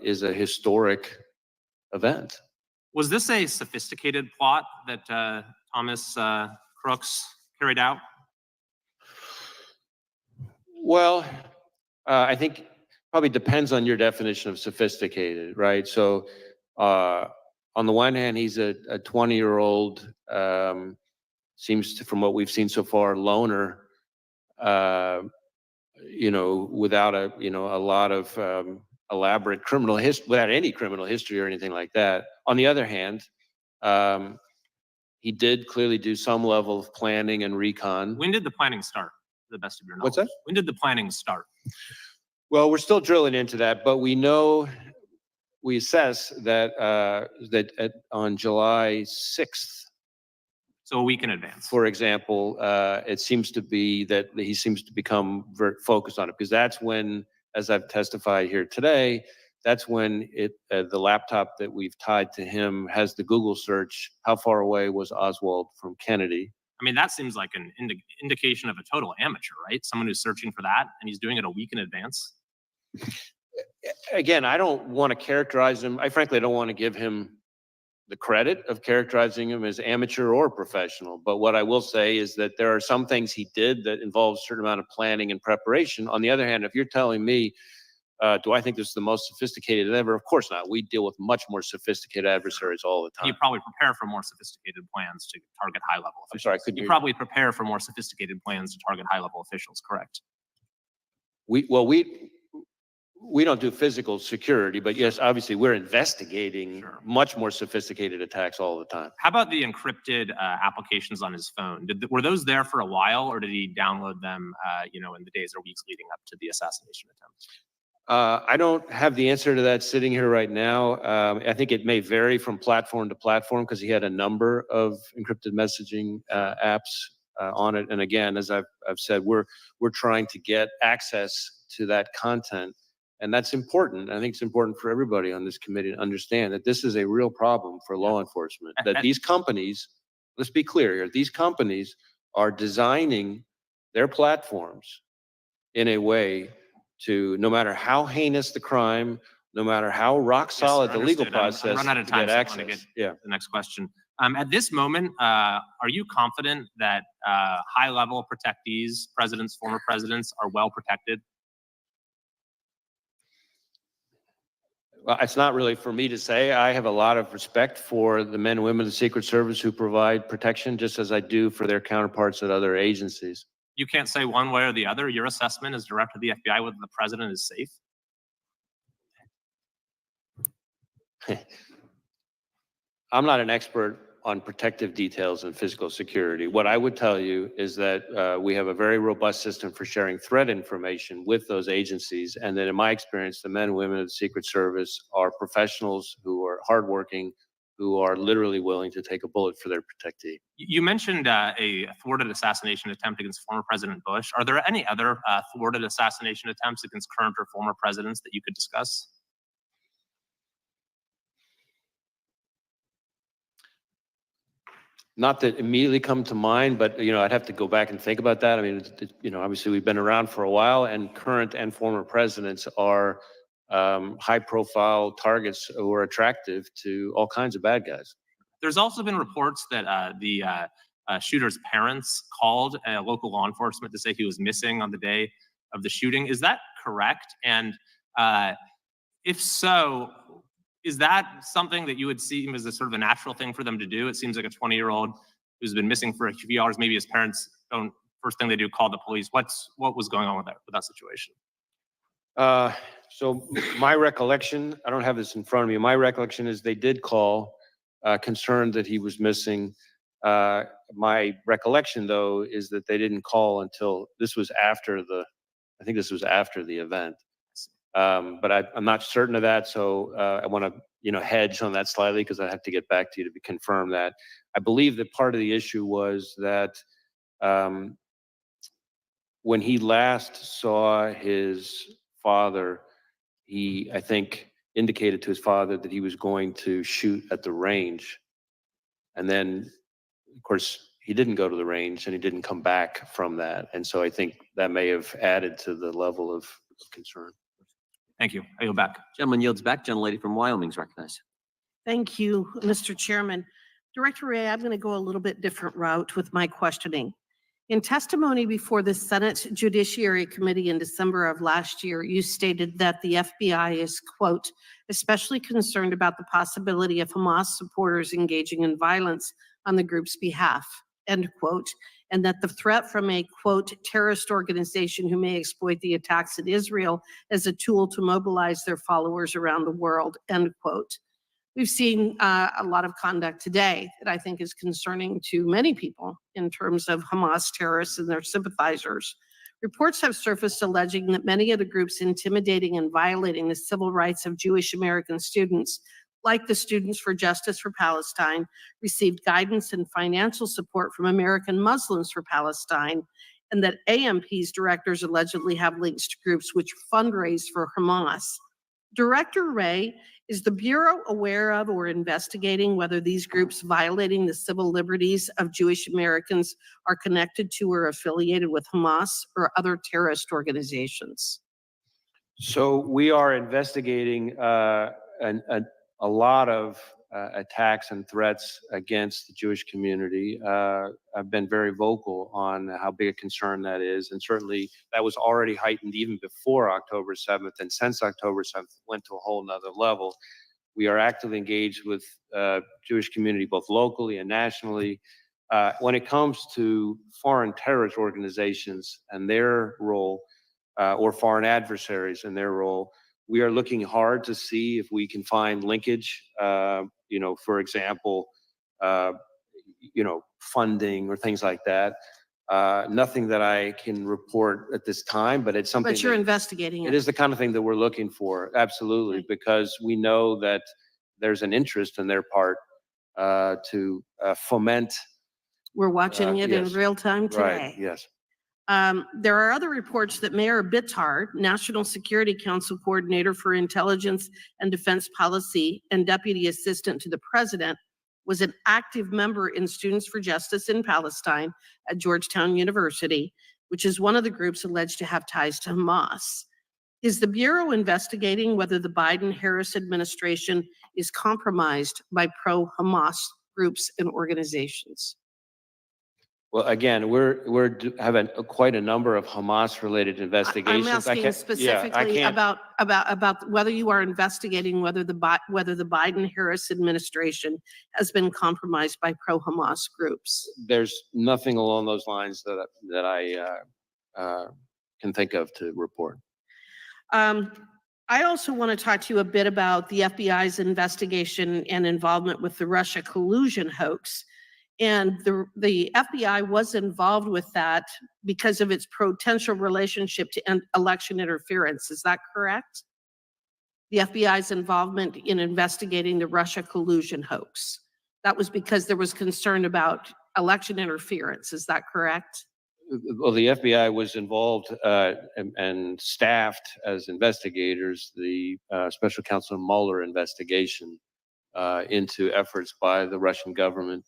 is a historic event. Was this a sophisticated plot that Thomas Crooks carried out? Well, I think probably depends on your definition of sophisticated, right? So on the one hand, he's a 20-year-old, seems to, from what we've seen so far, loner, without a lot of elaborate criminal history, without any criminal history or anything like that. On the other hand, he did clearly do some level of planning and recon. When did the planning start, to the best of your knowledge? What's that? When did the planning start? Well, we're still drilling into that, but we assess that on July 6th, so a week in advance. for example, it seems to be that he seems to become very focused on it, because that's when, as I've testified here today, that's when the laptop that we've tied to him has the Google search, how far away was Oswald from Kennedy? I mean, that seems like an indication of a total amateur, right? Someone who's searching for that, and he's doing it a week in advance. Again, I don't want to characterize him. I frankly don't want to give him the credit of characterizing him as amateur or professional. But what I will say is that there are some things he did that involve a certain amount of planning and preparation. On the other hand, if you're telling me, do I think this is the most sophisticated ever? Of course not. We deal with much more sophisticated adversaries all the time. You probably prepare for more sophisticated plans to target high-level officials. I'm sorry, I couldn't You hear you. probably prepare for more sophisticated plans to target high-level officials, correct? We don't do physical security, but yes, obviously we're investigating Sure. much more sophisticated attacks all the time. How about the encrypted applications on his phone? Were those there for a while, or did he download them, in the days or weeks leading up to the assassination attempt? I don't have the answer to that sitting here right now. I think it may vary from platform to platform because he had a number of encrypted messaging apps on it. And again, as I've said, we're trying to get access to that content. And that's important. I think it's important for everybody on this committee to understand that this is a real problem for law enforcement, that these companies, let's be clear here, these companies are designing their platforms in a way to, no matter how heinous the crime, no matter how rock solid the legal process, I'm run out of to time, get so I want to access. get to the next question. At this moment, are you confident that high-level protectees, presidents, former presidents, are well protected? Well, it's not really for me to say. I have a lot of respect for the men and women of the Secret Service who provide protection, just as I do for their counterparts at other agencies. You can't say one way or the other. Your assessment as director of the FBI, whether the president is safe? I'm not an expert on protective details and physical security. What I would tell you is that we have a very robust system for sharing threat information with those agencies. And that in my experience, the men and women of the Secret Service are professionals who are hardworking, who are literally willing to take a bullet for their protectee. You mentioned a thwarted assassination attempt against former President Bush. Are there any other thwarted assassination attempts against current or former presidents that you could discuss? Not that immediately come to mind, but I'd have to go back and think about that. I mean, obviously we've been around for a while, and current and former presidents are high-profile targets who are attractive to all kinds of bad guys. There's also been reports that the shooter's parents called local law enforcement to say he was missing on the day of the shooting. Is that correct? And if so, Is that something that you would see as a sort of a natural thing for them to do? It seems like a 20-year-old who's been missing for a few hours. Maybe his parents don't, first thing they do, call the police. What was going on with that situation? So my recollection, I don't have this in front of me. My recollection is they did call, concerned that he was missing. My recollection, though, is that they didn't call until this was after I think this was after the event. But I'm not certain of that, so I want to, hedge on that slightly because I have to get back to you to confirm that. I believe that part of the issue was that when he last saw his father, he, I think, indicated to his father that he was going to shoot at the range. And then, of course, he didn't go to the range and he didn't come back from that. And so I think that may have added to the level of concern. Thank you. I yield back. Gentleman yields back. Gentlelady from Wyoming is recognized. Thank you, Mr. Chairman. Director Wray, I'm going to go a little bit different route with my questioning. In testimony before the Senate Judiciary Committee in December of last year, you stated that the FBI is, quote, especially concerned about the possibility of Hamas supporters engaging in violence on the group's behalf, end quote, and that the threat from a, quote, terrorist organization who may exploit the attacks in Israel as a tool to mobilize their followers around the world, end quote. We've seen a lot of conduct today that I think is concerning to many people in terms of Hamas terrorists and their sympathizers. Reports have surfaced alleging that many of the groups intimidating and violating the civil rights of Jewish American students, like the Students for Justice for Palestine, received guidance and financial support from American Muslims for Palestine, and that AMP's directors allegedly have links to groups which fundraise for Hamas. Director Wray, is the Bureau aware of or investigating whether these groups violating the civil liberties of Jewish Americans are connected to or affiliated with Hamas or other terrorist organizations? So we are investigating a lot of attacks and threats against the Jewish community. I've been very vocal on how big a concern that is, and certainly that was already heightened even before October 7th, and since October 7th went to a whole nother level. We are actively engaged with Jewish community both locally and nationally. When it comes to foreign terrorist organizations and their role, or foreign adversaries and their role, we are looking hard to see if we can find linkage, for example, funding or things like that. Nothing that I can report at this time, but it's something. But you're investigating it. It is the kind of thing that we're looking for, absolutely, because we know that there's an interest in their part to foment. We're watching it in yes. real time today. Right, yes. There are other reports that Mayor Bitar, National Security Council Coordinator for Intelligence and Defense Policy and Deputy Assistant to the President, was an active member in Students for Justice in Palestine at Georgetown University, which is one of the groups alleged to have ties to Hamas. Is the Bureau investigating whether the Biden-Harris administration is compromised by pro-Hamas groups and organizations? Well, again, we're having quite a number of Hamas-related investigations. I'm asking specifically about whether you are investigating whether the Biden-Harris administration has been compromised by pro-Hamas groups. There's nothing along those lines that I can think of to report. I also want to talk to you a bit about the FBI's investigation and involvement with the Russia collusion hoax. And the FBI was involved with that because of its potential relationship to election interference. Is that correct? The FBI's involvement in investigating the Russia collusion hoax. That was because there was concern about election interference. Is that correct? Well, the FBI was involved and staffed as investigators the Special Counsel Mueller investigation into efforts by the Russian government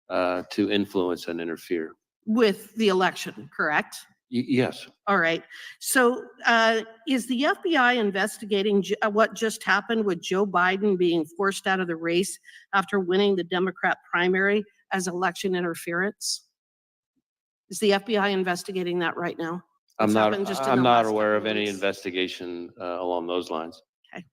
to influence and interfere. With the election, correct? Yes. All right. So is the FBI investigating what just happened with Joe Biden being forced out of the race after winning the Democrat primary as election interference? Is the FBI investigating that right now? I'm not aware of any investigation along those lines. Okay.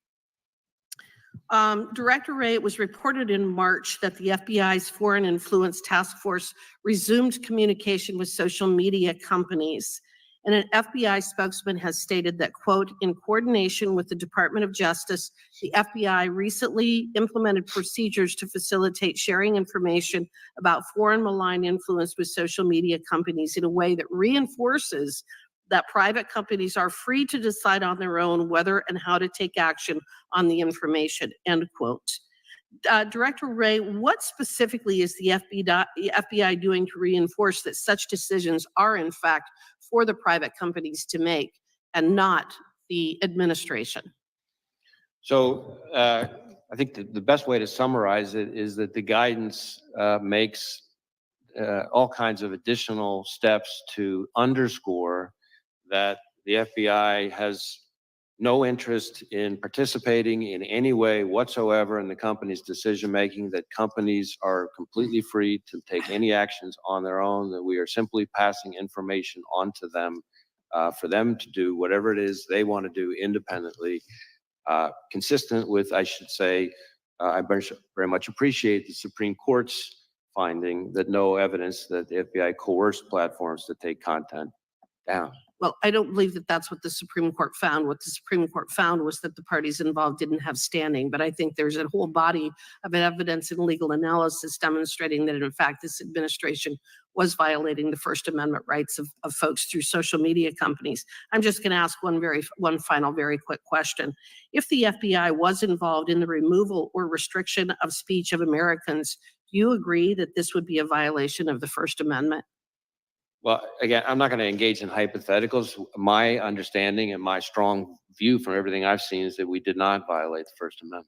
Director Wray, it was reported in March that the FBI's Foreign Influence Task Force resumed communication with social media companies. And an FBI spokesman has stated that, quote, in coordination with the Department of Justice, the FBI recently implemented procedures to facilitate sharing information about foreign malign influence with social media companies in a way that reinforces that private companies are free to decide on their own whether and how to take action on the information, end quote. Director Wray, what specifically is the FBI doing to reinforce that such decisions are in fact for the private companies to make and not the administration? So I think the best way to summarize it is that the guidance makes all kinds of additional steps to underscore that the FBI has no interest in participating in any way whatsoever in the company's decision-making, that companies are completely free to take any actions on their own, that we are simply passing information on to them for them to do whatever it is they want to do independently, consistent with, I should say, I very much appreciate the Supreme Court's finding that no evidence that the FBI coerced platforms to take content down. Well, I don't believe that that's what the Supreme Court found. What the Supreme Court found was that the parties involved didn't have standing. But I think there's a whole body of evidence and legal analysis demonstrating that, in fact, this administration was violating the First Amendment rights of folks through social media companies. I'm just going to ask one final very quick question. If the FBI was involved in the removal or restriction of speech of Americans, do you agree that this would be a violation of the First Amendment? Well, again, I'm not going to engage in hypotheticals. My understanding and my strong view from everything I've seen is that we did not violate the First Amendment.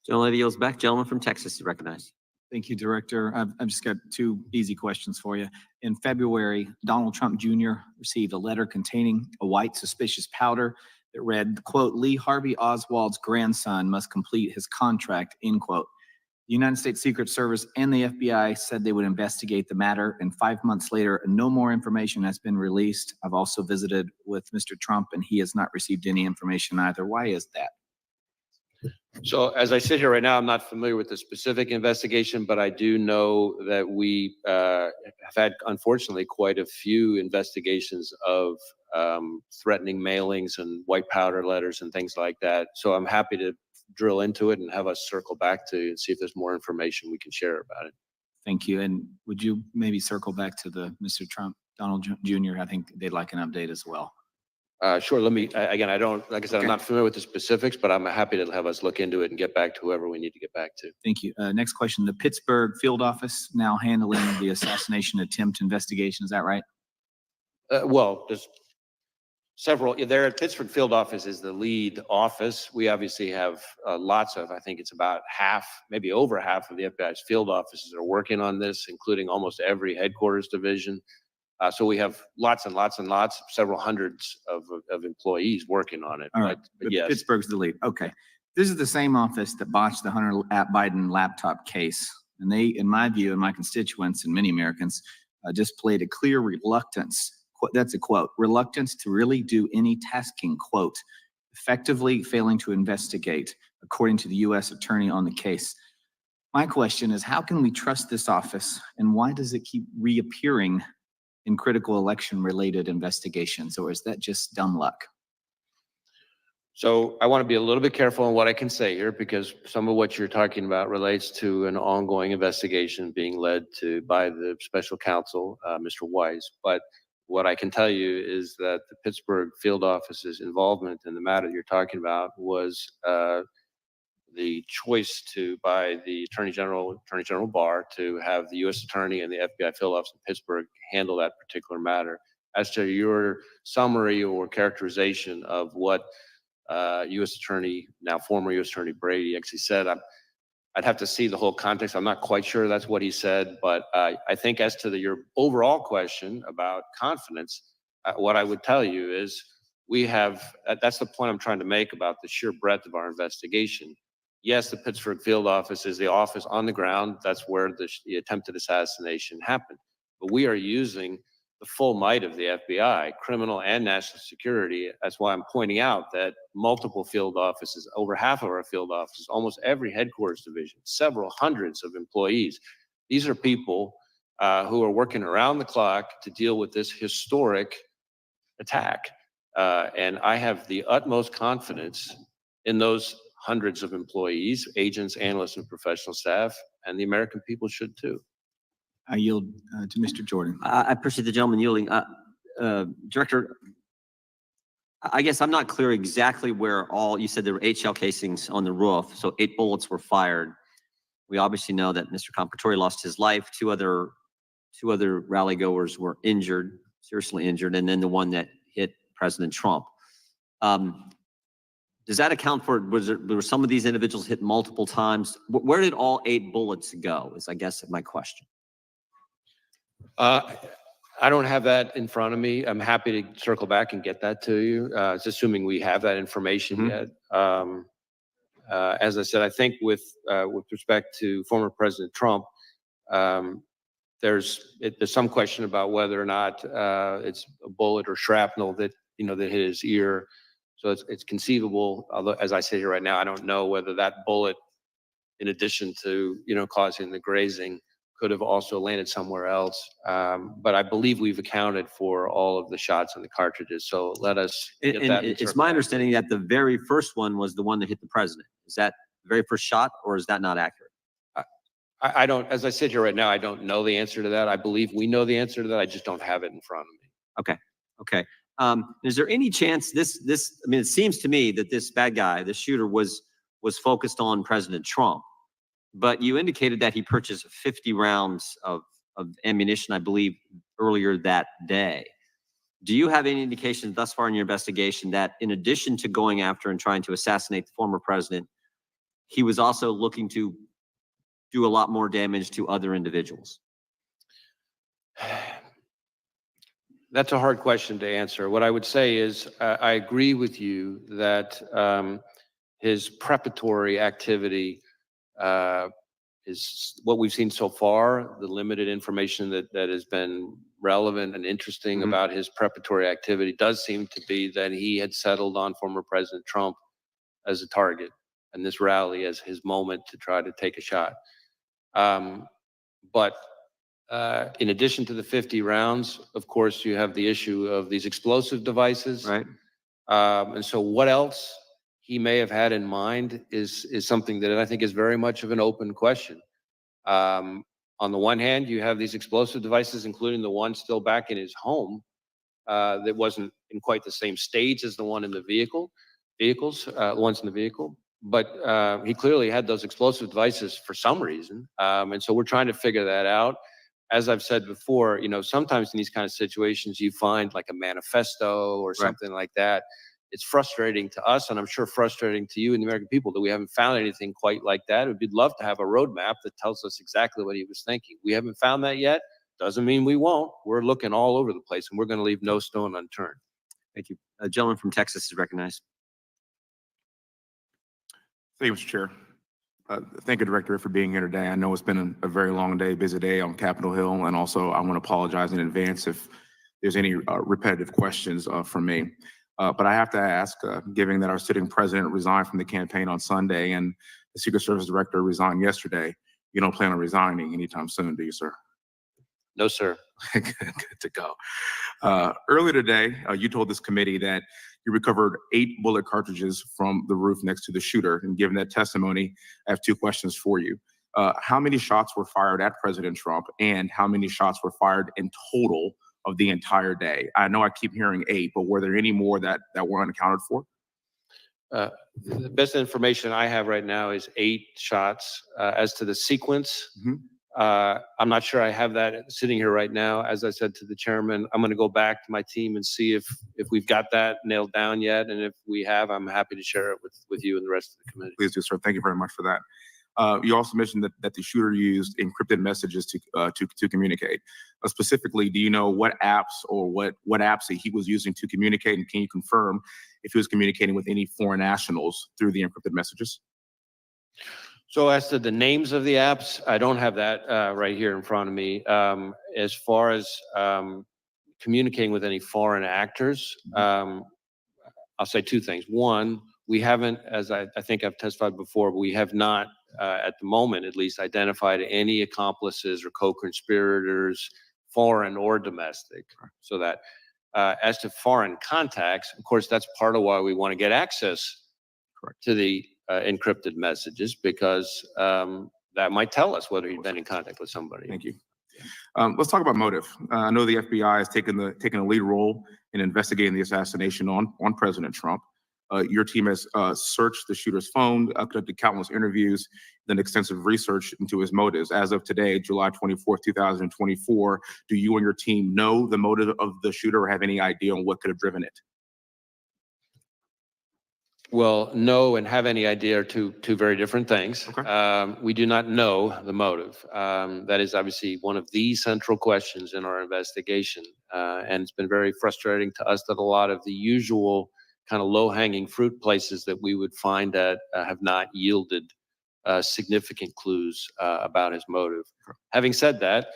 Gentleman yields back. Gentleman from Texas is recognized. Thank you, Director. I've just got two easy questions for you. In February, Donald Trump Jr. received a letter containing a white suspicious powder that read, quote, Lee Harvey Oswald's grandson must complete his contract, end quote. The United States Secret Service and the FBI said they would investigate the matter, and 5 months later, no more information has been released. I've also visited with Mr. Trump, and he has not received any information either. Why is that? So as I sit here right now, I'm not familiar with the specific investigation, but I do know that we have had, unfortunately, quite a few investigations of threatening mailings and white powder letters and things like that. So I'm happy to drill into it and have us circle back to and see if there's more information we can share about it. Thank you. And would you maybe circle back to the Mr. Trump, Donald Jr.? I think they'd like an update as well. Sure. Let me, again, I don't, like I said, Okay. I'm not familiar with the specifics, but I'm happy to have us look into it and get back to whoever we need to get back to. Thank you. Next question. The Pittsburgh field office now handling the assassination attempt investigation. Is that right? Well, there's several, there at Pittsburgh field office is the lead office. We obviously have lots of, I think it's about half, maybe over half of the FBI's field offices are working on this, including almost every headquarters division. So we have lots and lots and lots, several hundreds of employees working on it. All right. But yes. Pittsburgh's the lead. Okay. This is the same office that botched the Hunter Biden laptop case. And they, in my view, and my constituents and many Americans, displayed a clear reluctance. That's a quote, reluctance to really do any tasking, quote, effectively failing to investigate, according to the U.S. attorney on the case. My question is, how can we trust this office, and why does it keep reappearing in critical election-related investigations, or is that just dumb luck? So I want to be a little bit careful on what I can say here, because some of what you're talking about relates to an ongoing investigation being led by the special counsel, Mr. Weiss. But what I can tell you is that the Pittsburgh field office's involvement in the matter you're talking about was the choice by the Attorney General Barr to have the U.S. Attorney and the FBI field office in Pittsburgh handle that particular matter. As to your summary or characterization of what U.S. Attorney, now former U.S. Attorney Brady actually said, I'd have to see the whole context. I'm not quite sure that's what he said, but I think as to your overall question about confidence, what I would tell you is that's the point I'm trying to make about the sheer breadth of our investigation. Yes, the Pittsburgh field office is the office on the ground. That's where the attempted assassination happened. But we are using the full might of the FBI, criminal and national security. That's why I'm pointing out that multiple field offices, over half of our field offices, almost every headquarters division, several hundreds of employees. These are people who are working around the clock to deal with this historic attack. And I have the utmost confidence in those hundreds of employees, agents, analysts, and professional staff, and the American people should too. I yield to Mr. Jordan. I appreciate the gentleman yielding. Director, I guess I'm not clear exactly where you said there were 8 shell casings on the roof, so 8 bullets were fired. We obviously know that Mr. Comparatori lost his life. Two other rally goers were injured, seriously injured, and then the one that hit President Trump. Does that account for, were some of these individuals hit multiple times? Where did all 8 bullets go is, I guess, my question. I don't have that in front of me. I'm happy to circle back and get that to you. It's assuming we have that information yet. As I said, I think with respect to former President Trump, there's some question about whether or not it's a bullet or shrapnel that that hit his ear. So it's conceivable. Although, as I say here right now, I don't know whether that bullet, in addition to causing the grazing, could have also landed somewhere else. But I believe we've accounted for all of the shots in the cartridges. So let us get that. It's my understanding that the very first one was the one that hit the president. Is that the very first shot, or is that not accurate? I don't, as I sit here right now, I don't know the answer to that. I believe we know the answer to that. I just don't have it in front of me. Okay. Is there any chance this, I mean, it seems to me that this bad guy, the shooter was focused on President Trump, but you indicated that he purchased 50 rounds of ammunition, I believe, earlier that day. Do you have any indications thus far in your investigation that in addition to going after and trying to assassinate the former president, he was also looking to do a lot more damage to other individuals? That's a hard question to answer. What I would say is I agree with you that his preparatory activity is what we've seen so far. The limited information that has been relevant and interesting about his preparatory activity does seem to be that he had settled on former President Trump as a target and this rally as his moment to try to take a shot. But in addition to the 50 rounds, of course, you have the issue of these explosive devices. Right. And so what else he may have had in mind is something that I think is very much of an open question. On the one hand, you have these explosive devices, including the one still back in his home that wasn't in quite the same stage as the one in the ones in the vehicle. But he clearly had those explosive devices for some reason. And so we're trying to figure that out. As I've said before, sometimes in these kind of situations, you find like a manifesto or something like that. It's frustrating to us, and I'm sure frustrating to you and the American people, that we haven't found anything quite like that. We'd love to have a roadmap that tells us exactly what he was thinking. We haven't found that yet. Doesn't mean we won't. We're looking all over the place, and we're going to leave no stone unturned. Thank you. A gentleman from Texas is recognized. Thank you, Mr. Chair. Thank you, Director, for being here today. I know it's been a very long day, busy day on Capitol Hill, and also I want to apologize in advance if there's any repetitive questions from me. But I have to ask, given that our sitting president resigned from the campaign on Sunday and the Secret Service Director resigned yesterday, you don't plan on resigning anytime soon, do you, sir? No, sir. Good to go. Earlier today, you told this committee that you recovered 8 bullet cartridges from the roof next to the shooter. And given that testimony, I have 2 questions for you. How many shots were fired at President Trump, and how many shots were fired in total of the entire day? I know I keep hearing 8, but were there any more that were unaccounted for? The best information I have right now is 8 shots. As to the sequence, I'm not sure I have that sitting here right now. As I said to the chairman, I'm going to go back to my team and see if we've got that nailed down yet. And if we have, I'm happy to share it with you and the rest of the committee. Please do, sir. Thank you very much for that. You also mentioned that the shooter used encrypted messages to communicate. Specifically, do you know what apps or what apps that he was using to communicate, and can you confirm if he was communicating with any foreign nationals through the encrypted messages? So as to the names of the apps, I don't have that right here in front of me. As far as communicating with any foreign actors, I'll say two things. One, we haven't, as I think I've testified before, we have not, at the moment at least, identified any accomplices or co-conspirators, foreign or domestic. So that as to foreign contacts, of course, that's part of why we want to get access to the encrypted messages, because that might tell us whether he'd been in contact with somebody. Thank you. Let's talk about motive. I know the FBI has taken a lead role in investigating the assassination on President Trump. Your team has searched the shooter's phone, conducted countless interviews, done extensive research into his motives. As of today, July 24th, 2024, do you and your team know the motive of the shooter or have any idea on what could have driven it? Well, know and have any idea are two very different things. Okay. We do not know the motive. That is obviously one of the central questions in our investigation. And it's been very frustrating to us that a lot of the usual kind of low-hanging fruit places that we would find at have not yielded significant clues about his motive. Having said that,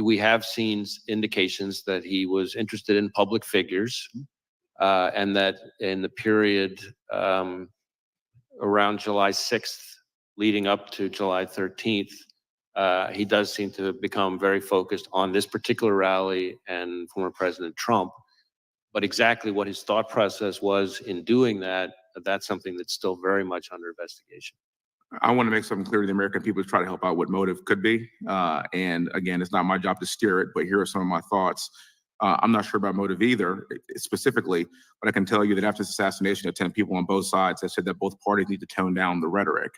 we have seen indications that he was interested in public figures, and that in the period around July 6th leading up to July 13th, he does seem to have become very focused on this particular rally and former President Trump. But exactly what his thought process was in doing that, that's something that's still very much under investigation. I want to make something clear to the American people to try to help out what motive could be. And again, it's not my job to steer it, but here are some of my thoughts. I'm not sure about motive either, specifically, but I can tell you that after this assassination attempt, people on both sides have said that both parties need to tone down the rhetoric.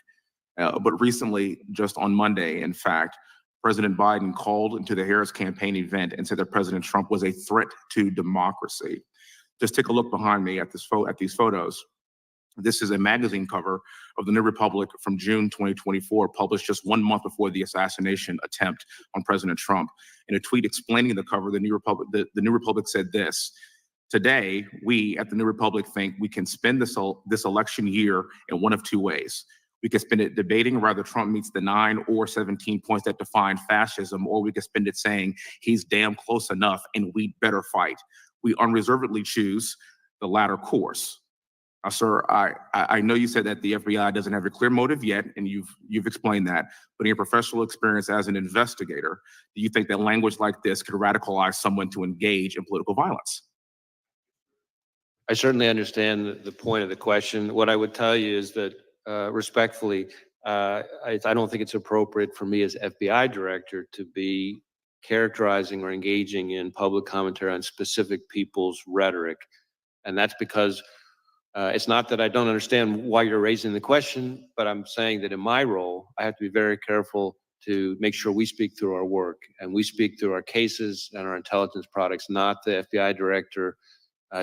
But recently, just on Monday, in fact, President Biden called into the Harris campaign event and said that President Trump was a threat to democracy. Just take a look behind me at these photos. This is a magazine cover of the New Republic from June 2024, published just 1 month before the assassination attempt on President Trump. In a tweet explaining the cover, the New Republic said this: "Today, we at the New Republic think we can spend this election year in one of two ways. We can spend it debating whether Trump meets the 9 or 17 points that define fascism, or we can spend it saying he's damn close enough and we'd better fight. We unreservedly choose the latter course." Now, sir, I know you said that the FBI doesn't have a clear motive yet, and you've explained that, but in your professional experience as an investigator, do you think that language like this could radicalize someone to engage in political violence? I certainly understand the point of the question. What I would tell you is that, respectfully, I don't think it's appropriate for me as FBI director to be characterizing or engaging in public commentary on specific people's rhetoric. And that's because it's not that I don't understand why you're raising the question, but I'm saying that in my role, I have to be very careful to make sure we speak through our work and we speak through our cases and our intelligence products, not the FBI director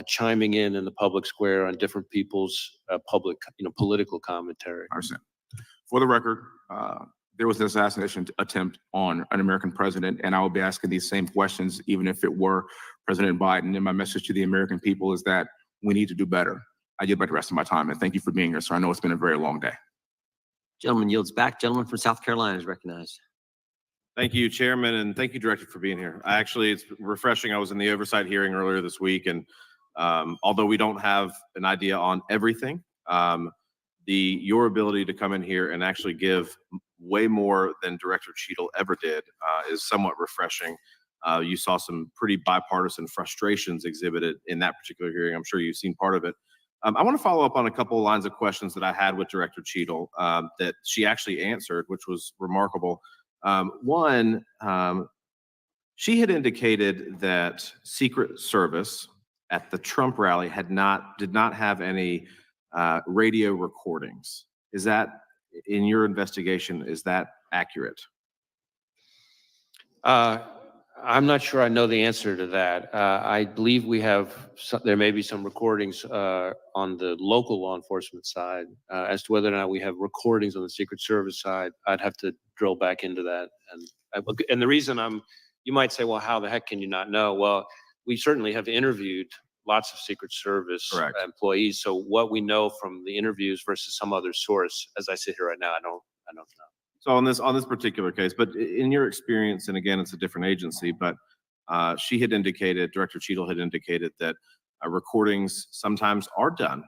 chiming in the public square on different people's public, political commentary. I understand. For the record, there was an assassination attempt on an American president, and I will be asking these same questions even if it were President Biden. And my message to the American people is that we need to do better. I yield back the rest of my time, and thank you for being here, sir. I know it's been a very long day. Gentleman yields back. Gentleman from South Carolina is recognized. Thank you, Chairman, and thank you, Director, for being here. It's refreshing. I was in the oversight hearing earlier this week, and although we don't have an idea on everything, your ability to come in here and actually give way more than Director Cheatle ever did is somewhat refreshing. You saw some pretty bipartisan frustrations exhibited in that particular hearing. I'm sure you've seen part of it. I want to follow up on a couple of lines of questions that I had with Director Cheatle that she actually answered, which was remarkable. One, she had indicated that Secret Service at the Trump rally did not have any radio recordings. Is that, in your investigation, is that accurate? I'm not sure I know the answer to that. I believe there may be some recordings on the local law enforcement side. As to whether or not we have recordings on the Secret Service side, I'd have to drill back into that. And the reason you might say, well, how the heck can you not know? Well, we certainly have interviewed lots of Secret Service employees. So what we know from the interviews versus some other source, as I sit here right now, I don't know. So on this particular case, but in your experience, and again, it's a different agency, but she had indicated, Director Cheatle had indicated that recordings sometimes are done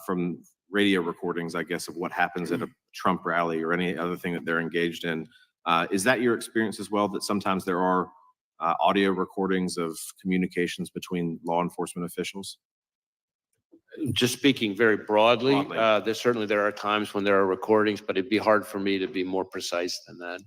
from radio recordings, I guess, of what happens at a Trump rally or any other thing that they're engaged in. Is that your experience as well, that sometimes there are audio recordings of communications between law enforcement officials? Just speaking very broadly, Broadly. there are times when there are recordings, but it'd be hard for me to be more precise than that.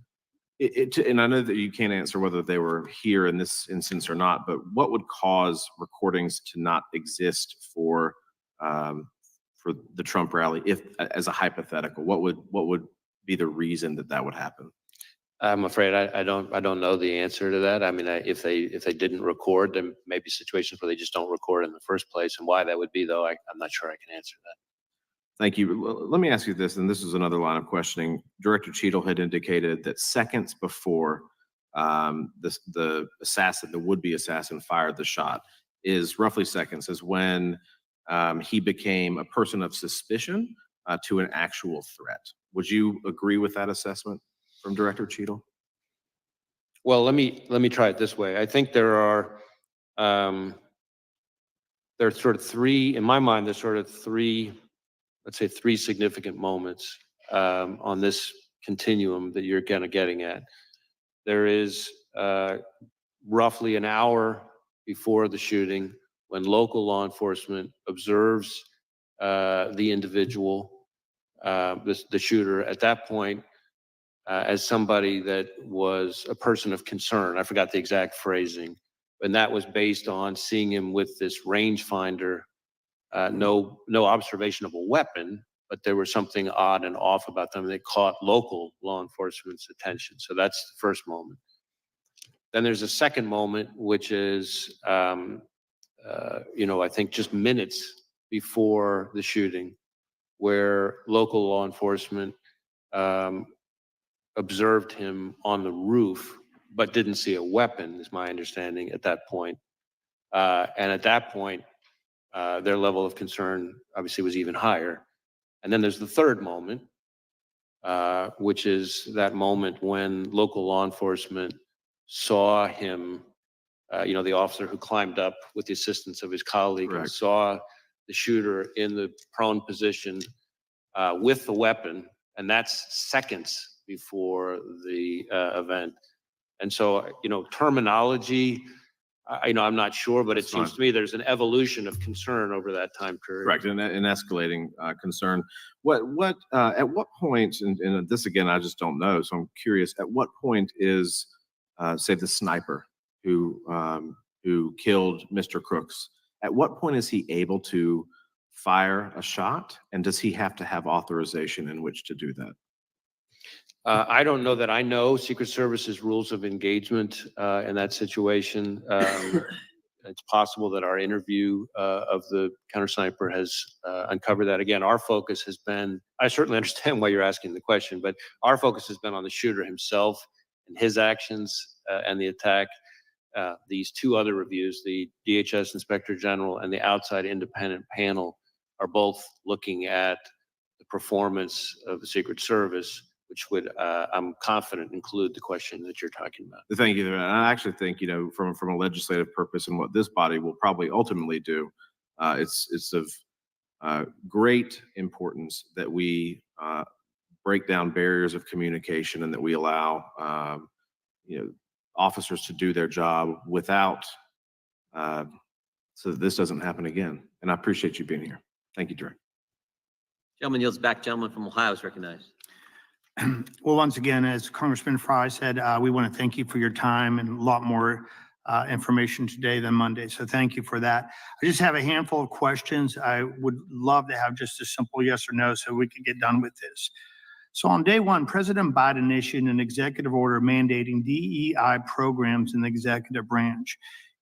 And I know that you can't answer whether they were here in this instance or not, but what would cause recordings to not exist for the Trump rally, if as a hypothetical? What would be the reason that that would happen? I'm afraid I don't know the answer to that. I mean, if they didn't record, there may be situations where they just don't record in the first place, and why that would be, though, I'm not sure I can answer that. Thank you. Let me ask you this, and this is another line of questioning. Director Cheatle had indicated that seconds before the would-be assassin fired the shot, is roughly seconds, is when he became a person of suspicion to an actual threat. Would you agree with that assessment from Director Cheatle? Well, let me try it this way. I think there are sort of three, in my mind, let's say three significant moments on this continuum that you're kind of getting at. There is roughly an hour before the shooting when local law enforcement observes the individual, the shooter. At that point, as somebody that was a person of concern. I forgot the exact phrasing, and that was based on seeing him with this rangefinder, no observation of a weapon, but there was something odd and off about them that caught local law enforcement's attention. So that's the first moment. Then there's a second moment, which is, I think just minutes before the shooting, where local law enforcement observed him on the roof, but didn't see a weapon, is my understanding at that point. And at that point, their level of concern obviously was even higher. And then there's the third moment, which is that moment when local law enforcement saw him, the officer who climbed up with the assistance of his colleague, and saw the shooter in the prone position with the weapon, and that's seconds before the event. And so, terminology, I'm not sure, but it seems to me there's an evolution of concern over that time period. Correct, and escalating concern. At what point, and this again, I just don't know, so I'm curious, at what point is, say, the sniper who killed Mr. Crooks, at what point is he able to fire a shot, and does he have to have authorization in which to do that? I don't know that I know Secret Service's rules of engagement in that situation. It's possible that our interview of the counter sniper has uncovered that. Again, our focus has been, I certainly understand why you're asking the question, but our focus has been on the shooter himself and his actions and the attack. These two other reviews, the DHS Inspector General and the outside independent panel, are both looking at the performance of the Secret Service, which would, I'm confident, include the question that you're talking about. Thank you. And I actually think, from a legislative purpose and what this body will probably ultimately do, it's of great importance that we break down barriers of communication and that we allow, officers to do their job without, so that this doesn't happen again. And I appreciate you being here. Thank you, Director. Gentleman yields back. Gentleman from Ohio is recognized. Well, once again, as Congressman Fry said, we want to thank you for your time and a lot more information today than Monday. So thank you for that. I just have a handful of questions. I would love to have just a simple yes or no so we can get done with this. So on day one, President Biden issued an executive order mandating DEI programs in the executive branch.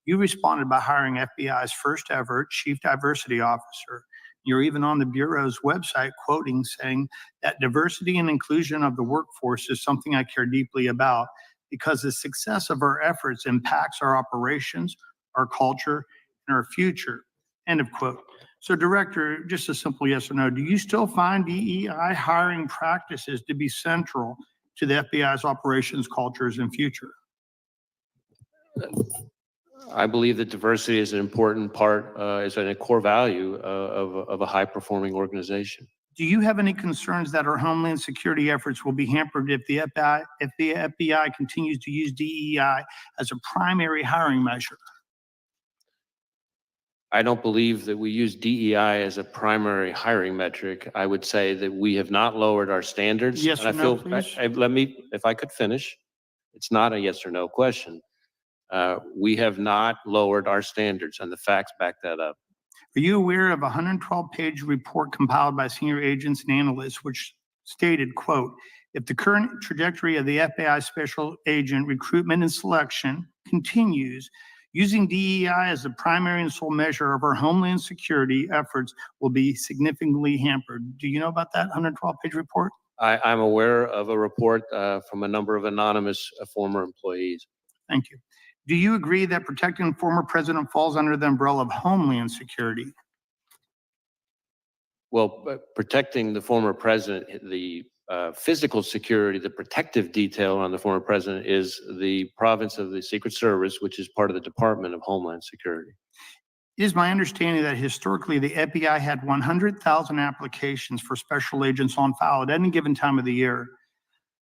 You responded by hiring FBI's first ever chief diversity officer. You're even on the Bureau's website quoting saying that diversity and inclusion of the workforce is something I care deeply about because the success of our efforts impacts our operations, our culture, and our future. End of quote. So Director, just a simple yes or no, do you still find DEI hiring practices to be central to the FBI's operations, cultures, and future? I believe that diversity is an important part, is a core value of a high-performing organization. Do you have any concerns that our homeland security efforts will be hampered if the FBI continues to use DEI as a primary hiring measure? I don't believe that we use DEI as a primary hiring metric. I would say that we have not lowered our standards. Yes and or I no, feel, please? let me, if I could finish, it's not a yes or no question. We have not lowered our standards, and the facts back that up. Are you aware of a 112-page report compiled by senior agents and analysts which stated, quote, if the current trajectory of the FBI special agent recruitment and selection continues, using DEI as the primary and sole measure of our homeland security efforts will be significantly hampered. Do you know about that 112-page report? I'm aware of a report from a number of anonymous former employees. Thank you. Do you agree that protecting the former president falls under the umbrella of homeland security? Well, protecting the former president, the physical security, the protective detail on the former president is the province of the Secret Service, which is part of the Department of Homeland Security. It is my understanding that historically the FBI had 100,000 applications for special agents on file at any given time of the year.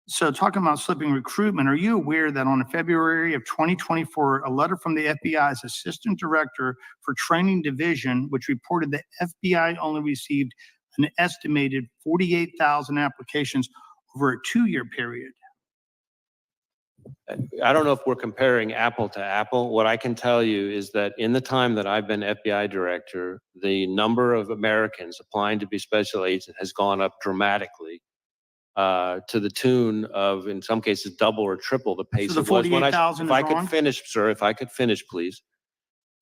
So talking about slipping recruitment, are you aware that on February of 2024, a letter from the FBI's Assistant Director for Training Division, which reported that FBI only received an estimated 48,000 applications over a 2-year period? I don't know if we're comparing apple to apple. What I can tell you is that in the time that I've been FBI director, the number of Americans applying to be special agent has gone up dramatically. To the tune of, in some cases, double or triple the pace So the it was when 48,000 if I is could on? finish, sir, if I could finish, please,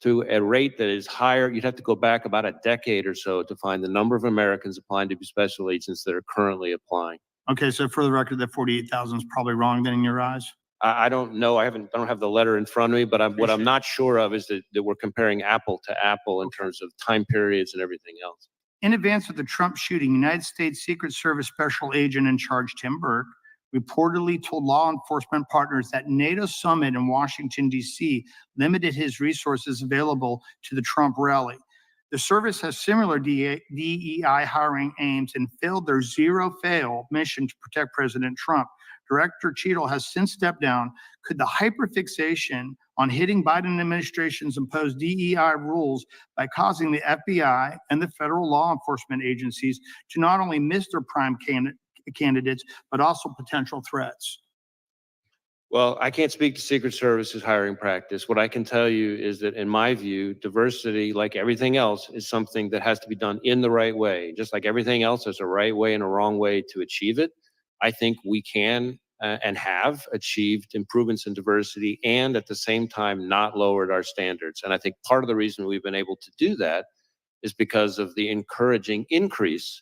to a rate that is higher, you'd have to go back about a decade or so to find the number of Americans applying to be special agents that are currently applying. Okay, so for the record, that 48,000 is probably wrong then in your eyes? I don't know. I don't have the letter in front of me, but what I'm not sure of is that we're comparing apple to apple in terms of time periods and everything else. In advance of the Trump shooting, United States Secret Service Special Agent in charge Tim Burke reportedly told law enforcement partners that NATO summit in Washington, D.C. limited his resources available to the Trump rally. The service has similar DEI hiring aims and failed their zero-fail mission to protect President Trump. Director Cheatle has since stepped down. Could the hyperfixation on hitting Biden administration's imposed DEI rules by causing the FBI and the federal law enforcement agencies to not only miss their prime candidates, but also potential threats? Well, I can't speak to Secret Service's hiring practice. What I can tell you is that in my view, diversity, like everything else, is something that has to be done in the right way. Just like everything else, there's a right way and a wrong way to achieve it. I think we can and have achieved improvements in diversity and at the same time not lowered our standards. And I think part of the reason we've been able to do that is because of the encouraging increase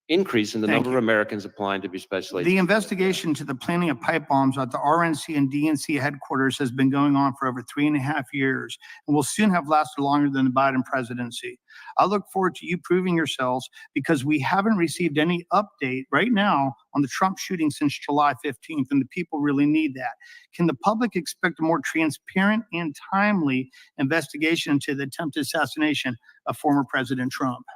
in the number of Americans applying to be special agents. The investigation to the planting of pipe bombs at the RNC and DNC headquarters has been going on for over 3.5 years and will soon have lasted longer than the Biden presidency. I look forward to you proving yourselves because we haven't received any update right now on the Trump shooting since July 15th, and the people really need that. Can the public expect a more transparent and timely investigation into the attempted assassination of former President Trump?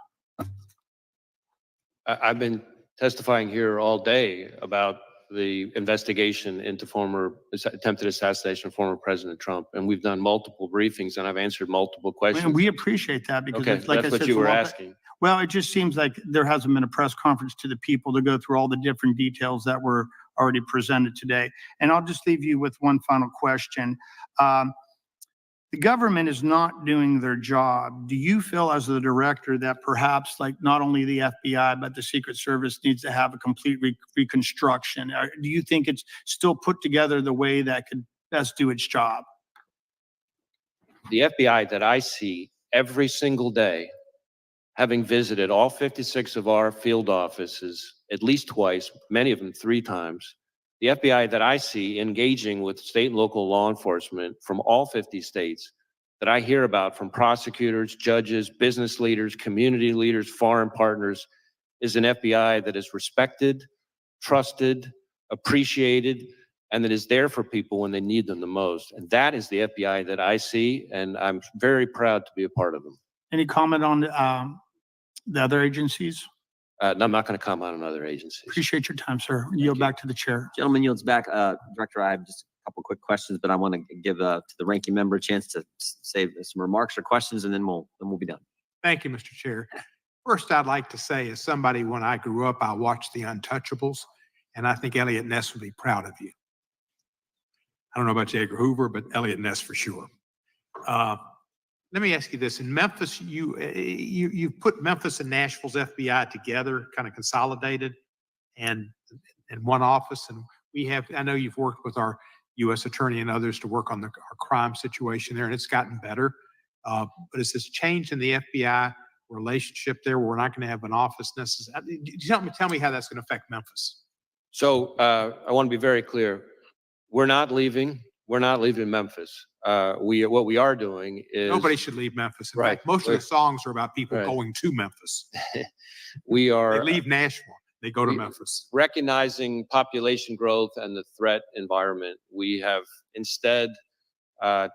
I've been testifying here all day about the investigation into attempted assassination of former President Trump. And we've done multiple briefings and I've answered multiple questions. And we appreciate that because Okay, it's like I that's said, what you it's a were lot- asking. Well, it just seems like there hasn't been a press conference to the people to go through all the different details that were already presented today. And I'll just leave you with one final question. The government is not doing their job. Do you feel as the director that perhaps like not only the FBI, but the Secret Service needs to have a complete reconstruction? Do you think it's still put together the way that could best do its job? The FBI that I see every single day, having visited all 56 of our field offices at least twice, many of them 3 times, the FBI that I see engaging with state and local law enforcement from all 50 states that I hear about from prosecutors, judges, business leaders, community leaders, foreign partners is an FBI that is respected, trusted, appreciated, and that is there for people when they need them the most. And that is the FBI that I see, and I'm very proud to be a part of them. Any comment on the other agencies? And I'm not going to comment on other agencies. Appreciate your time, sir. Yield back to the chair. Gentleman yields back. Director, I have just a couple quick questions, but I want to give to the ranking member a chance to say some remarks or questions, and then we'll be done. Thank you, Mr. Chair. First, I'd like to say, as somebody, when I grew up, I watched The Untouchables, and I think Elliot Ness would be proud of you. I don't know about J. Edgar Hoover, but Elliot Ness for sure. Let me ask you this. In Memphis, you put Memphis and Nashville's FBI together, kind of consolidated and in one office. And I know you've worked with our U.S. attorney and others to work on our crime situation there, and it's gotten better. But is this change in the FBI relationship there where we're not going to have an office necessarily? Tell me how that's going to affect Memphis. So I want to be very clear. We're not leaving Memphis. What we are doing is Nobody should leave Memphis. In Right. fact, most of the songs are about people Right. going to Memphis. we They are leave Nashville, they go to we- Memphis. recognizing population growth and the threat environment. We have instead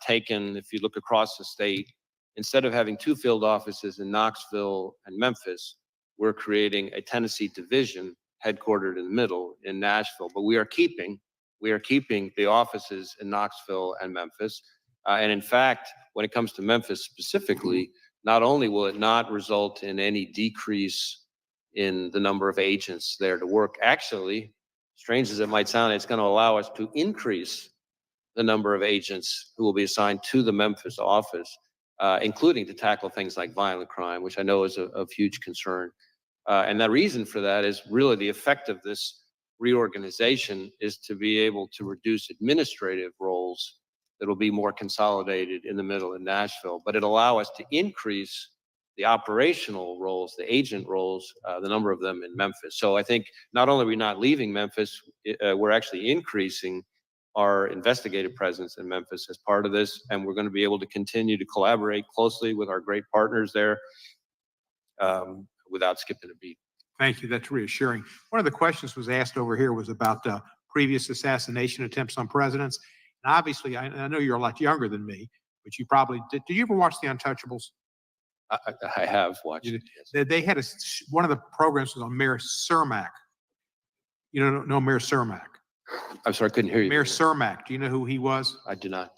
taken, if you look across the state, instead of having 2 field offices in Knoxville and Memphis, we're creating a Tennessee division headquartered in the middle in Nashville. But we are keeping the offices in Knoxville and Memphis. And in fact, when it comes to Memphis specifically, not only will it not result in any decrease in the number of agents there to work, actually, strange as it might sound, it's going to allow us to increase the number of agents who will be assigned to the Memphis office, including to tackle things like violent crime, which I know is of huge concern. And the reason for that is really the effect of this reorganization is to be able to reduce administrative roles that will be more consolidated in the middle in Nashville, but it'll allow us to increase the operational roles, the agent roles, the number of them in Memphis. So I think not only are we not leaving Memphis, we're actually increasing our investigative presence in Memphis as part of this, and we're going to be able to continue to collaborate closely with our great partners there without skipping a beat. Thank you. That's reassuring. One of the questions was asked over here was about previous assassination attempts on presidents. And obviously, I know you're a lot younger than me, but you probably did. Did you ever watch The Untouchables? I have watched it. Yes. They had one of the programs was on Mayor Cermak. You don't know Mayor Cermak? I'm sorry, I couldn't hear you. Mayor Cermak. Do you know who he was? I do not.